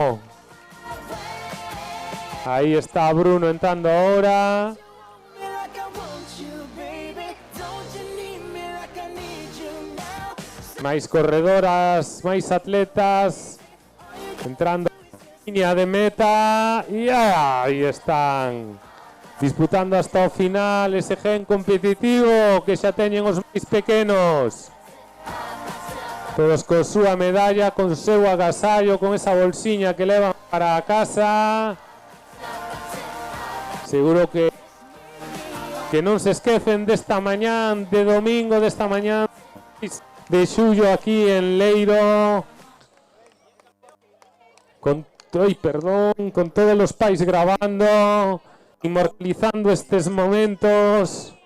Aí está Bruno entrando ahora. Máis corredoras, máis atletas entrando línea de meta y ahí están disputando hasta o final ese gen competitivo que xa teñen os máis pequenos, todos con súa medalla, con seu agasallo, con esa bolsiña que levan para a casa. Seguro que non se esquecen desta mañán de domingo, desta mañán de xullo aquí en Leiro, con todos los pais grabando, inmortalizando estos momentos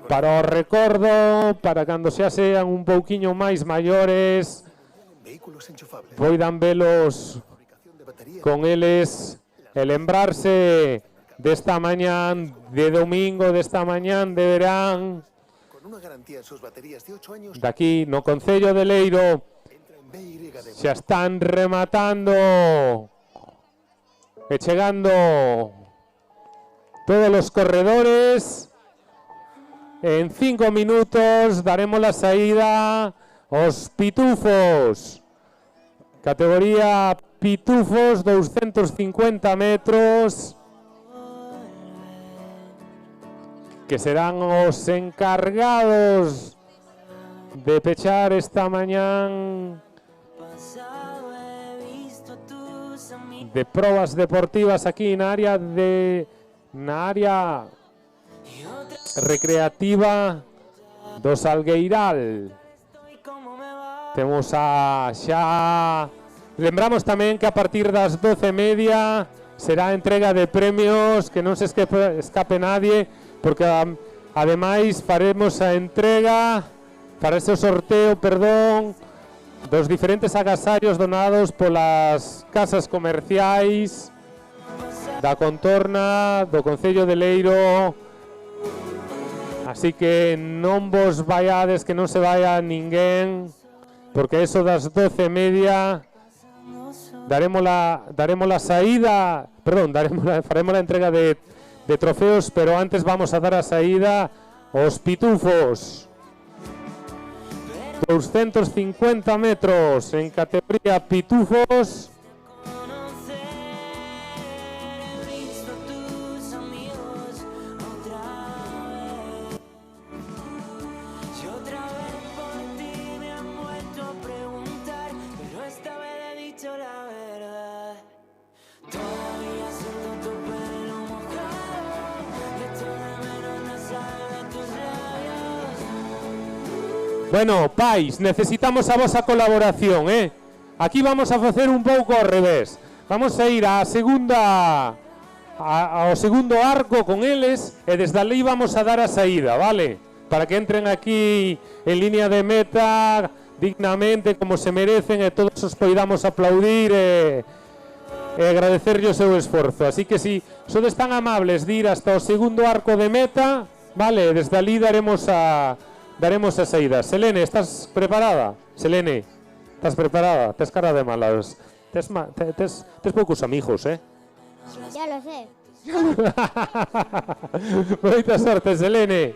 para o recordo, para cando xa sean un pouquiño máis maiores, poidan velos con eles e lembrarse desta mañán de domingo, desta mañán de verán, daqui no Concello de Leiro. Xa están rematando e chegando todos os corredores. En 5 minutos daremos la saída aos pitufos. Categoría pitufos, 250 metros. Que serán os encargados de pechar esta mañán de probas deportivas aquí na área recreativa do Salgueiral. Temos xa lembramos tamén que a partir das 12:30 será a entrega de premios, que non se escape nadie, porque ademais faremos a entrega para ese sorteo, dos diferentes agasallos donados polas casas comerciais da contorna do Concello de Leiro. Así que non vos vaiades, que non se vaya ninguén, porque eso das 12:30 faremos la entrega de de trofeos, pero antes vamos a dar a saída aos pitufos. 250 metros en categoría pitufos. Bueno, pais, necesitamos a vosa colaboración, Aquí vamos a facer un pouco ao revés. Vamos a ir ao segundo arco con eles e desde ali vamos a dar a saída, vale? Para que entren aquí en línea de meta dignamente, como se merecen, e todos os poidamos aplaudir e agradecerlle o seu esforzo. Así que si sodes tan amables de ir hasta o segundo arco de meta, vale, desde ali daremos a saída. Selene, ¿estás preparada? Selene, ¿estás preparada? Tes cara de malas. Tes poucos amigos, Ya lo sé. Moita sorte, Selene.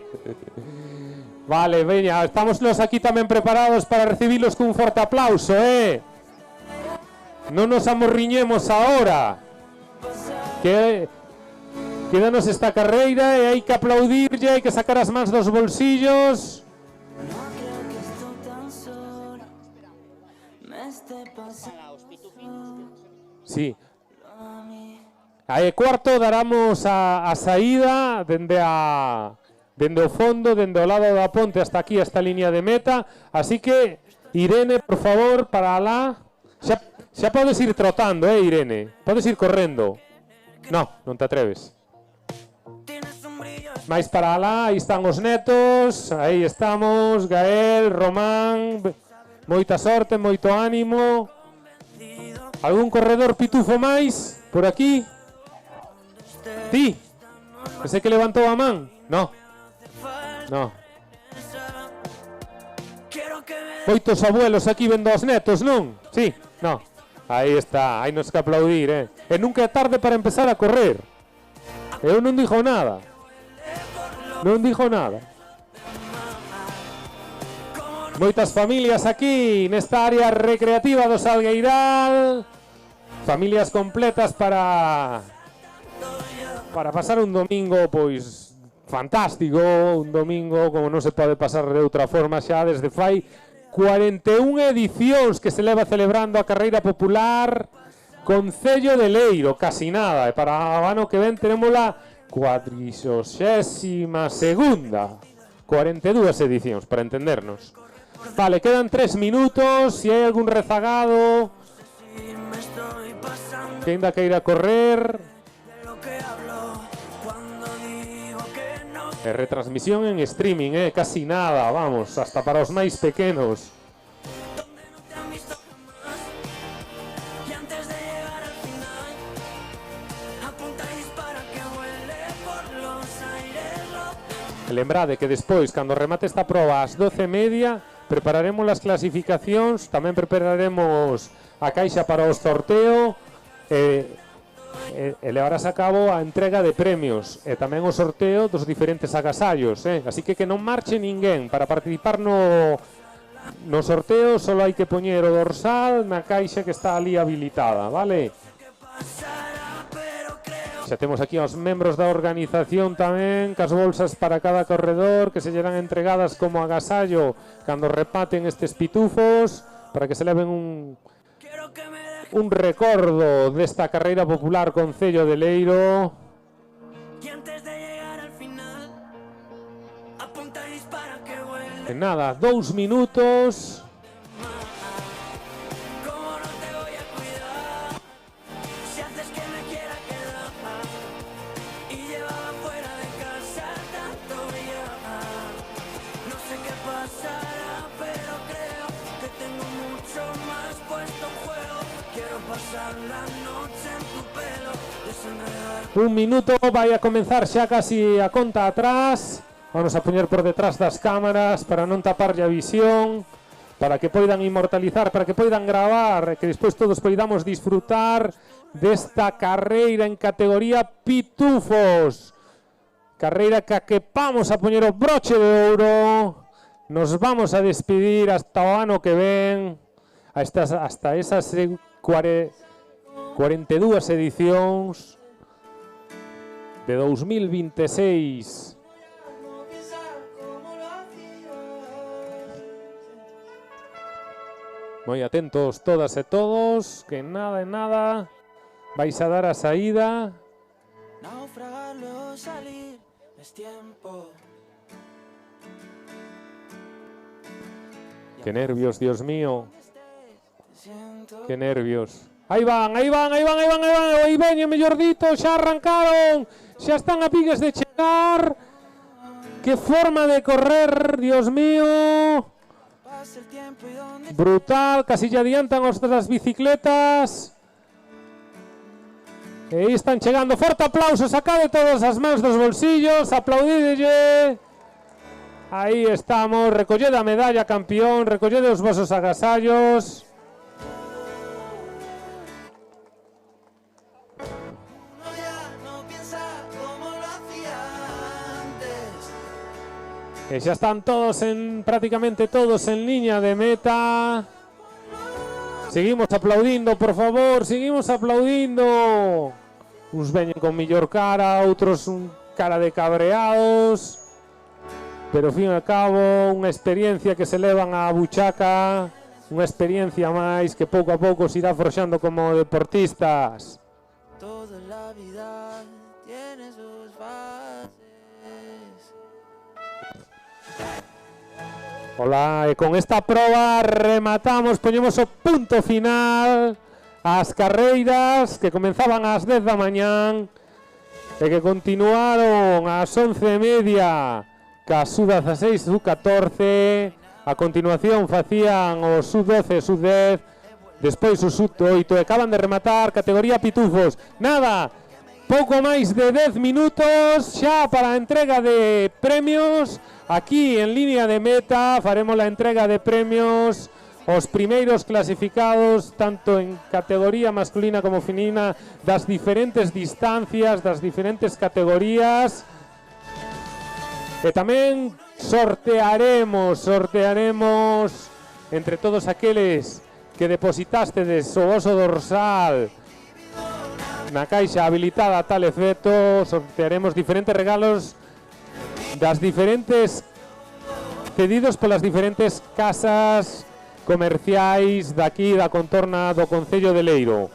Vale, veña, estamos nos aquí tamén preparados para recibilos cun forte aplauso, Non nos amorriñemos ahora. Quédanos esta carreira e hai que aplaudirlle, hai que sacar as mans dos bolsillos. Sí. Aí cuarto daramos a saída dende o fondo, dende o lado da ponte hasta aquí, esta línea de meta. Así que, Irene, por favor, para alá. Xa podes ir trotando, Irene. Podes ir correndo. No, non te atreves. Mais para alá, aí están os netos. Aí estamos, Gael, Román. Moita sorte, moito ánimo. Algún corredor pitufo máis por aquí? Ti? Ese que levantou a man? No. No. Moitos abuelos aquí vendo os netos, non? Sí, no. Aí está, hai nos que aplaudir, E nunca é tarde para empezar a correr. Eu non dixo nada. Non dixo nada. Moitas familias aquí nesta área recreativa do Salgueiral. Familias completas para pasar un domingo, pois, fantástico. Un domingo como non se pode pasar de outra forma xa desde fai 41 edicións que se leva celebrando a carreira popular Concello de Leiro, casi nada. E para o ano que ven tenemos la 42ª. 42 edicións, para entendernos. Vale, quedan 3 minutos. Si hai algún rezagado que ainda que ir a correr. E retransmisión en streaming, casi nada, vamos, hasta para os máis pequenos. Lembrade que despois, cando remate esta proba ás 12:30, prepararemos as clasificacións, tamén prepararemos a caixa para o sorteo e levarás a cabo a entrega de premios e tamén o sorteo dos diferentes agasallos, Así que non marche ninguén. Para participar no sorteo só hai que poñer o dorsal na caixa que está ali habilitada, vale? Xa temos aquí aos membros da organización tamén, cas bolsas para cada corredor que se lleran entregadas como agasallo cando repaten estes pitufos, para que se leven un recordo desta carreira popular Concello de Leiro. En nada, 2 minutos. Un minuto, vai a comenzar xa casi a conta atrás. Vamos a poñer por detrás das cámaras para non taparlle a visión, para que poidan inmortalizar, para que poidan gravar, que despois todos poidamos disfrutar desta carreira en categoría pitufos. Carreira que vamos a poñer o broche de ouro. Nos vamos a despedir hasta o ano que ven. Hasta esas 42 edicións de 2026. Moi atentos todas e todos, que nada e nada vais a dar a saída. Naufragarlo, salir, es tiempo. Qué nervios, Dios mío. Qué nervios. Ahí van. Aí veñen, mellordito, xa arrancaron. Xa están a piques de chegar. Qué forma de correr, Dios mío. Brutal, casi ya adiantan otras bicicletas. E aí están chegando. Forte aplauso, sacade todas as mans dos bolsillos, aplaudidelle. Aí estamos, recollede a medalla, campeón, recollede os vosos agasallos. Que xa están todos prácticamente todos en línea de meta. Seguimos aplaudindo, por favor, seguimos aplaudindo. Uns veñen con millor cara, outros un cara de cabreados. Pero, ao fin e ao cabo, unha experiencia que se levan á buchaca, unha experiencia máis que pouco a pouco se irá forxando como deportistas. Toda la vida tiene sus fases. Ola, e con esta proba rematamos, poñemos o punto final ás carreiras que comenzaban ás 10 da mañán e que continuaron ás 11:30 ca sub-16, sub-14, a continuación facían o sub-12, sub-10, despois o sub-8, e acaban de rematar categoría pitufos. Nada, pouco máis de 10 minutos xa para a entrega de premios. Aquí en línea de meta faremos a entrega de premios aos primeiros clasificados tanto en categoría masculina como feminina das diferentes distancias, das diferentes categorías. E tamén sortearemos entre todos aqueles que depositastedes o voso dorsal na caixa habilitada a tal efecto. Sortearemos diferentes regalos das diferentes cedidos polas diferentes casas comerciais daqui da contorna do Concello de Leiro.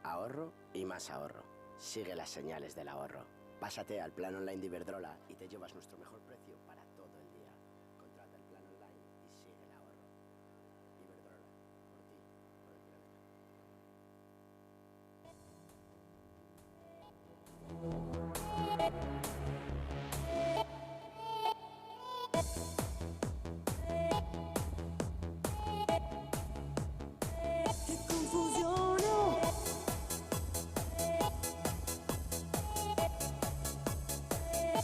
Ahorro y más ahorro. Sigue las señales del ahorro. Pásate al plan online de Iberdrola y te llevas nuestro mejor precio para todo el día. Contrata el plan online y sigue el ahorro. Iberdrola, por ti, por el Che confusione.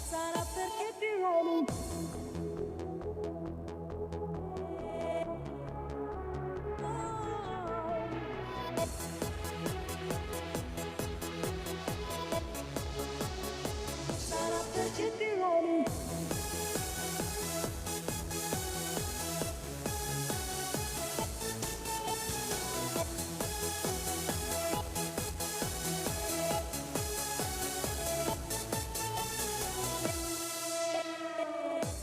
Sarà perché ti amo. Sarà perché ti amo.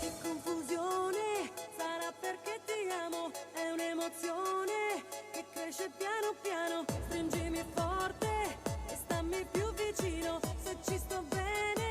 Che confusione, sarà perché ti amo, è un'emozione che cresce piano piano, stringimi forte e stammi più vicino, se ci sto bene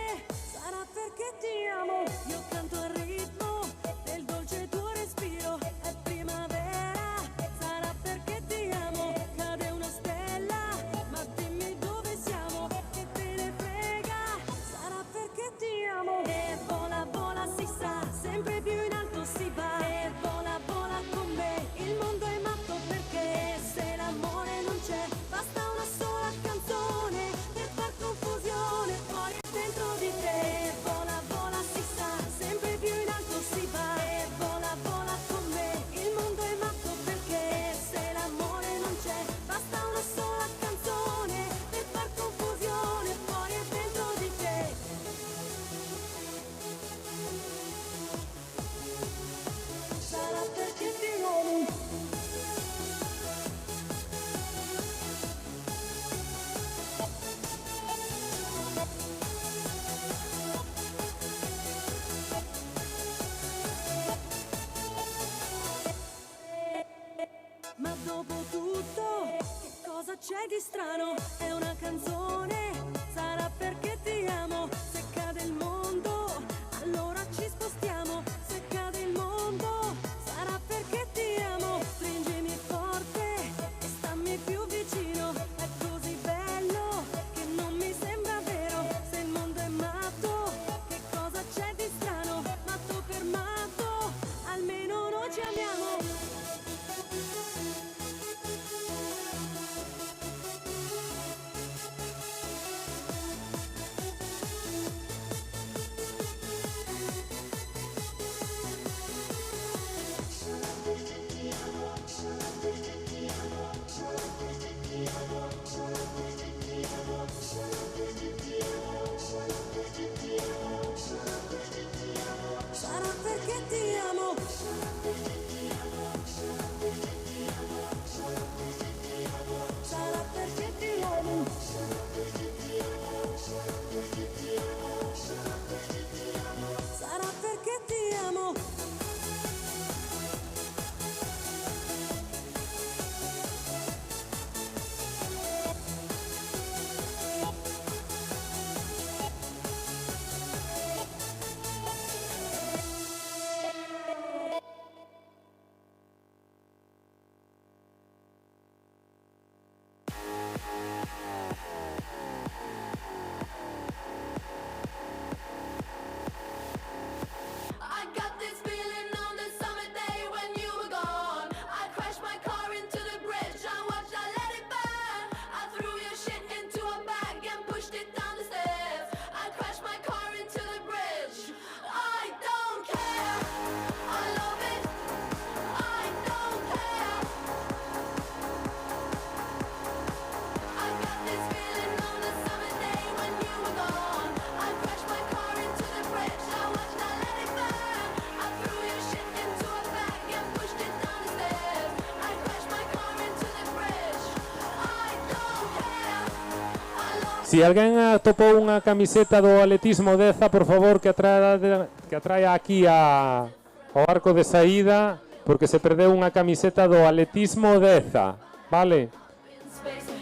perché ti amo, io canto al ritmo del dolce tuo respiro, è primavera, sarà perché ti amo, cade una stella, ma dimmi dove siamo, che te ne frega, sarà perché ti amo, e vola, vola si sa, sempre più in alto si va, e vola, vola con me, il mondo è matto perché se l'amore non c'è, basta una sola canzone per far confusione fuori e dentro di te. Vola, vola si sa, sempre più in alto si va. E vola, vola con me, il mondo è matto perché se l'amore non c'è, basta una sola canzone per far confusione fuori e dentro di te. Sarà perché ti amo. Ma dopo tutto, che cosa c'è di strano? È una canzone, sarà perché ti amo. Se cade il mondo, allora ci spostiamo. Se cade il mondo, sarà perché ti amo. Stringimi forte e stammi più vicino. È così bello che non mi sembra vero. Se il mondo è matto, che cosa c'è di strano? Matto per matto, almeno noi ci amiamo. Sarà perché ti amo. Sarà perché ti amo. Sarà perché ti amo. I got this feeling on the summer day when you were gone. I crashed my car into the bridge. I watched, I let it burn. I threw your shit into a bag and pushed it down the stairs. I crashed my car into the bridge. I don't care. I love it. I don't care. I got this feeling on the summer day when you were gone. I crashed my car into the bridge. I watched, I let it burn. I threw your shit into a bag and pushed it down the stairs. I crashed my car into the bridge. I don't care. I love Si alguén atopou unha camiseta do atletismo Deza, por favor, que atraia aquí ao arco de saída, porque se perdeu unha camiseta do atletismo Deza, vale?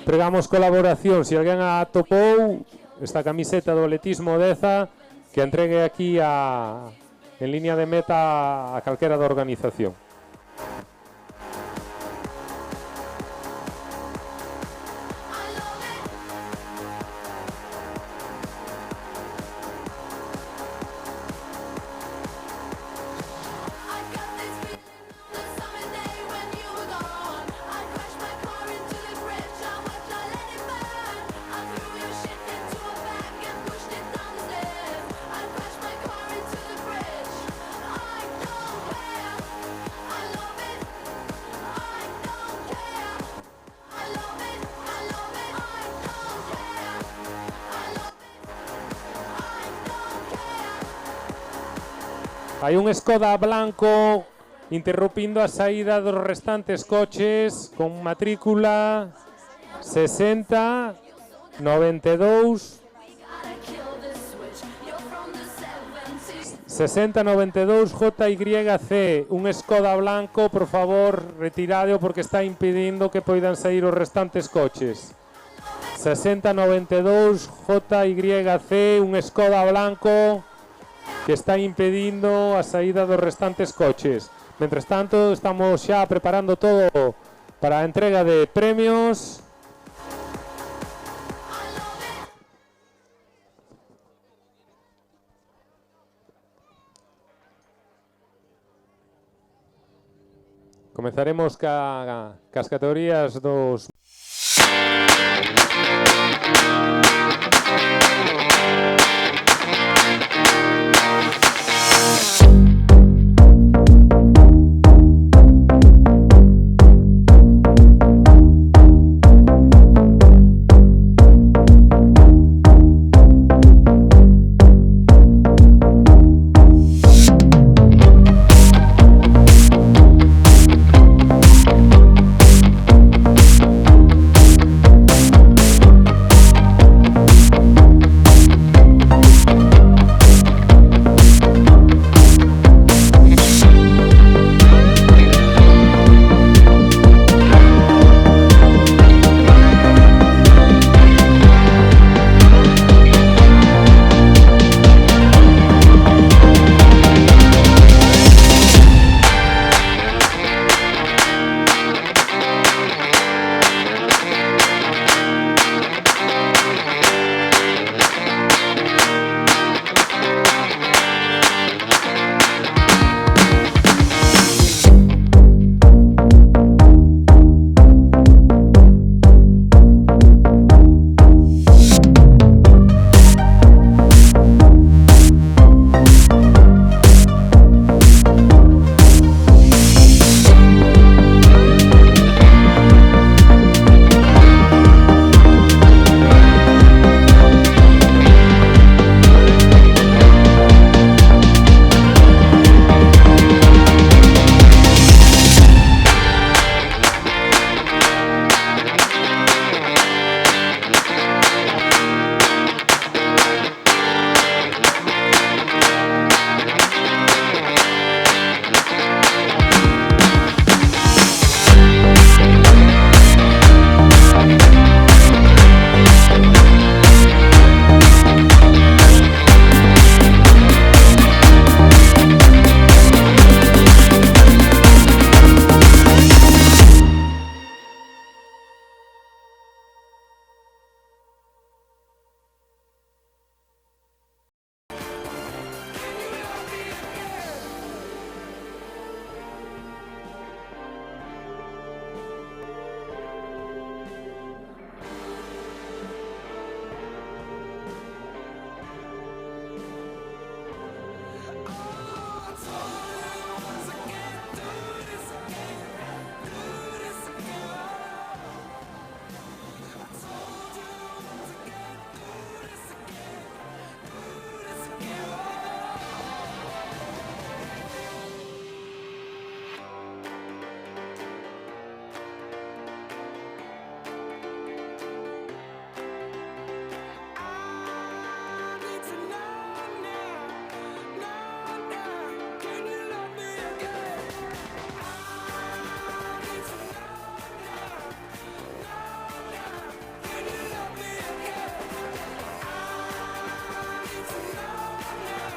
Pregamos colaboración, si alguén atopou esta camiseta do atletismo Deza, que entregue aquí en línea de meta a calquera da organización. Hai un Skoda blanco interrumpindo a saída dos restantes coches con matrícula 60 92 6092 JYC, un Skoda blanco, por favor, retirado porque está impedindo que poidan sair os restantes coches. 6092 JYC, un Skoda blanco, que está impedindo a saída dos restantes coches. Mentres tanto, estamos xa preparando todo para a entrega de premios. Comezaremos cas categorías dos...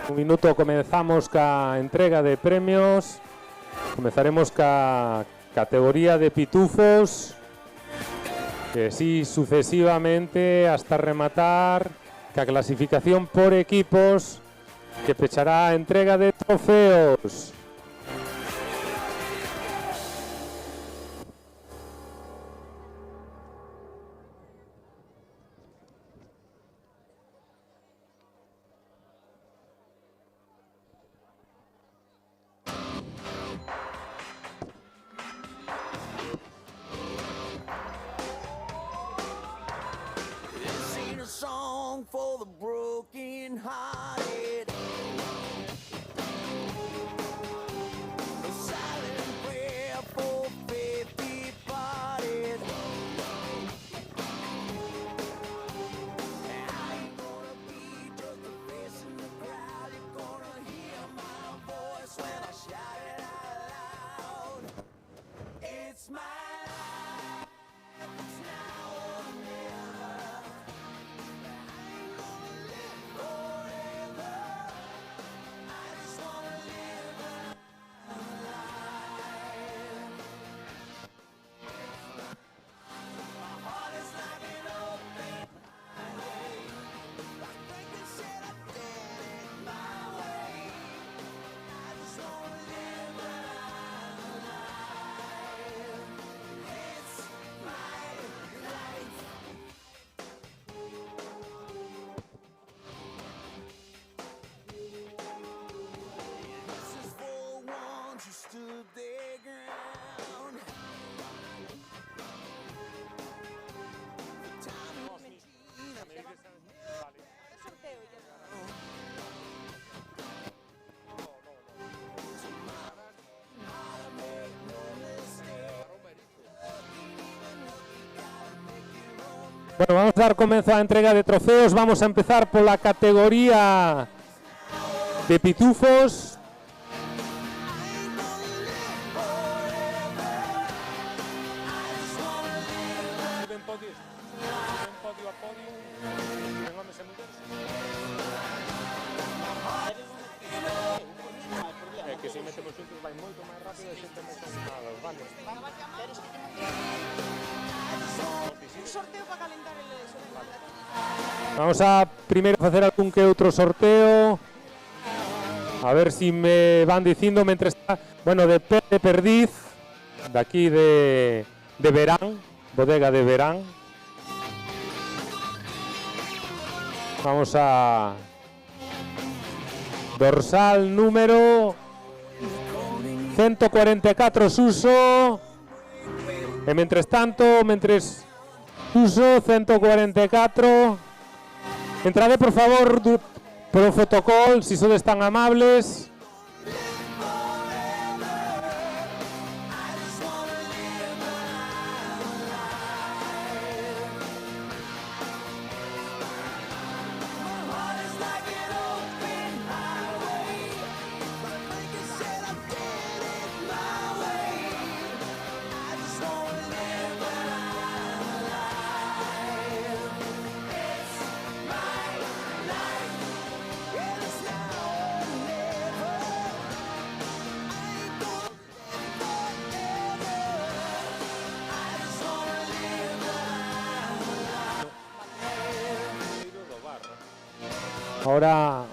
Un minuto comenzamos ca entrega de premios. Comenzaremos ca categoría de pitufos, que así sucesivamente hasta rematar ca clasificación por equipos, que pechará a entrega de trofeos. For the broken hearted, a silent prayer for faith departed. I ain't gonna be just a face in the crowd. You're gonna hear my voice when I shout it out loud. It's my life, it's now or never. Forever. Bueno, vamos a dar comienzo a la entrega de trofeos. Vamos a empezar por la categoría de pitufos. Que si metemos xuntos vai moito máis rápido e xente máis animados, vale? Un sorteo para calentar el sorteo. Vamos a primeiro facer algún que outro sorteo. A ver si me van dicindo mentre está, bueno, de Perdiz, de aquí de Verán, bodega de Verán. Vamos a dorsal número 144 Suso. E mentres tanto, mentres Suso 144. Entrade por favor por o fotocall, si sodes tan amables. Ahora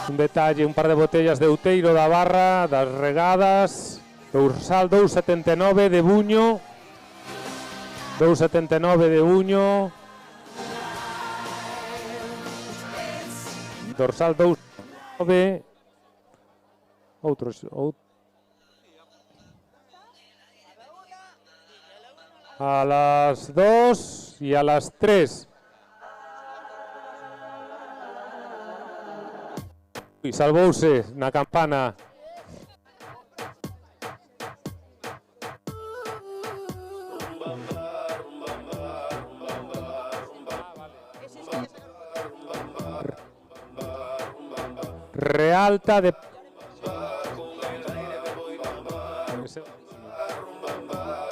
un detalle, un par de botellas de Outeiro da Barra, das regadas, dorsal 279 de Buño, 279 de Buño, dorsal 279, a las 2 y a las 3. Y salvouse na campana. Realta de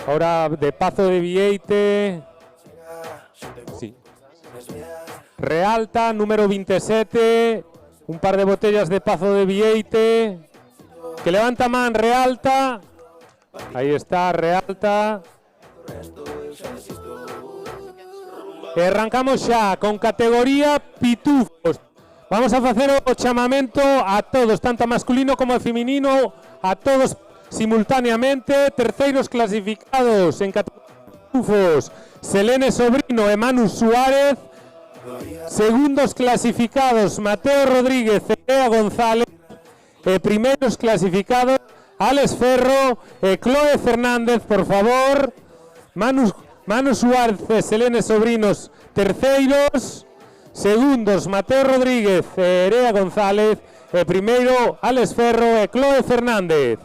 ahora de Pazo de Vieite. Sí. Realta número 27. Un par de botellas de Pazo de Vieite. Que levanta man, Realta. Ahí está, Realta. E arrancamos xa con categoría pitufos. Vamos a facer o chamamento a todos, tanto masculino como feminino, a todos simultáneamente. Terceiros clasificados en categoría pitufos, Selene Sobrino e Manu Suárez. Segundos clasificados, Mateo Rodríguez e Bea González. Primeiros clasificados, Alex Ferro e Chloe Fernández, por favor. Manu Suárez e Selene Sobrinos, terceiros. Segundos, Mateo Rodríguez e Bea González. E primeiro, Alex Ferro e Chloe Fernández.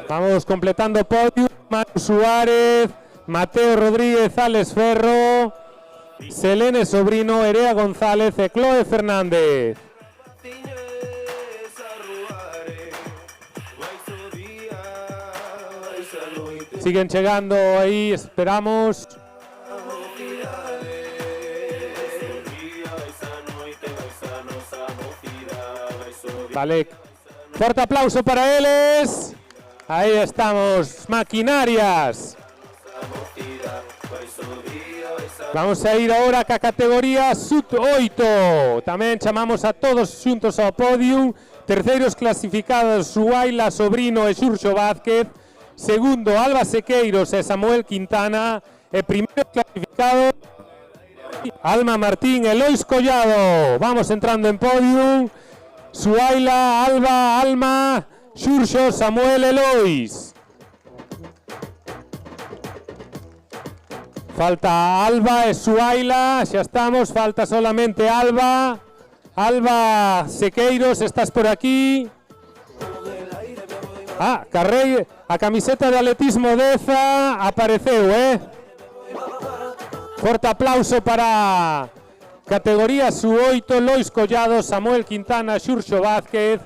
Vamos completando podio. Manu Suárez, Mateo Rodríguez, Alex Ferro, Selene Sobrino, Bea González e Chloe Fernández. Siguen llegando ahí, esperamos. Vale, fuerte aplauso para ellos. Ahí estamos, maquinarias. Vamos a ir ahora a categoría sub-8. Tamén chamamos a todos xuntos ao podium. Terceiros clasificados, Suaila Sobrino e Xurxo Vázquez. Segundo, Alba Sequeiros e Samuel Quintana. E primeiro clasificado, Alma Martín e Lois Collado. Vamos entrando en podium. Suaila, Alba, Alma, Xurxo, Samuel e Lois. Falta Alba e Suaila, xa estamos, falta solamente Alba. Alba Sequeiros, estás por aquí. Carrei, a camiseta de atletismo Deza apareceu, Forte aplauso para categoría sub-8, Lois Collado, Samuel Quintana, Xurxo Vázquez,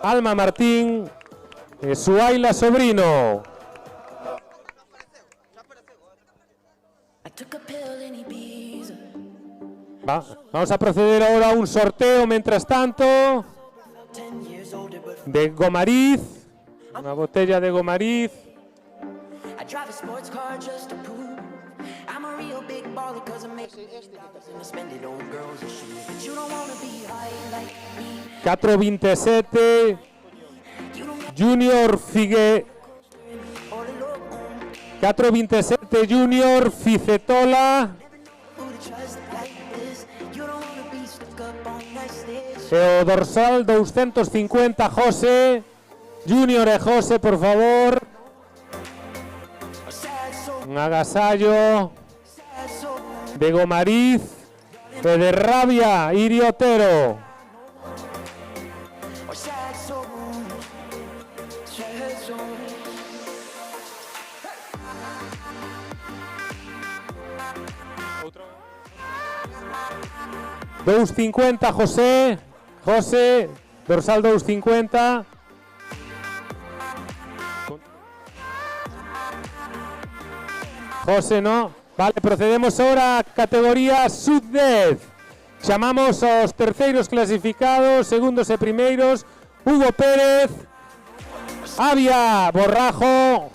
Alma Martín, Suaila Sobrino. Vamos a proceder ahora a un sorteo, mientras tanto, de Gomariz, una botella de Gomariz. ...427... Junior Figue... 427 Junior Ficetola... o dorsal 250 José... Junior e José, por favor... un agasallo... de Gomariz... e de Rabia, Iriotero... $250 José, dorsal 250. José no. Vale, procedemos ahora a categoría sub-10. Chamamos aos terceiros clasificados, segundos e primeiros. Hugo Pérez, Avia Borrajo,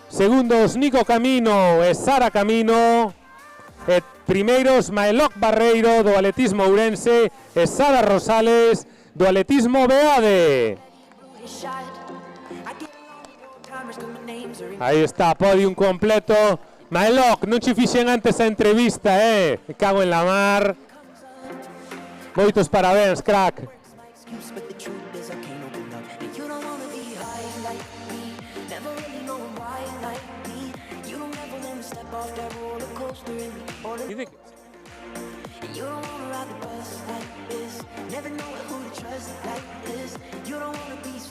segundos Nico Camino e Sara Camino. Primeiros Maeloc Barreiro do atletismo ourense e Sara Rosales do atletismo Beade. Aí está, podium completo. Maeloc, non che fixen antes a entrevista, Me cago en la mar. Moitos parabéns, crack.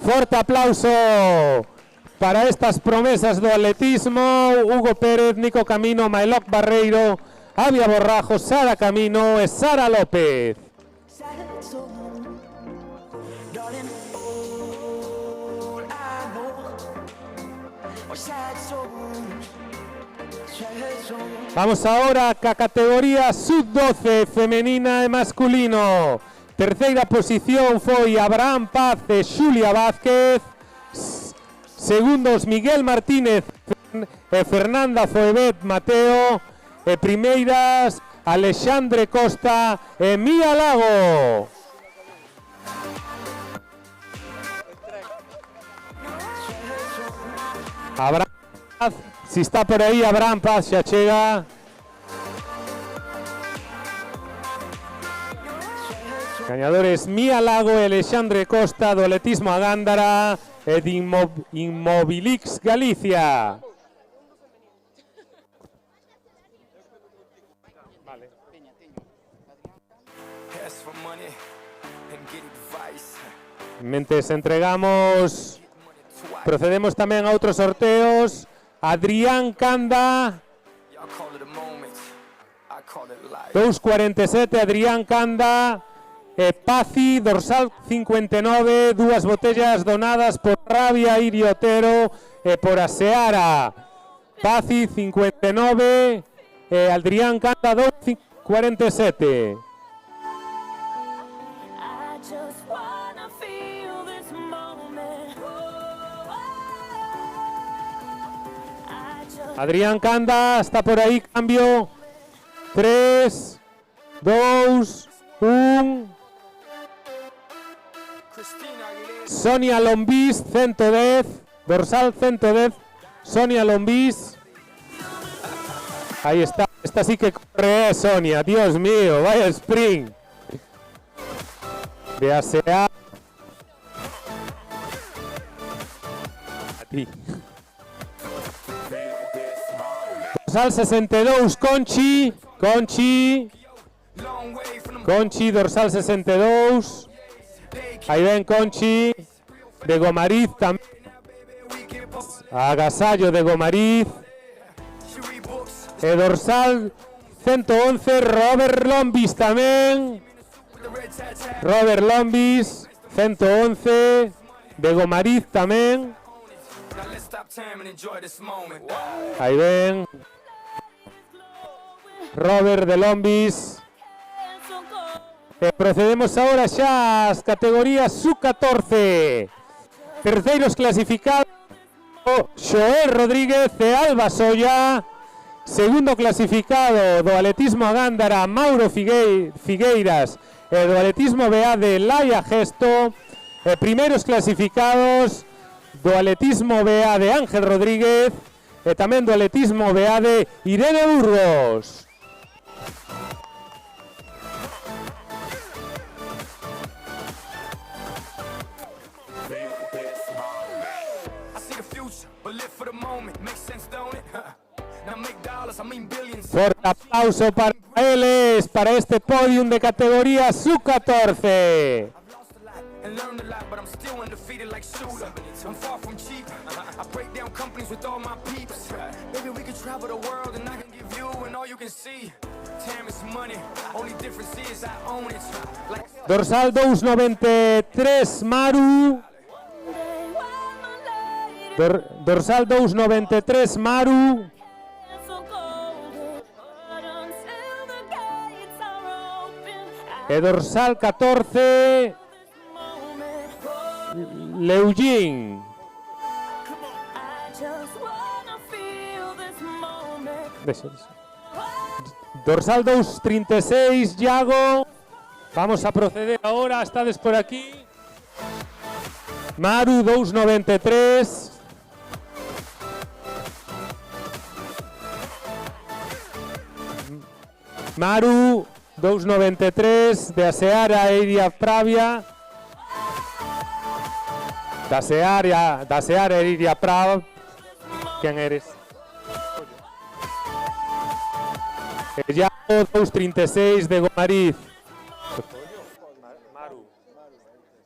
Forte aplauso para estas promesas do atletismo. Hugo Pérez, Nico Camino, Maeloc Barreiro, Avia Borrajo, Sara Camino e Sara López. Vamos ahora a categoría sub-12 femenina e masculino. Terceira posición foi Abraham Paz e Xulia Vázquez. Segundos Miguel Martínez e Fernanda Foebet Mateo. E primeiras Alexandre Costa e Mía Lago. Abraham Paz, si está por aí Abraham Paz xa chega. Gañadores Mía Lago e Alexandre Costa do atletismo a Gándara e de Inmobilix Galicia. Mentes entregamos, procedemos tamén a outros sorteos. Adrián Canda, 247 Adrián Canda. Pazi, dorsal 59, dúas botellas donadas por Rabia Iriotero e por Aseara. Pazi 59, Adrián Canda 247. Adrián Canda está por aí, cambio. 3, 2, 1. Sonia Lombís, 110, dorsal 110, Sonia Lombís. Ahí está, esta sí que corre, Sonia, Dios mío, vaya sprint. De ASEA. A ti. Dorsal 62, Conchi, dorsal 62. Ahí ven Conchi, de Gomariz también. agasallo de Gomariz. E dorsal 111, Robert Lombis tamén. Robert Lombis, 111, de Gomariz tamén. Aí ven. Robert de Lombis. E procedemos ahora xa ás categorías sub-14. Terceiros clasificados, Xoel Rodríguez e Alba Solla. Segundo clasificado do atletismo a Gándara, Mauro Figueiras, e do atletismo BA de Laia Gesto. E primeiros clasificados do atletismo BA de Ángel Rodríguez e tamén do atletismo BA de Irene Burgos. Fuerte aplauso para eles, para este podium de categoría sub-14. Dorsal 293 Maru. Dorsal 293 Maru. E dorsal 14 Leugin. Dorsal 236 Yago. Vamos a proceder ahora, estades por aquí. Maru 293. Maru 293 de Aseara Iria Pravia. Da Seara Iria Prav. ¿Quién eres? Yago 236 de Gomariz.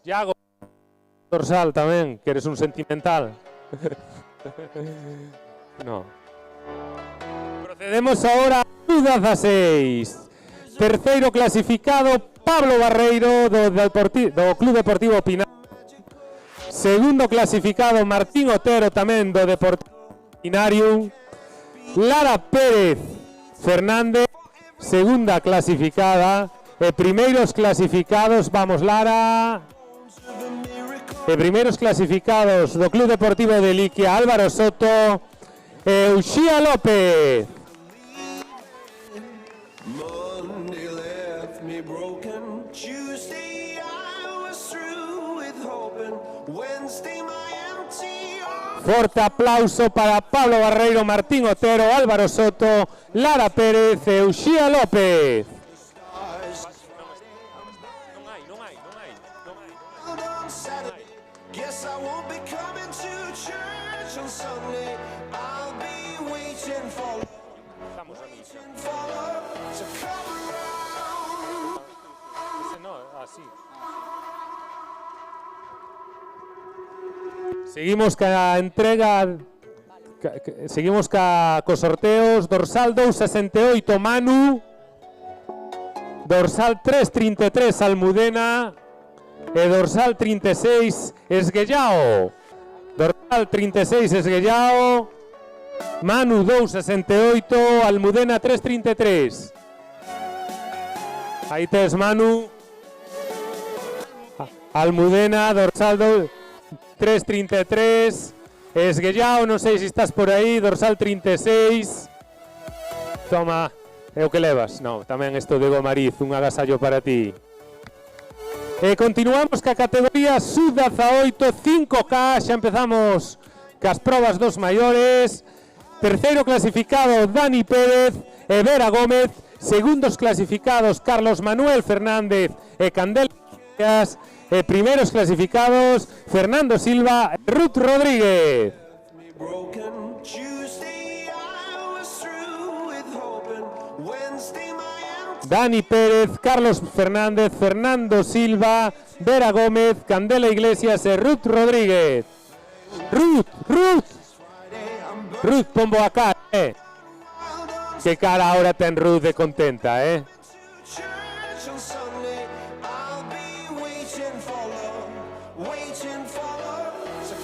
Yago dorsal tamén, que eres un sentimental. No. Procedemos ahora a 16. Terceiro clasificado Pablo Barreiro do Club Deportivo Pinar. Segundo clasificado Martín Otero tamén do Deportivo Pinarium. Lara Pérez Fernández, segunda clasificada. E primeiros clasificados, vamos Lara. E primeiros clasificados do Club Deportivo de Liquia, Álvaro Soto e Uxía López. Forte aplauso para Pablo Barreiro, Martín Otero, Álvaro Soto, Lara Pérez e Uxía López. Seguimos ca entrega, seguimos cos sorteos. Dorsal 268 Manu, dorsal 333 Almudena e dorsal 36 Esguellao. Dorsal 36 Esguellao, Manu 268, Almudena 333. Aí tes Manu, Almudena, dorsal 333, Esguellao, non sei se estás por aí, dorsal 36. Toma, é o que levas. No, tamén isto de Gomariz, un agasallo para ti. E continuamos ca categoría sub-18, 5K, xa empezamos cas probas dos maiores. Terceiro clasificado Dani Pérez e Vera Gómez. Segundos clasificados Carlos Manuel Fernández e Candela Iglesias. E primeiros clasificados Fernando Silva e Ruth Rodríguez. Dani Pérez, Carlos Fernández, Fernando Silva, Vera Gómez, Candela Iglesias e Ruth Rodríguez. Ruth. Ruth, pombo acá, Qué cara ahora ten Ruth de contenta,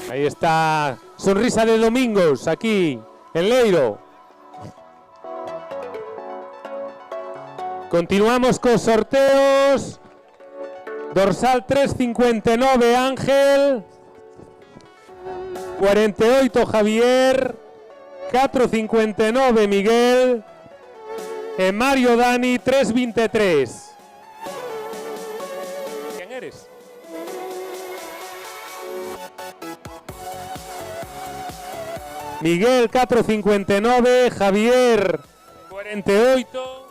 Ahí está, sonrisa de domingos, aquí, en Leiro. Continuamos con sorteos. Dorsal 359, Ángel. 48, Javier. 459, Miguel. Mario Dani, 323. ¿Quién eres? Miguel, 459. Javier, 48.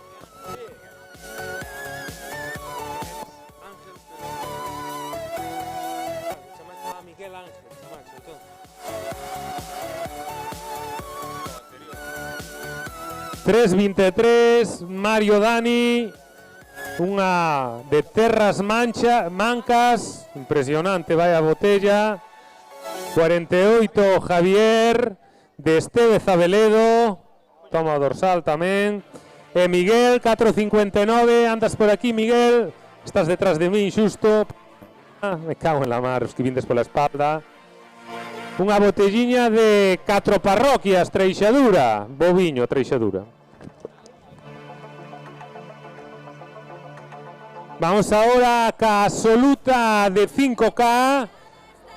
Miguel Ángel, 323, Mario Dani, unha de Terras Mancas, impresionante, vaya botella. 48, Javier, de Estevez Abeledo, toma dorsal tamén. Miguel, 459, andas por aquí, Miguel, estás detrás de mí, xusto. Me cago en la mar, os que vindes pola espalda. Unha botelliña de 4 parroquias, Treixadura, boviño, Treixadura. Vamos ahora ca absoluta de 5K.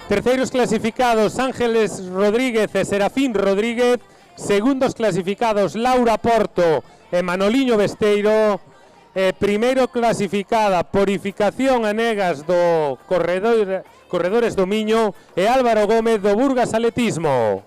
Terceiros clasificados Ángeles Rodríguez e Serafín Rodríguez. Segundos clasificados Laura Porto e Manoliño Besteiro. Primeiro clasificada Purificación Anegas do Corredores do Miño e Álvaro Gómez do Burgas Atletismo.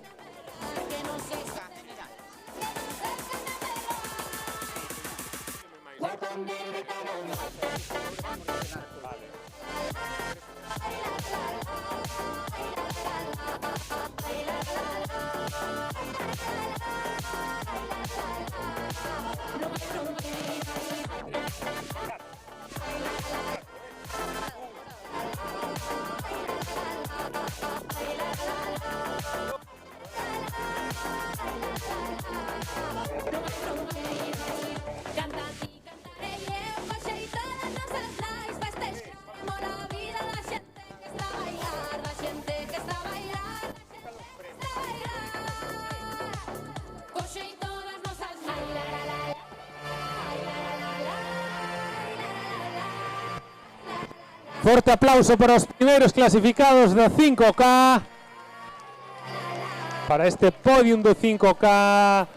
Forte aplauso para os primeiros clasificados da 5K. Para este podium do 5K,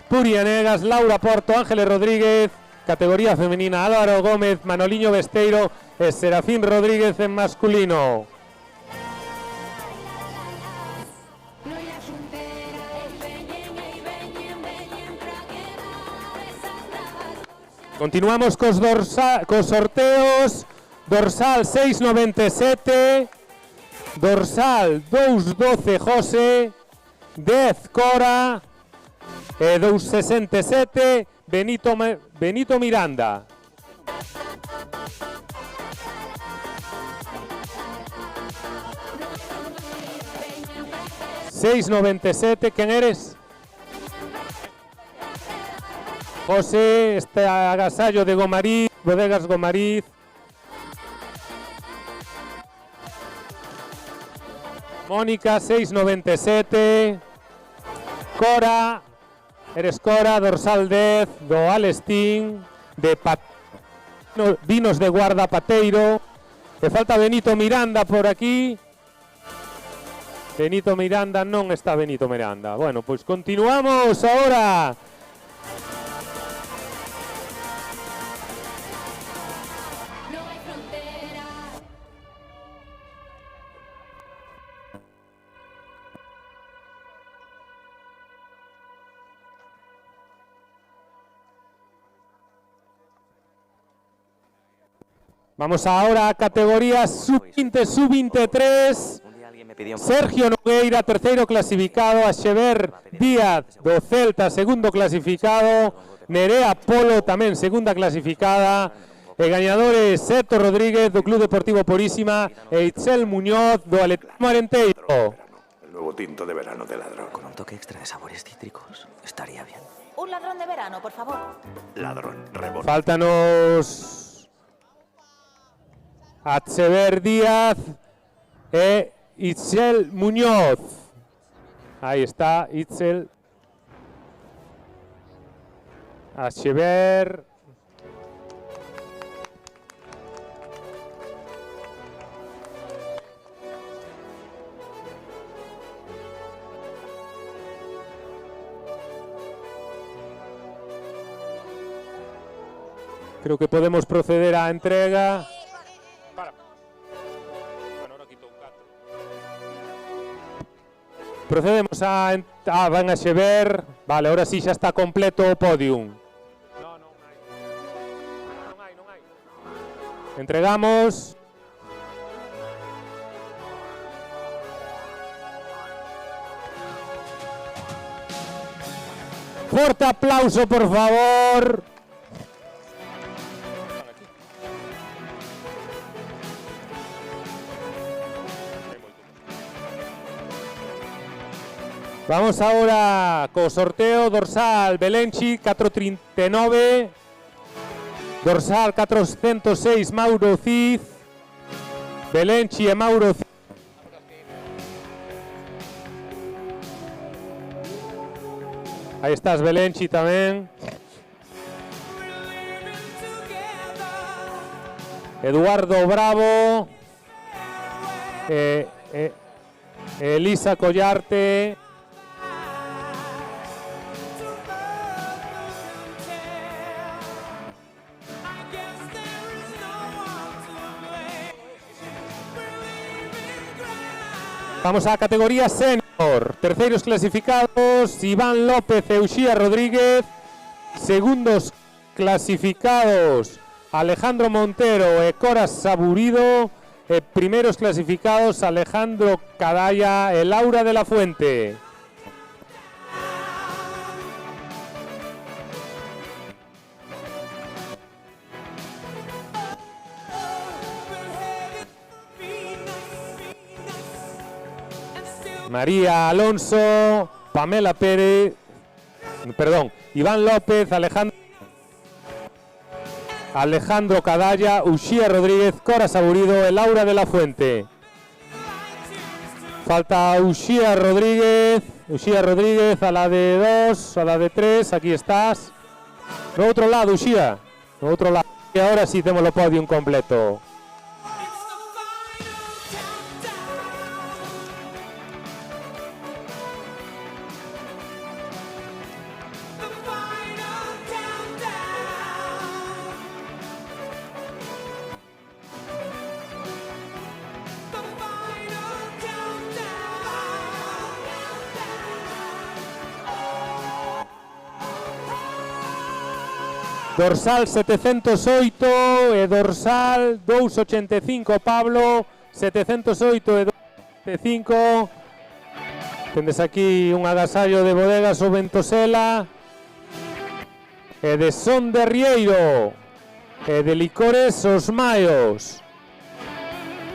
Puri Anegas, Laura Porto, Ángeles Rodríguez, categoría femenina Álvaro Gómez, Manoliño Besteiro e Serafín Rodríguez en masculino. Continuamos cos sorteos. Dorsal 697, dorsal 212 José, 10 Cora e 267 Benito Miranda. ¿697? ¿Quién eres? José, este agasallo de Gomariz, Bodegas Gomariz. Mónica, 697. Cora, eres Cora, dorsal 10, do Alestín, de Vinos de Guarda Pateiro. Le falta Benito Miranda por aquí. Benito Miranda, non está Benito Miranda. Bueno, pues continuamos ahora. Vamos ahora a categorías sub-20, sub-23. Sergio Nogueira, terceiro clasificado. Axever Díaz, do Celta, segundo clasificado. Nerea Polo, tamén segunda clasificada. E gañadores Seto Rodríguez, do Club Deportivo Purísima. E Itzel Muñoz, do Atletismo Arenteiro. nuevo tinto de verano de ladrón. Con un toque extra de sabores cítricos, estaría bien. Un ladrón de verano, por favor. Ladrón, rebord. Faltanos Atsever Díaz e Itzel Muñoz. Ahí está Itzel. Atsever. Creo que podemos proceder a entrega. Procedemos a Van Achever. Vale, ahora sí ya está completo o podium. Entregamos. Fuerte aplauso, por favor. Vamos ahora co sorteo dorsal Belenchi 439, dorsal 406 Mauro Cid, Belenchi e Mauro Cid. Ahí estás Belenchi tamén. Eduardo Bravo, Elisa Collarte. Vamos a categoría senior. Terceiros clasificados Iván López e Uxía Rodríguez. Segundos clasificados Alejandro Montero e Cora Saburido. E primeiros clasificados Alejandro Cadalla e Laura de la Fuente. María Alonso, Pamela Pérez, perdón, Iván López, Alejandro Cadalla, Uxía Rodríguez, Cora Saburido e Laura de la Fuente. Falta Uxía Rodríguez a la de 2, a la de 3, aquí estás. No outro lado, Uxía, no outro lado. E ahora sí temos o podium completo. Dorsal 708 e dorsal 285 Pablo, 708 e 285. Tendes aquí un agasallo de bodegas o Ventosela e de Son de Rieiro e de licores Os Maios.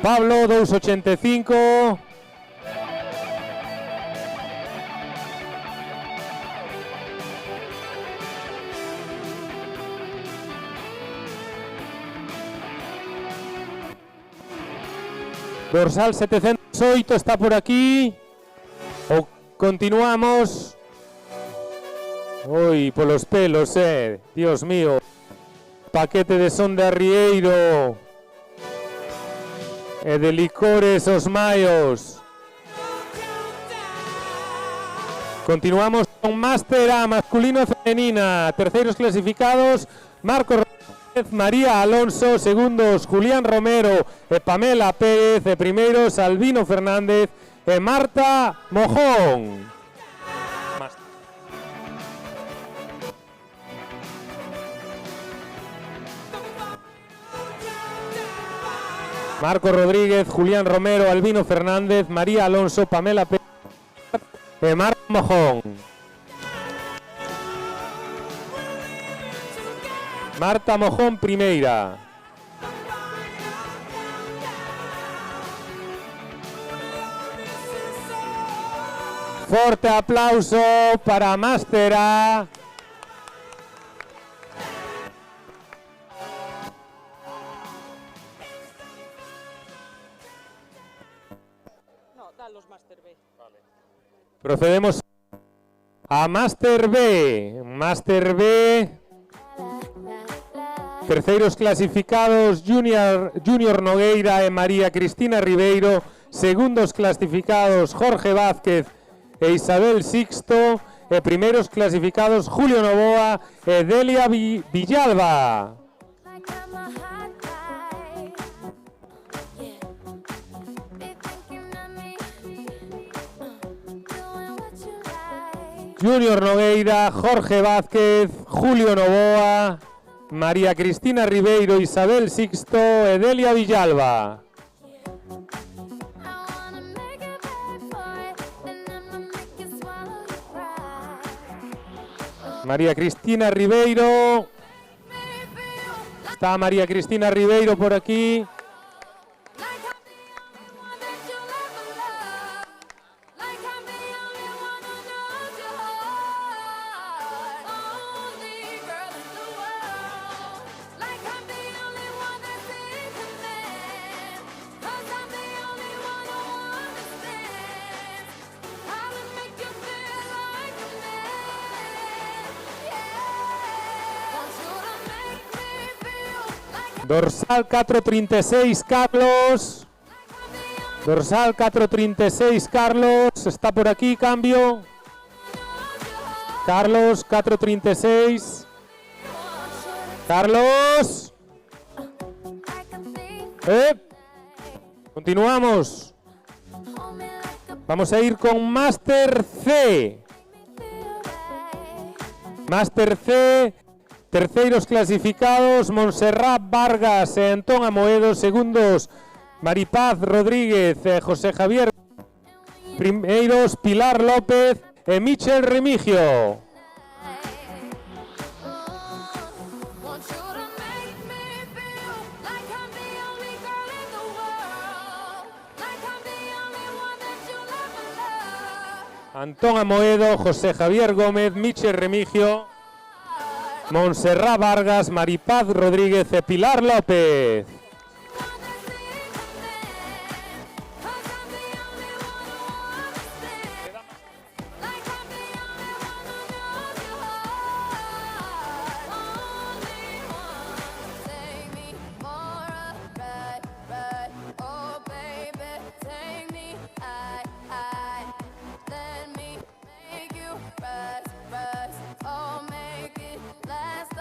Pablo 285. Dorsal 708 está por aquí. O continuamos. Uy, por los pelos, Dios mío. Paquete de Son de Rieiro. De licores Os Maios. Continuamos con Máster A, masculino e femenina. Terceiros clasificados, Marcos María Alonso, segundos Julián Romero e Pamela Pérez, e primeiros Albino Fernández e Marta Mojón. Marco Rodríguez, Julián Romero, Albino Fernández, María Alonso, Pamela Pérez e Marta Mojón. Marta Mojón primeira. Forte aplauso para Máster A. No, dan los Máster B. Procedemos a Máster B. Máster B. Terceiros clasificados Junior Nogueira e María Cristina Ribeiro. Segundos clasificados Jorge Vázquez e Isabel Sixto. E primeiros clasificados Julio Novoa e Delia Villalba. Junior Nogueira, Jorge Vázquez, Julio Novoa, María Cristina Ribeiro, Isabel Sixto e Delia Villalba. María Cristina Ribeiro. Está María Cristina Ribeiro por aquí. Dorsal 436 Carlos. Dorsal 436 Carlos. Está por aquí, cambio. Carlos 436. Carlos. Continuamos. Vamos a ir con Máster C. Máster C. Terceiros clasificados Montserrat Vargas e Antón Amoedo. Segundos Maripaz Rodríguez e José Javier. Primeiros Pilar López e Michel Remigio. Antón Amoedo, José Javier Gómez, Michel Remigio, Montserrat Vargas, Maripaz Rodríguez e Pilar López.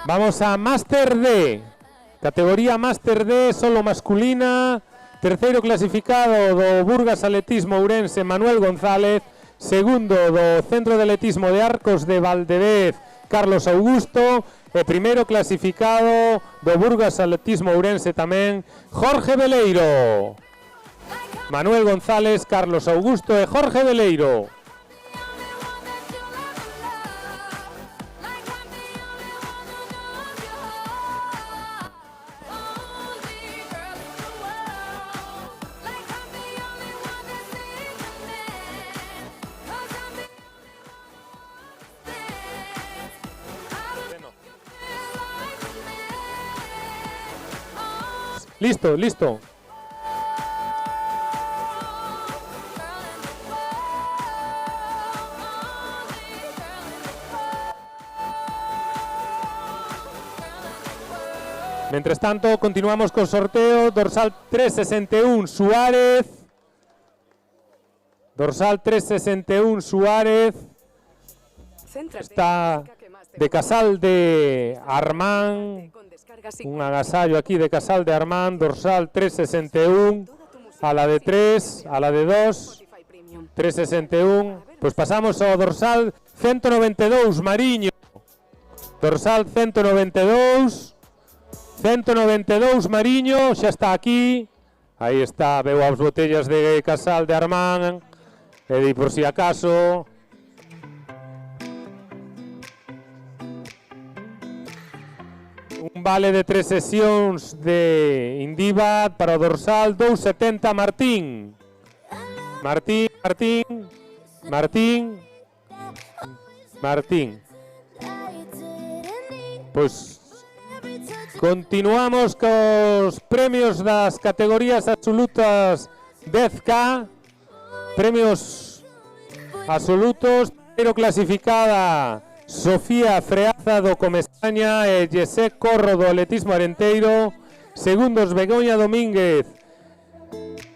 Vamos a Máster D, categoría Máster D, solo masculina. Terceiro clasificado do Burgas Atletismo Ourense, Manuel González. Segundo do Centro de Atletismo de Arcos de Valdevez, Carlos Augusto. E primeiro clasificado do Burgas Atletismo Ourense tamén, Jorge Veleiro. Manuel González, Carlos Augusto e Jorge Veleiro. Listo, listo. Mientras tanto, continuamos con sorteo. Dorsal 361 Suárez. Dorsal 361 Suárez. Está de Casal de Armán. Un agasallo aquí de Casal de Armán. Dorsal 361. A la de 3, a la de 2. 361. Pues pasamos ao dorsal 192 Mariño. Dorsal 192. 192 Mariño, xa está aquí. Aí está, veo as botellas de Casal de Armán. E di por si acaso. Un vale de 3 sesións de Indivat para o dorsal 270 Martín. Martín. Martín. Pois continuamos cos premios das categorías absolutas 10K. Premios absolutos. Primeiro clasificada Sofía Freaza do Comesaña e José Corro do Atletismo Arenteiro. Segundos Begoña Domínguez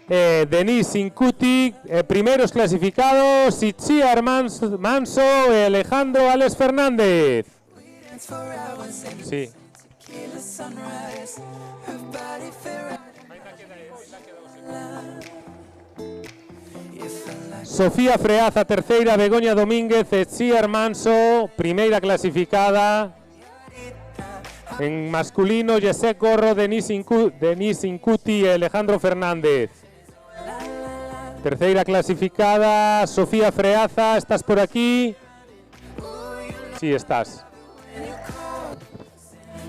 e Denis Incuti. Primeiros clasificados Itziar Manso e Alejandro Alex Fernández. Sí. Sofía Freaza, terceira, Begoña Domínguez e Itziar Manso, primeira clasificada. En masculino, José Corro, Denis Incuti e Alejandro Fernández. Terceira clasificada, Sofía Freaza, estás por aquí? Sí, estás.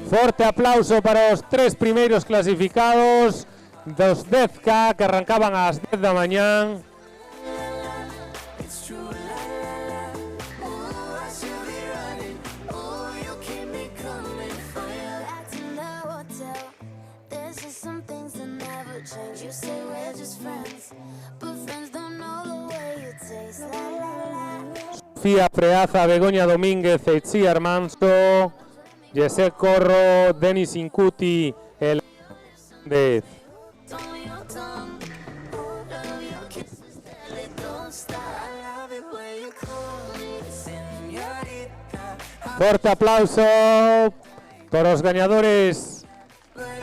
Forte aplauso para os tres primeiros clasificados dos 10K que arrancaban ás 10 da mañán. Sofía Freaza, Begoña Domínguez e Itziar Manso, José Corro, Denis Incuti, el de forte aplauso para os gañadores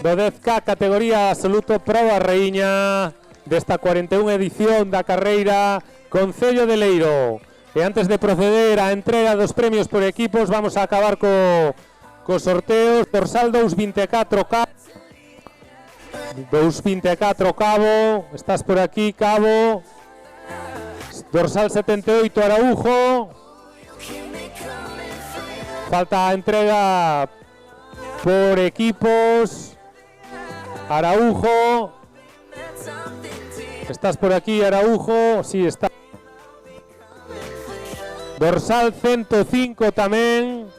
do 10K categoría absoluto proba raíña desta 41 edición da carreira Concello de Leiro. E antes de proceder á entrega dos premios por equipos, vamos a acabar cos sorteos. Dorsal 224 Cabo, estás por aquí, Cabo. Dorsal 78 Araujo. Falta entrega por equipos. Araujo. Estás por aquí, Araujo. Sí, está. Dorsal 105 tamén.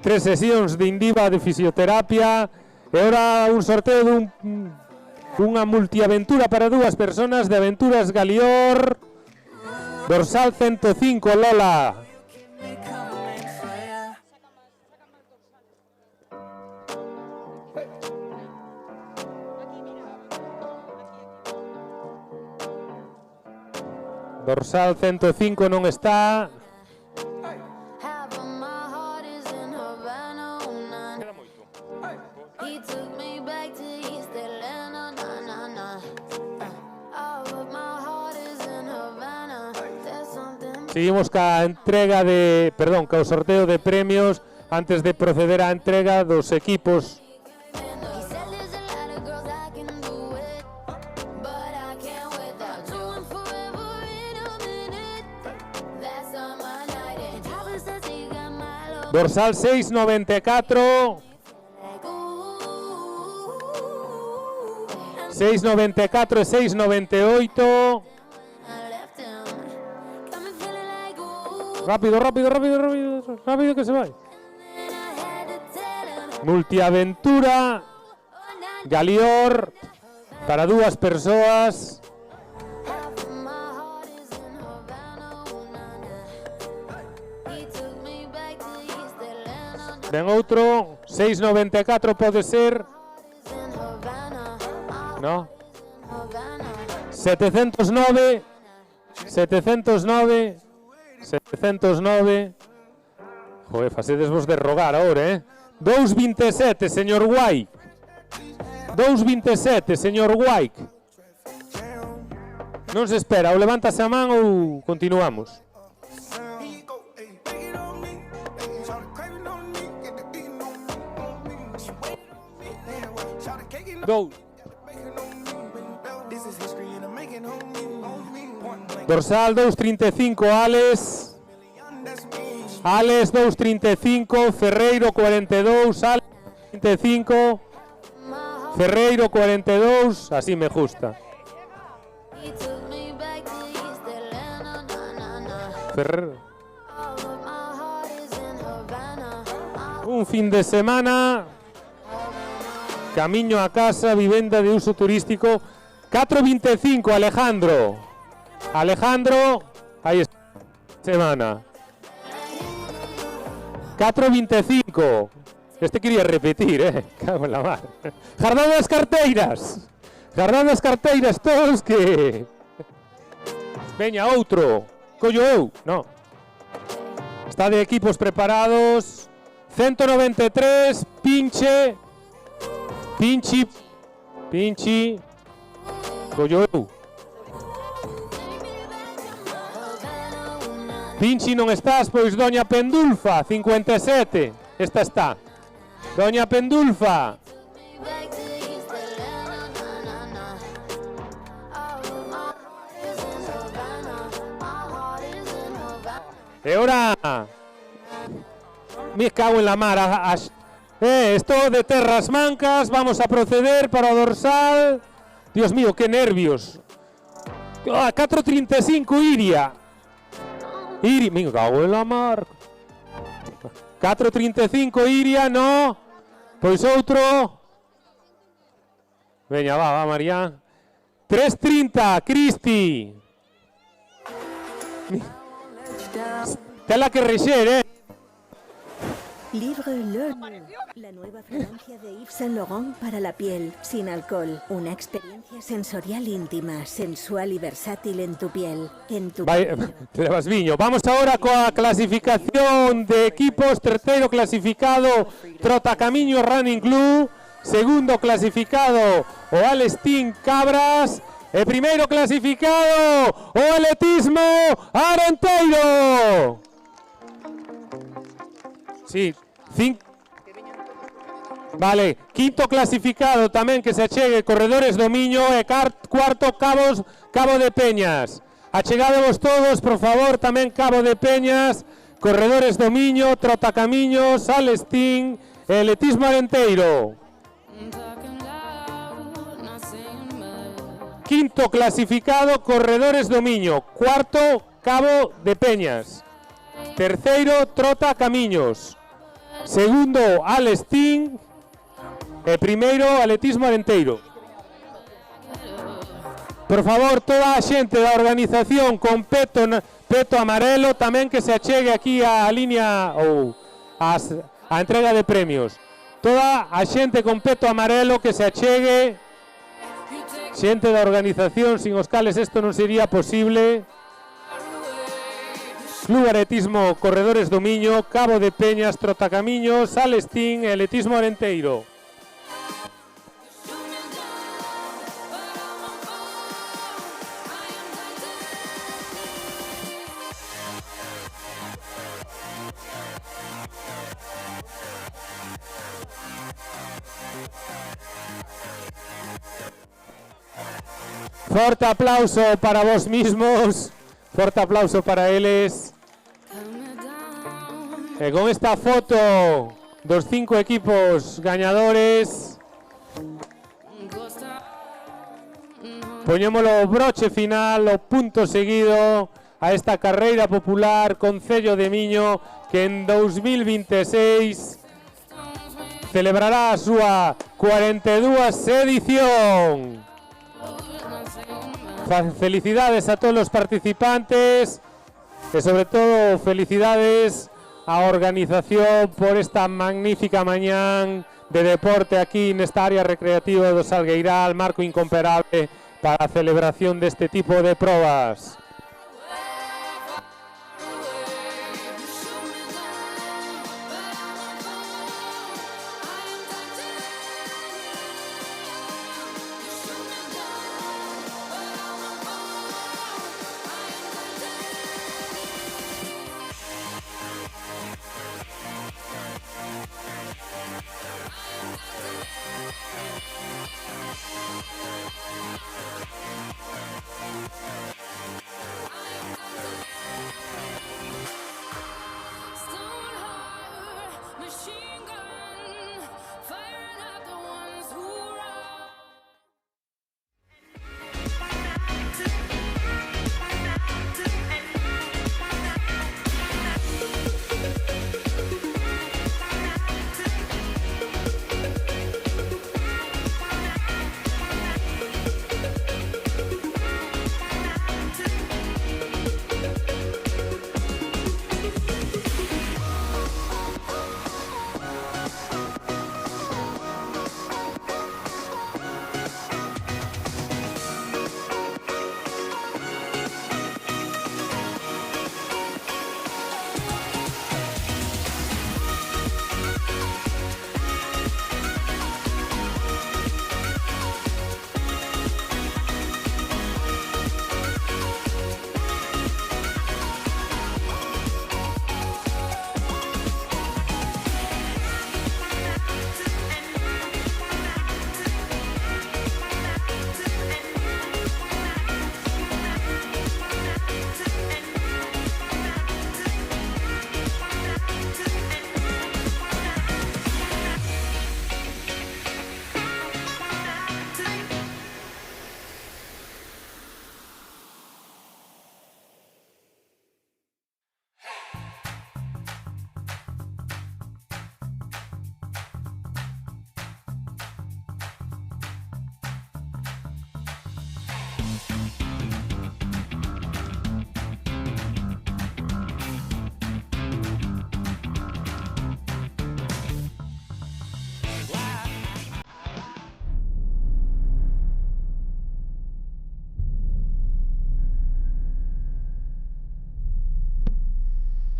Tres sesións de Indiva de fisioterapia. E ahora un sorteo dunha multiaventura para dúas personas de Aventuras Galior. Dorsal 105, Lola. Dorsal 105 non está. Seguimos ca entrega de, perdón, ca o sorteo de premios antes de proceder á entrega dos equipos. Dorsal 694. 694 e 698. Rápido que se vai. Multiaventura Galior para dúas persoas. Ben outro, 694 pode ser. No. 709. 709. Joder, facedes vos de rogar ahora, 227, señor White. 227, señor White. Non se espera, ou levántase a man ou continuamos. Dorsal 235, Alex 235, Ferreiro 42, Alex 35, Ferreiro 42, así me gusta. Ferrer. Un fin de semana, camino a casa, vivienda de uso turístico. 4.25, Alejandro. Alejandro, ahí está. Semana. 4.25. Este quería repetir, cago en la mar. Jardán das Carteiras. Jardán das Carteiras, todos que... Veña, outro. Collo eu, no. Está de equipos preparados. 193, pinche. Pinchi. Collo eu. Pinchi non estás, pois Doña Pendulfa, 57. Esta está. Doña Pendulfa. E ora... Me cago en la mar. Esto de Terras Mancas. Vamos a proceder para o dorsal. Dios mío, qué nervios. 4.35 Iria. Me cago en la mar. 4.35 Iria, no. Pois outro. Veña, va, María. 3.30 Cristi. Tela que rexer, Livre Learning, la nueva fragancia de Yves Saint Laurent para la piel, sin alcohol. Una experiencia sensorial íntima, sensual y versátil en tu piel. Te vas viño. Vamos ahora coa clasificación de equipos. Terceiro clasificado Trotacamiño Running Club. Segundo clasificado o Alestín Cabras. E primeiro clasificado o Atletismo Arenteiro. Sí, vale, quinto clasificado tamén que se achegue Corredores do Miño e cuarto Cabo de Peñas. Achegadevos todos, por favor, tamén Cabo de Peñas, Corredores do Miño, Trotacamiños, Alestín e Atletismo Arenteiro. Quinto clasificado Corredores do Miño, cuarto Cabo de Peñas, terceiro Trotacamiños, segundo Alestín e primeiro Atletismo Arenteiro. Por favor, toda a xente da organización con peto amarelo tamén que se achegue aquí á liña ou a entrega de premios. Toda a xente con peto amarelo que se achegue. Xente da organización, sin os cales isto non sería posible. Club Atletismo Corredores do Miño, Cabo de Peñas, Trotacamiños, Alestín e Atletismo Arenteiro. Forte aplauso para vos mismos, forte aplauso para eles. E con esta foto dos 5 equipos gañadores, poñémolo o broche final, o punto seguido a esta carreira popular Concello de Miño que en 2026 celebrará a súa 42ª edición. Felicidades a todos los participantes y sobre todo felicidades a organización por esta magnífica mañán de deporte aquí nesta área recreativa do Salgueiral, marco incomparable para a celebración deste tipo de probas.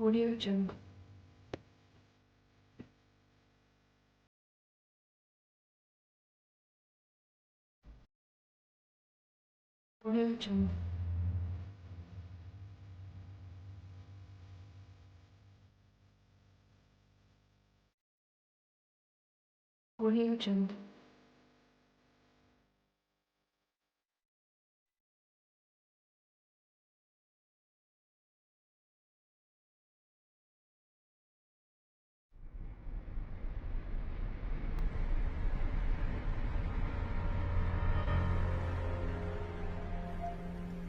Audio Jungle. Audio Jungle. Audio Jungle.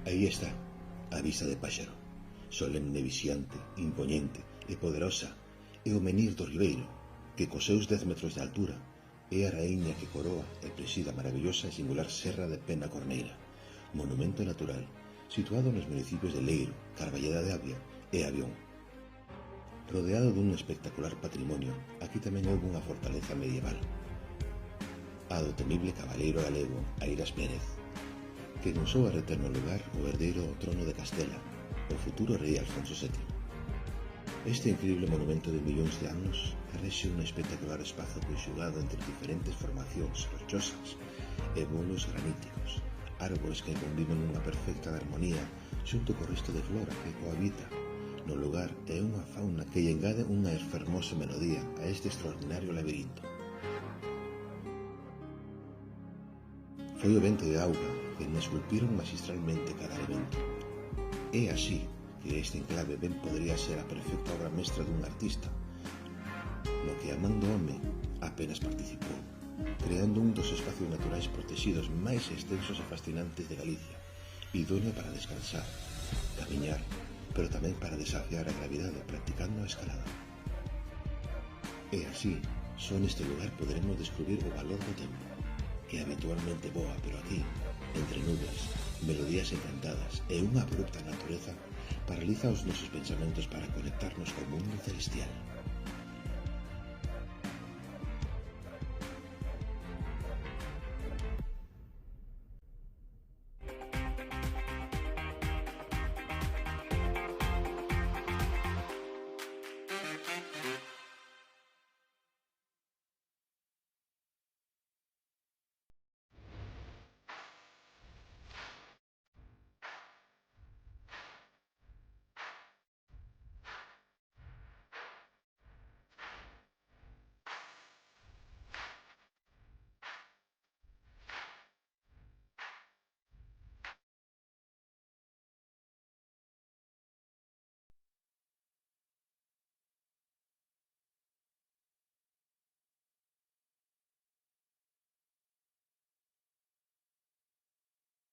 Aí está, a vista de Páxaro, solemne, vixiante, impoñente e poderosa, e o menir do Ribeiro, que cos seus 10 metros de altura é a raíña que coroa e presida a maravillosa e singular Serra de Pena Corneira, monumento natural situado nos municipios de Leiro, Carballeda de Avia e Avión. Rodeado dun espectacular patrimonio, aquí tamén houve unha fortaleza medieval, a do temible cabaleiro galego Airas Pérez, que usou a reter no lugar o herdeiro ao trono de Castela, o futuro rei Alfonso VII. Este increíble monumento de millóns de anos rexe un espectacular espazo conxugado entre diferentes formacións rochosas e bolos graníticos, árbores que conviven nunha perfecta armonía xunto co resto de flora que cohabita no lugar e unha fauna que lle engade unha fermosa melodía a este extraordinario labirinto. Foi o vento e a auga que esculpiron magistralmente cada elemento. É así que este enclave ben podría ser a perfecta obra mestra dun artista, no que a man do home apenas participou, creando un dos espacios naturais protegidos máis extensos e fascinantes de Galicia, idóneo para descansar, camiñar, pero tamén para desafiar a gravidade practicando a escalada. E así, só neste lugar poderemos descubrir o valor do tempo, que habitualmente voa, pero aquí, entre nubes, melodías encantadas e unha abrupta natureza paraliza os nosos pensamentos para conectarnos co mundo celestial.